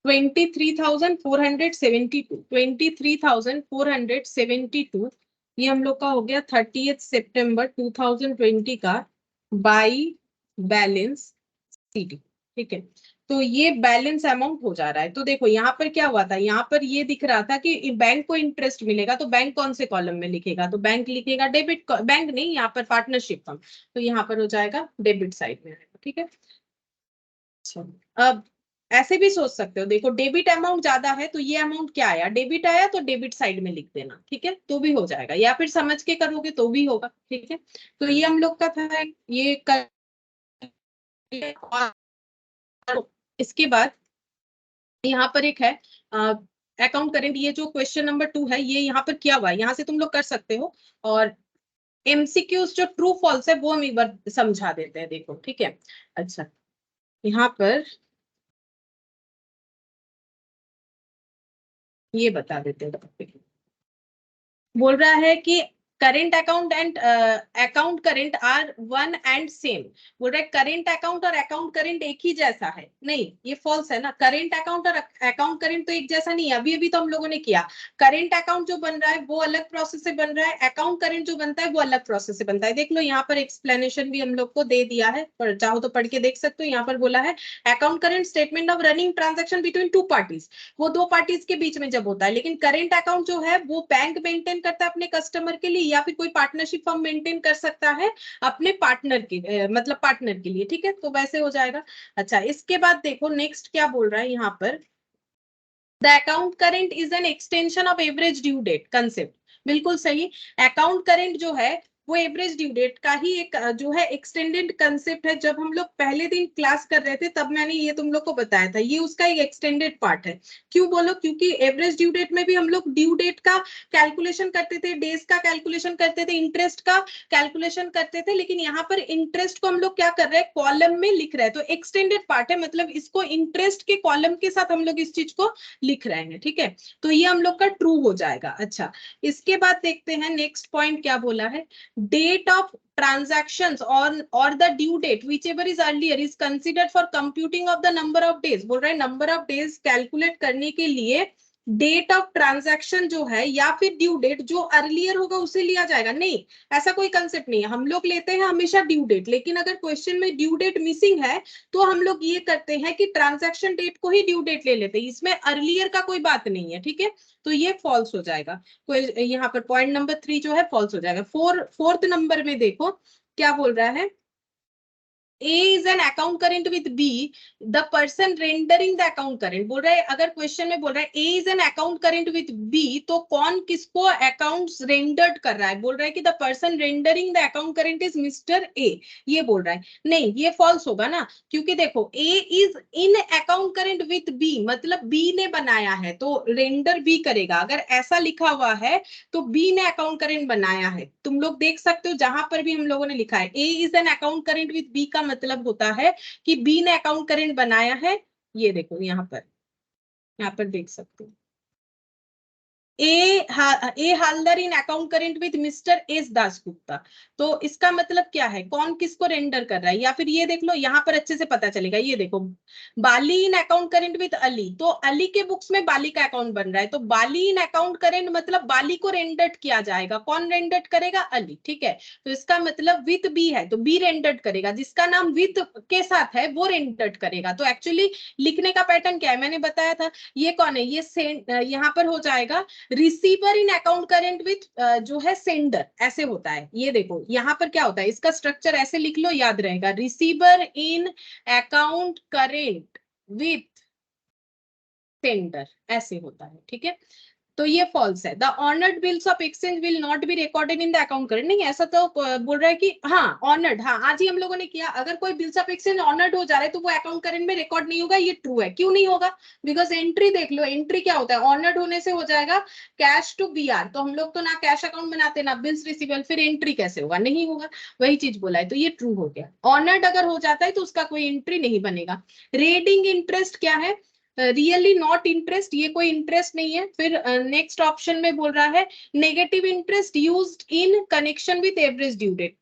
23,472, 23,472, ये हम लोग का हो गया 30 सितंबर 2020 का बाई बैलेंस CD, ठीक है। तो ये बैलेंस अमाउंट हो जा रहा है। तो देखो यहाँ पर क्या हुआ था, यहाँ पर ये दिख रहा था कि बैंक को इंटरेस्ट मिलेगा, तो बैंक कौन से कॉलम में लिखेगा, तो बैंक लिखेगा डेबिट, बैंक नहीं, यहाँ पर पार्टनरशिप फर्म, तो यहाँ पर हो जाएगा डेबिट साइड में, ठीक है। अच्छा, अब ऐसे भी सोच सकते हो, देखो डेबिट अमाउंट ज्यादा है, तो ये अमाउंट क्या आया, डेबिट आया, तो डेबिट साइड में लिख देना, ठीक है, तो भी हो जाएगा, या फिर समझ के करोगे तो भी होगा, ठीक है। तो ये हम लोग का था, ये कर तो इसके बाद यहाँ पर एक है अकाउंट करेंट, ये जो क्वेश्चन नंबर 2 है ये यहाँ पर किया हुआ है, यहाँ से तुम लोग कर सकते हो। और एमसीक्यूज जो ट्रू फॉल्स है वो हम एक बार समझा देते हैं, देखो ठीक है। अच्छा, यहाँ पर ये बता देते हैं, बोल रहा है कि current account and account current are one and same. बोल रहा है करेंट अकाउंट और अकाउंट करेंट एक ही जैसा है, नहीं ये फॉल्स है ना। करेंट अकाउंट और अकाउंट करेंट तो एक जैसा नहीं है, अभी अभी तो हम लोगों ने किया। करेंट अकाउंट जो बन रहा है वो अलग प्रोसेस से बन रहा है, अकाउंट करेंट जो बनता है वो अलग प्रोसेस से बनता है। देख लो यहाँ पर एक्सप्लेनेशन भी हम लोग को दे दिया है, पर चाहो तो पढ़ के देख सकते हो। यहाँ पर बोला है account current statement of running transaction between two parties, वो दो पार्टीज के बीच में जब होता है। लेकिन करेंट अकाउंट जो है वो बैंक मेंटेन करता है अपने कस्टमर के लिए, या फिर कोई पार्टनरशिप फर्म मेंटेन कर सकता है अपने पार्टनर के मतलब पार्टनर के लिए, ठीक है, तो वैसे हो जाएगा। अच्छा, इसके बाद देखो नेक्स्ट क्या बोल रहा है यहाँ पर, the account current is an extension of average due date concept. बिल्कुल सही, अकाउंट करेंट जो है वो एवरेज ड्यू डेट का ही एक जो है एक्सटेंडेड कंसेप्ट है। जब हम लोग पहले दिन क्लास कर रहे थे तब मैंने ये तुम लोग को बताया था, ये उसका एक एक्सटेंडेड पार्ट है। क्यों बोलो, क्योंकि एवरेज ड्यू डेट में भी हम लोग ड्यू डेट का कैलकुलेशन करते थे, डेज का कैलकुलेशन करते थे, इंटरेस्ट का कैलकुलेशन करते थे, लेकिन यहाँ पर इंटरेस्ट को हम लोग क्या कर रहे हैं, कॉलम में लिख रहे हैं। तो एक्सटेंडेड पार्ट है, मतलब इसको इंटरेस्ट के कॉलम के साथ हम लोग इस चीज को लिख रहे हैं, ठीक है। तो ये हम लोग का ट्रू हो जाएगा। अच्छा, इसके बाद देखते हैं नेक्स्ट पॉइंट क्या बोला है, date of transactions or the due date whichever is earlier is considered for computing of the number of days। बोल रहा है नंबर ऑफ डेज कैलकुलेट करने के लिए डेट ऑफ ट्रांजैक्शन जो है या फिर ड्यू डेट जो अर्लियर होगा उसे लिया जाएगा। नहीं, ऐसा कोई कंसेप्ट नहीं है, हम लोग लेते हैं हमेशा ड्यू डेट, लेकिन अगर क्वेश्चन में ड्यू डेट मिसिंग है तो हम लोग ये करते हैं कि ट्रांजैक्शन डेट को ही ड्यू डेट ले लेते हैं, इसमें अर्लियर का कोई बात नहीं है, ठीक है। तो ये फॉल्स हो जाएगा, कोई यहाँ पर पॉइंट नंबर 3 जो है फॉल्स हो जाएगा। फोर्थ नंबर में देखो क्या बोल रहा है, A is an account current with B, the person rendering the account current। बोल रहा है अगर क्वेश्चन में बोल रहा है A is an account current with B, तो कौन किसको अकाउंट्स रेंडर्ड कर रहा है, बोल रहा है कि the person rendering the account current is Mr. A, ये बोल रहा है। नहीं, ये फॉल्स होगा ना, क्योंकि देखो A is in account current with B, मतलब B ने बनाया है तो रेंडर B करेगा। अगर ऐसा लिखा हुआ है तो B ने अकाउंट करेंट बनाया है, तुम लोग देख सकते हो जहां पर भी हम लोगों ने लिखा है A is an account current with B का मतलब होता है कि बी ने अकाउंट करेंट बनाया है। ये देखो यहाँ पर देख सकते हो A Haldar in account current with mister S Dasgupta. तो इसका मतलब क्या है, कौन किसको रेंडर कर रहा है, या फिर ये देख लो यहाँ पर अच्छे से पता चलेगा। ये देखो बाली इन अकाउंट करेंट विद अली, तो अली के बुक्स में बाली का अकाउंट बन रहा है, तो बाली इन अकाउंट करेंट मतलब बाली को रेंडर्ड किया जाएगा। कौन रेंडर्ड करेगा, अली, ठीक है। तो इसका मतलब विद बी है तो बी रेंडर्ड करेगा, जिसका नाम विद के साथ है वो रेंडर्ड करेगा। तो एक्चुअली लिखने का पैटर्न क्या है मैंने बताया था, ये कौन है, ये यहाँ पर हो जाएगा receiver in account current with जो है सेंडर, ऐसे होता है। ये देखो यहाँ पर क्या होता है, इसका स्ट्रक्चर ऐसे लिख लो, याद रहेगा, receiver in account current with sender, ऐसे होता है, ठीक है। तो ये फॉल्स है। The honoured bills of exchange will not be recorded in the account current. नहीं, ऐसा तो बोल रहा है कि हाँ ऑनर्ड, हाँ आज ही हम लोगों ने किया, अगर कोई बिल्स ऑफ एक्सचेंज ऑनर्ड हो जा रहा है तो वो अकाउंट करेंट में रिकॉर्ड नहीं होगा। ये ट्रू है, क्यों नहीं होगा, बिकॉज एंट्री देख लो, एंट्री क्या होता है, ऑनर्ड होने से हो जाएगा कैश टू बीआर, तो हम लोग तो ना कैश अकाउंट बनाते ना बिल्स रिसीवेबल, फिर एंट्री कैसे होगा, नहीं होगा, वही चीज बोला है। तो ये ट्रू हो गया, ऑनर्ड अगर हो जाता है तो उसका कोई एंट्री नहीं बनेगा। रेडिंग इंटरेस्ट क्या है, रियली नॉट इंटरेस्ट, ये कोई इंटरेस्ट नहीं है। फिर नेक्स्ट ऑप्शन में बोल रहा है negative interest used in connection with average due date,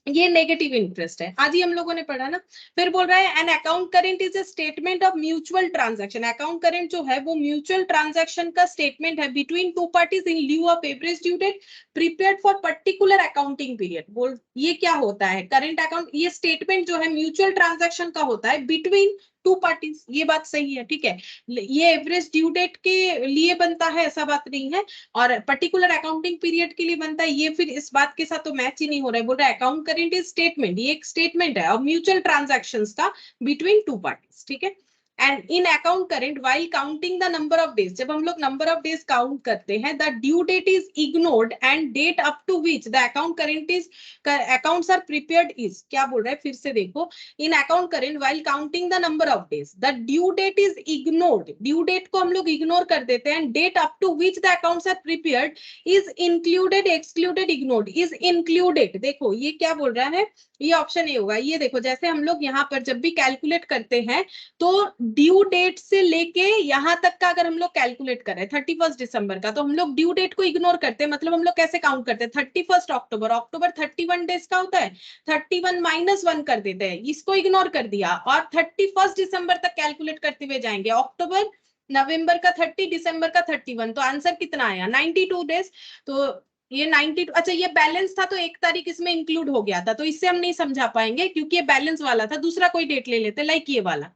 ये नेगेटिव इंटरेस्ट है, आज ही हम लोगों ने पढ़ा ना। फिर बोल रहा है an account current is a statement of mutual transaction, account current जो है वो म्यूचुअल ट्रांजैक्शन का स्टेटमेंट है between two parties in lieu of average due date prepared for particular accounting period. बोल ये क्या होता है, करेंट अकाउंट, ये स्टेटमेंट जो है म्यूचुअल ट्रांजैक्शन का होता है बिटवीन टू पार्टीज, ये बात सही है, ठीक है। ये एवरेज ड्यू डेट के लिए बनता है ऐसा बात नहीं है, और पर्टिकुलर अकाउंटिंग पीरियड के लिए बनता है, ये फिर इस बात के साथ तो मैच ही नहीं हो रहा है। बोल रहा है अकाउंट करेंट इज स्टेटमेंट, ये एक स्टेटमेंट है और म्यूचुअल ट्रांजैक्शंस का बिटवीन टू पार्टीज, ठीक है। And in account current while counting the number of days, जब हम लोग नंबर ऑफ डेज काउंट करते हैं, the due date is ignored and date up to which the account current is accounts are prepared is, क्या बोल रहा है फिर से देखो, in account current while counting the number of days the due date is ignored, due date को हम लोग इग्नोर कर देते हैं, date up to which the accounts are prepared is included, excluded, ignored, is included. देखो ये क्या बोल रहा है, ये ऑप्शन ए होगा। ये देखो जैसे हम लोग यहाँ पर जब भी कैलकुलेट करते हैं तो ड्यू डेट से लेके यहां तक का अगर हम लोग कैलकुलेट करें 31 दिसंबर का, तो हम लोग ड्यू डेट को इग्नोर करते हैं, मतलब हम लोग कैसे काउंट करते हैं 31 अक्टूबर, अक्टूबर 31 डेज का होता है, 31 माइनस 1 कर देते हैं, इसको इग्नोर कर दिया और 31 दिसंबर तक कैलकुलेट करते हुए जाएंगे, अक्टूबर नवंबर का 30, दिसंबर का 31, तो आंसर कितना आया 92 डेज। तो ये 92, अच्छा ये बैलेंस था तो 1 तारीख इसमें इंक्लूड हो गया था, तो इससे हम नहीं समझा पाएंगे क्योंकि ये बैलेंस वाला था, दूसरा कोई डेट ले लेते, लाइक ये वाला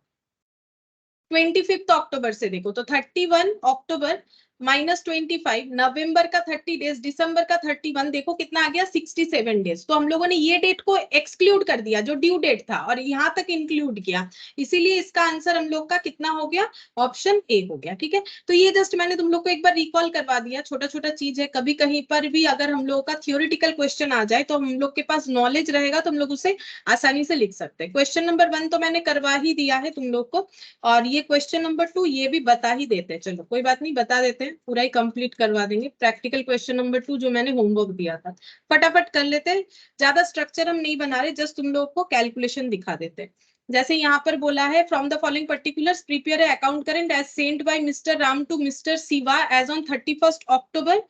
25 अक्टूबर से देखो तो 31 अक्टूबर माइनस 25, नवंबर का 30 डेज, दिसंबर का 31, देखो कितना आ गया 67 डेज। तो हम लोगों ने ये डेट को एक्सक्लूड कर दिया जो ड्यू डेट था और यहां तक इंक्लूड किया, इसीलिए इसका आंसर हम लोग का कितना हो गया, ऑप्शन ए हो गया। ठीक है, तो ये जस्ट मैंने तुम लोग को एक बार रिकॉल करवा दिया, छोटा छोटा चीज है, कभी कहीं पर भी अगर हम लोगों का थियोरिटिकल क्वेश्चन आ जाए तो हम लोग के पास नॉलेज रहेगा तो हम लोग उसे आसानी से लिख सकते हैं। क्वेश्चन नंबर 1 तो मैंने करवा ही दिया है तुम लोग को, और ये क्वेश्चन नंबर 2 ये भी बता ही देते हैं, चलो कोई बात नहीं, बता देते हैं, पूरा ही कंप्लीट करवा देंगे। प्रैक्टिकल क्वेश्चन नंबर 2 जो मैंने होमवर्क दिया था, फटाफट कर लेते हैं, ज्यादा स्ट्रक्चर हम नहीं बना रहे, जस्ट तुम लोग को कैलकुलेशन दिखा देते हैं। जैसे यहाँ पर बोला है from the following particulars prepare account current as sent by mister Ram to mister Shiva as on 31 October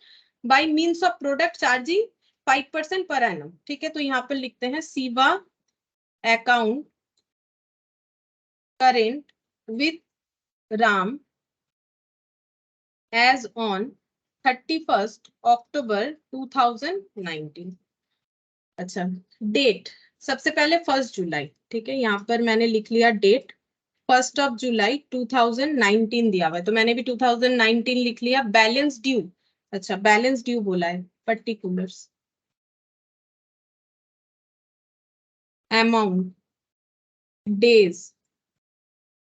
by means of product charging 5% per annum. ठीक है, तो यहाँ पर लिखते हैं Shiva account current with Ram as on 31st October 2019। अच्छा, date सबसे पहले 1 जुलाई, ठीक है, यहाँ पर मैंने लिख लिया डेट 1 जुलाई 2019 दिया हुआ है, तो मैंने भी 2019 लिख लिया। बैलेंस ड्यू, अच्छा बैलेंस ड्यू बोला है, particulars amount days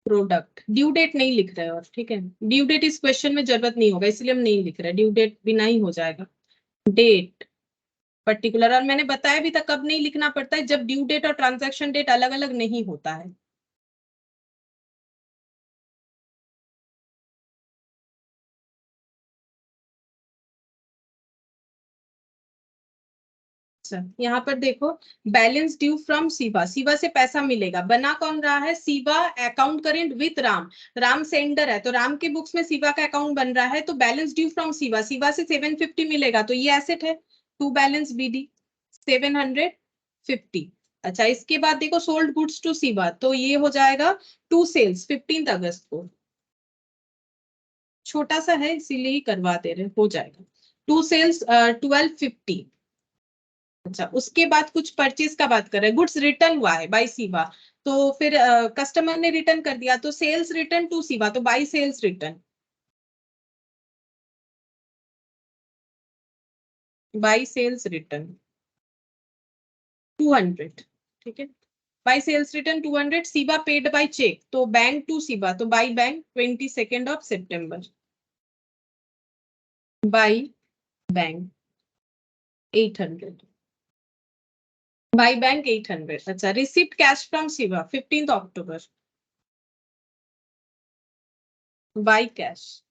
product, due date नहीं लिख रहे, और ठीक है ड्यू डेट इस क्वेश्चन में जरूरत नहीं होगा इसलिए हम नहीं लिख रहे, ड्यू डेट बिना ही हो जाएगा। डेट पर्टिकुलर, और मैंने बताया भी था कब नहीं लिखना पड़ता है, जब ड्यू डेट और ट्रांजैक्शन डेट अलग अलग नहीं होता है। अच्छा यहाँ पर देखो, balance due from Shiva, Shiva से पैसा मिलेगा, बना कौन रहा है, Shiva account current with Ram, Ram sender है तो राम के बुक्स में शिवा का अकाउंट बन रहा है, तो balance due from Shiva, Shiva से 750 मिलेगा तो ये एसेट है, टू बैलेंस बीडी 750। अच्छा इसके बाद देखो सोल्ड गुड्स टू शिवा, तो ये हो जाएगा टू सेल्स 15 अगस्त को, छोटा सा है इसीलिए ही करवा दे रहे, हो जाएगा टू सेल्स 1250। अच्छा उसके बाद कुछ परचेज का बात कर रहे हैं, गुड्स रिटर्न हुआ है बाय शिवा, तो फिर कस्टमर ने रिटर्न कर दिया तो सेल्स रिटर्न टू शिवा, तो by sales return, by sales return 200। ठीक है, by sales return 200, Shiva paid by cheque, तो बैंक टू शिवा, तो बाय बैंक 22 सितंबर, बाय बैंक 800, बाय बैंक 800। अच्छा receipt cash from Shiva 15 October, by cash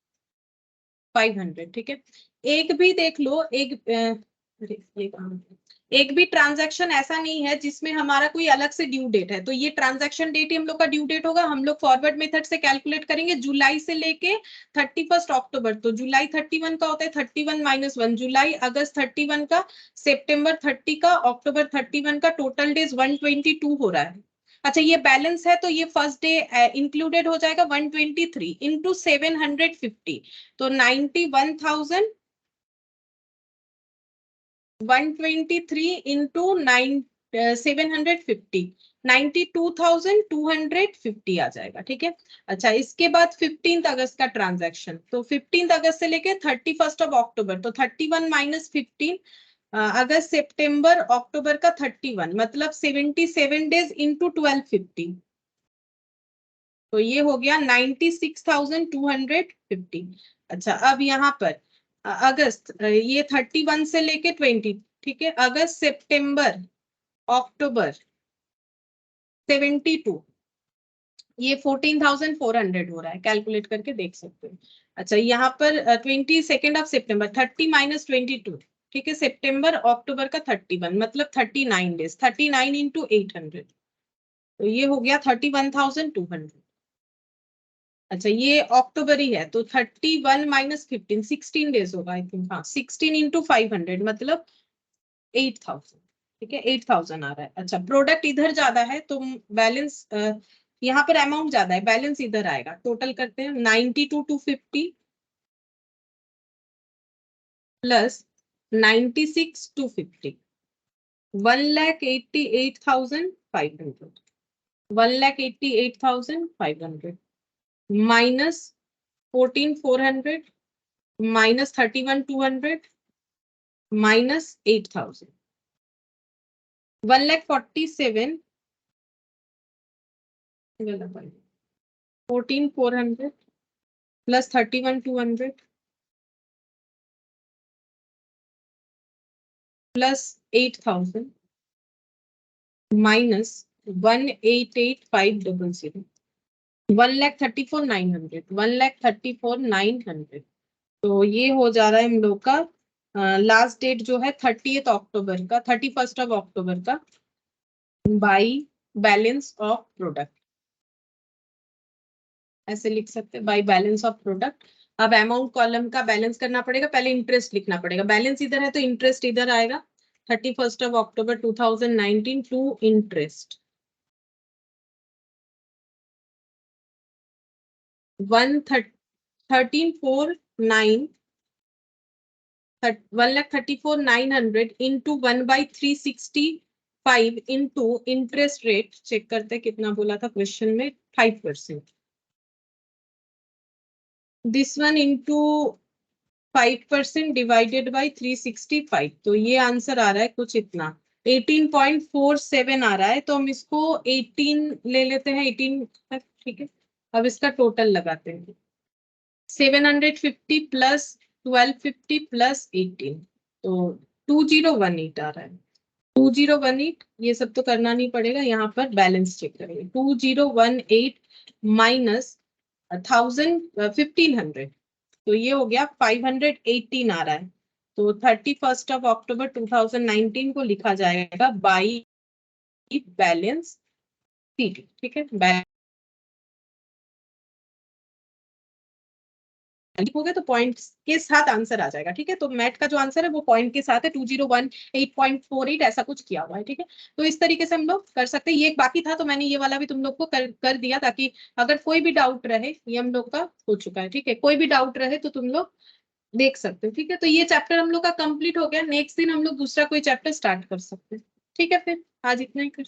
500। ठीक है, एक भी देख लो, अरे, ये कहाँ है? एक भी ट्रांजैक्शन ऐसा नहीं है जिसमें हमारा कोई अलग से ड्यू डेट है, तो ये ट्रांजैक्शन डेट ही हम लोग का ड्यू डेट होगा, हम लोग फॉरवर्ड मेथड से कैलकुलेट करेंगे जुलाई से लेके 31 अक्टूबर, तो जुलाई 31 का होता है 31 माइनस 1, जुलाई अगस्त 31 का, सितंबर 30 का, अक्टूबर 31 का, टोटल डेज 122 हो रहा है। अच्छा ये बैलेंस है तो ये फर्स्ट डे इंक्लूडेड हो जाएगा 123 इंटू 750, तो 91,000 123 इंटू 750 92,250 आ जाएगा। ठीक है, अच्छा इसके बाद 15 अगस्त का ट्रांजैक्शन, तो 15 अगस्त से लेके 31 ऑफ अक्टूबर, तो 31 माइनस 15, अगस्त सितंबर अक्टूबर का 31, मतलब 77 डेज इंटू 1250, तो ये हो गया 96,250। अच्छा अब यहाँ पर अगस्त, ये 31 से लेके 20, ठीक है, अगस्त सितंबर अक्टूबर 72, ये 14,400 हो रहा है, कैलकुलेट करके देख सकते हो। अच्छा यहाँ पर 22 ऑफ सितंबर 30 माइनस 22, ठीक है, सितंबर अक्टूबर का 31 मतलब 39 डेज, 39 इंटू 800, तो ये हो गया 31,200। अच्छा ये अक्टूबर ही है, तो 31 माइनस 15 16 डेज होगा आई थिंक, हाँ 16 इंटू 500 मतलब 8,000, ठीक है 8,000 आ रहा है। अच्छा प्रोडक्ट इधर ज्यादा है तो बैलेंस, यहाँ पर अमाउंट ज्यादा है, बैलेंस इधर आएगा। टोटल करते हैं 92,250 plus 96,250, 1,88,500, 1,88,500 minus 14,400 minus 31,200 minus 8,000, 1,47,000, 14,400 plus 31,200 plus 8,000 minus 1,88,500, 1,34,900, 1,34,900। तो ये हो जा रहा है हम लोग का लास्ट डेट जो है 30 अक्टूबर का, 31 ऑफ अक्टूबर का, बाई बैलेंस ऑफ प्रोडक्ट, ऐसे लिख सकते हैं बाई बैलेंस ऑफ प्रोडक्ट। अब अमाउंट कॉलम का बैलेंस करना पड़ेगा, पहले इंटरेस्ट लिखना पड़ेगा, बैलेंस इधर है तो इंटरेस्ट इधर आएगा। 31 of October 2019 to interest 1,34,900 into 1/365 into interest rate, check करते हैं कितना बोला था क्वेश्चन में, 5%। This one into 5% divided by 365, तो ये आंसर आ रहा है कुछ इतना 18.47 आ रहा है। तो हम इसको 18 ले लेते हैं, 18 तक, ठीक है। अब इसका टोटल लगाते हैं, 750 प्लस 1250 प्लस 18, तो 2018 आ रहा है, 2018। ये सब तो करना नहीं पड़ेगा, यहाँ पर बैलेंस चेक करेंगे, 2018 माइनस 1,1500, तो ये हो गया 518 आ रहा है। तो 31 ऑफ अक्टूबर 2019 को लिखा जाएगा बाई बैलेंस शीट, ठीक है। हो गया तो पॉइंट्स के साथ आंसर आ जाएगा, ठीक है। तो मैट का जो आंसर है वो पॉइंट के साथ है, 2018.48 ऐसा कुछ किया हुआ है, ठीक है। तो इस तरीके से हम लोग कर सकते हैं। ये एक बाकी था तो मैंने ये वाला भी तुम लोग को कर दिया, ताकि अगर कोई भी डाउट रहे, ये हम लोग का हो चुका है, ठीक है। कोई भी डाउट रहे तो तुम लोग देख सकते हो, ठीक है। तो ये चैप्टर हम लोग का कंप्लीट हो गया, नेक्स्ट दिन हम लोग दूसरा कोई चैप्टर स्टार्ट कर सकते हैं, ठीक है। फिर आज इतना ही कर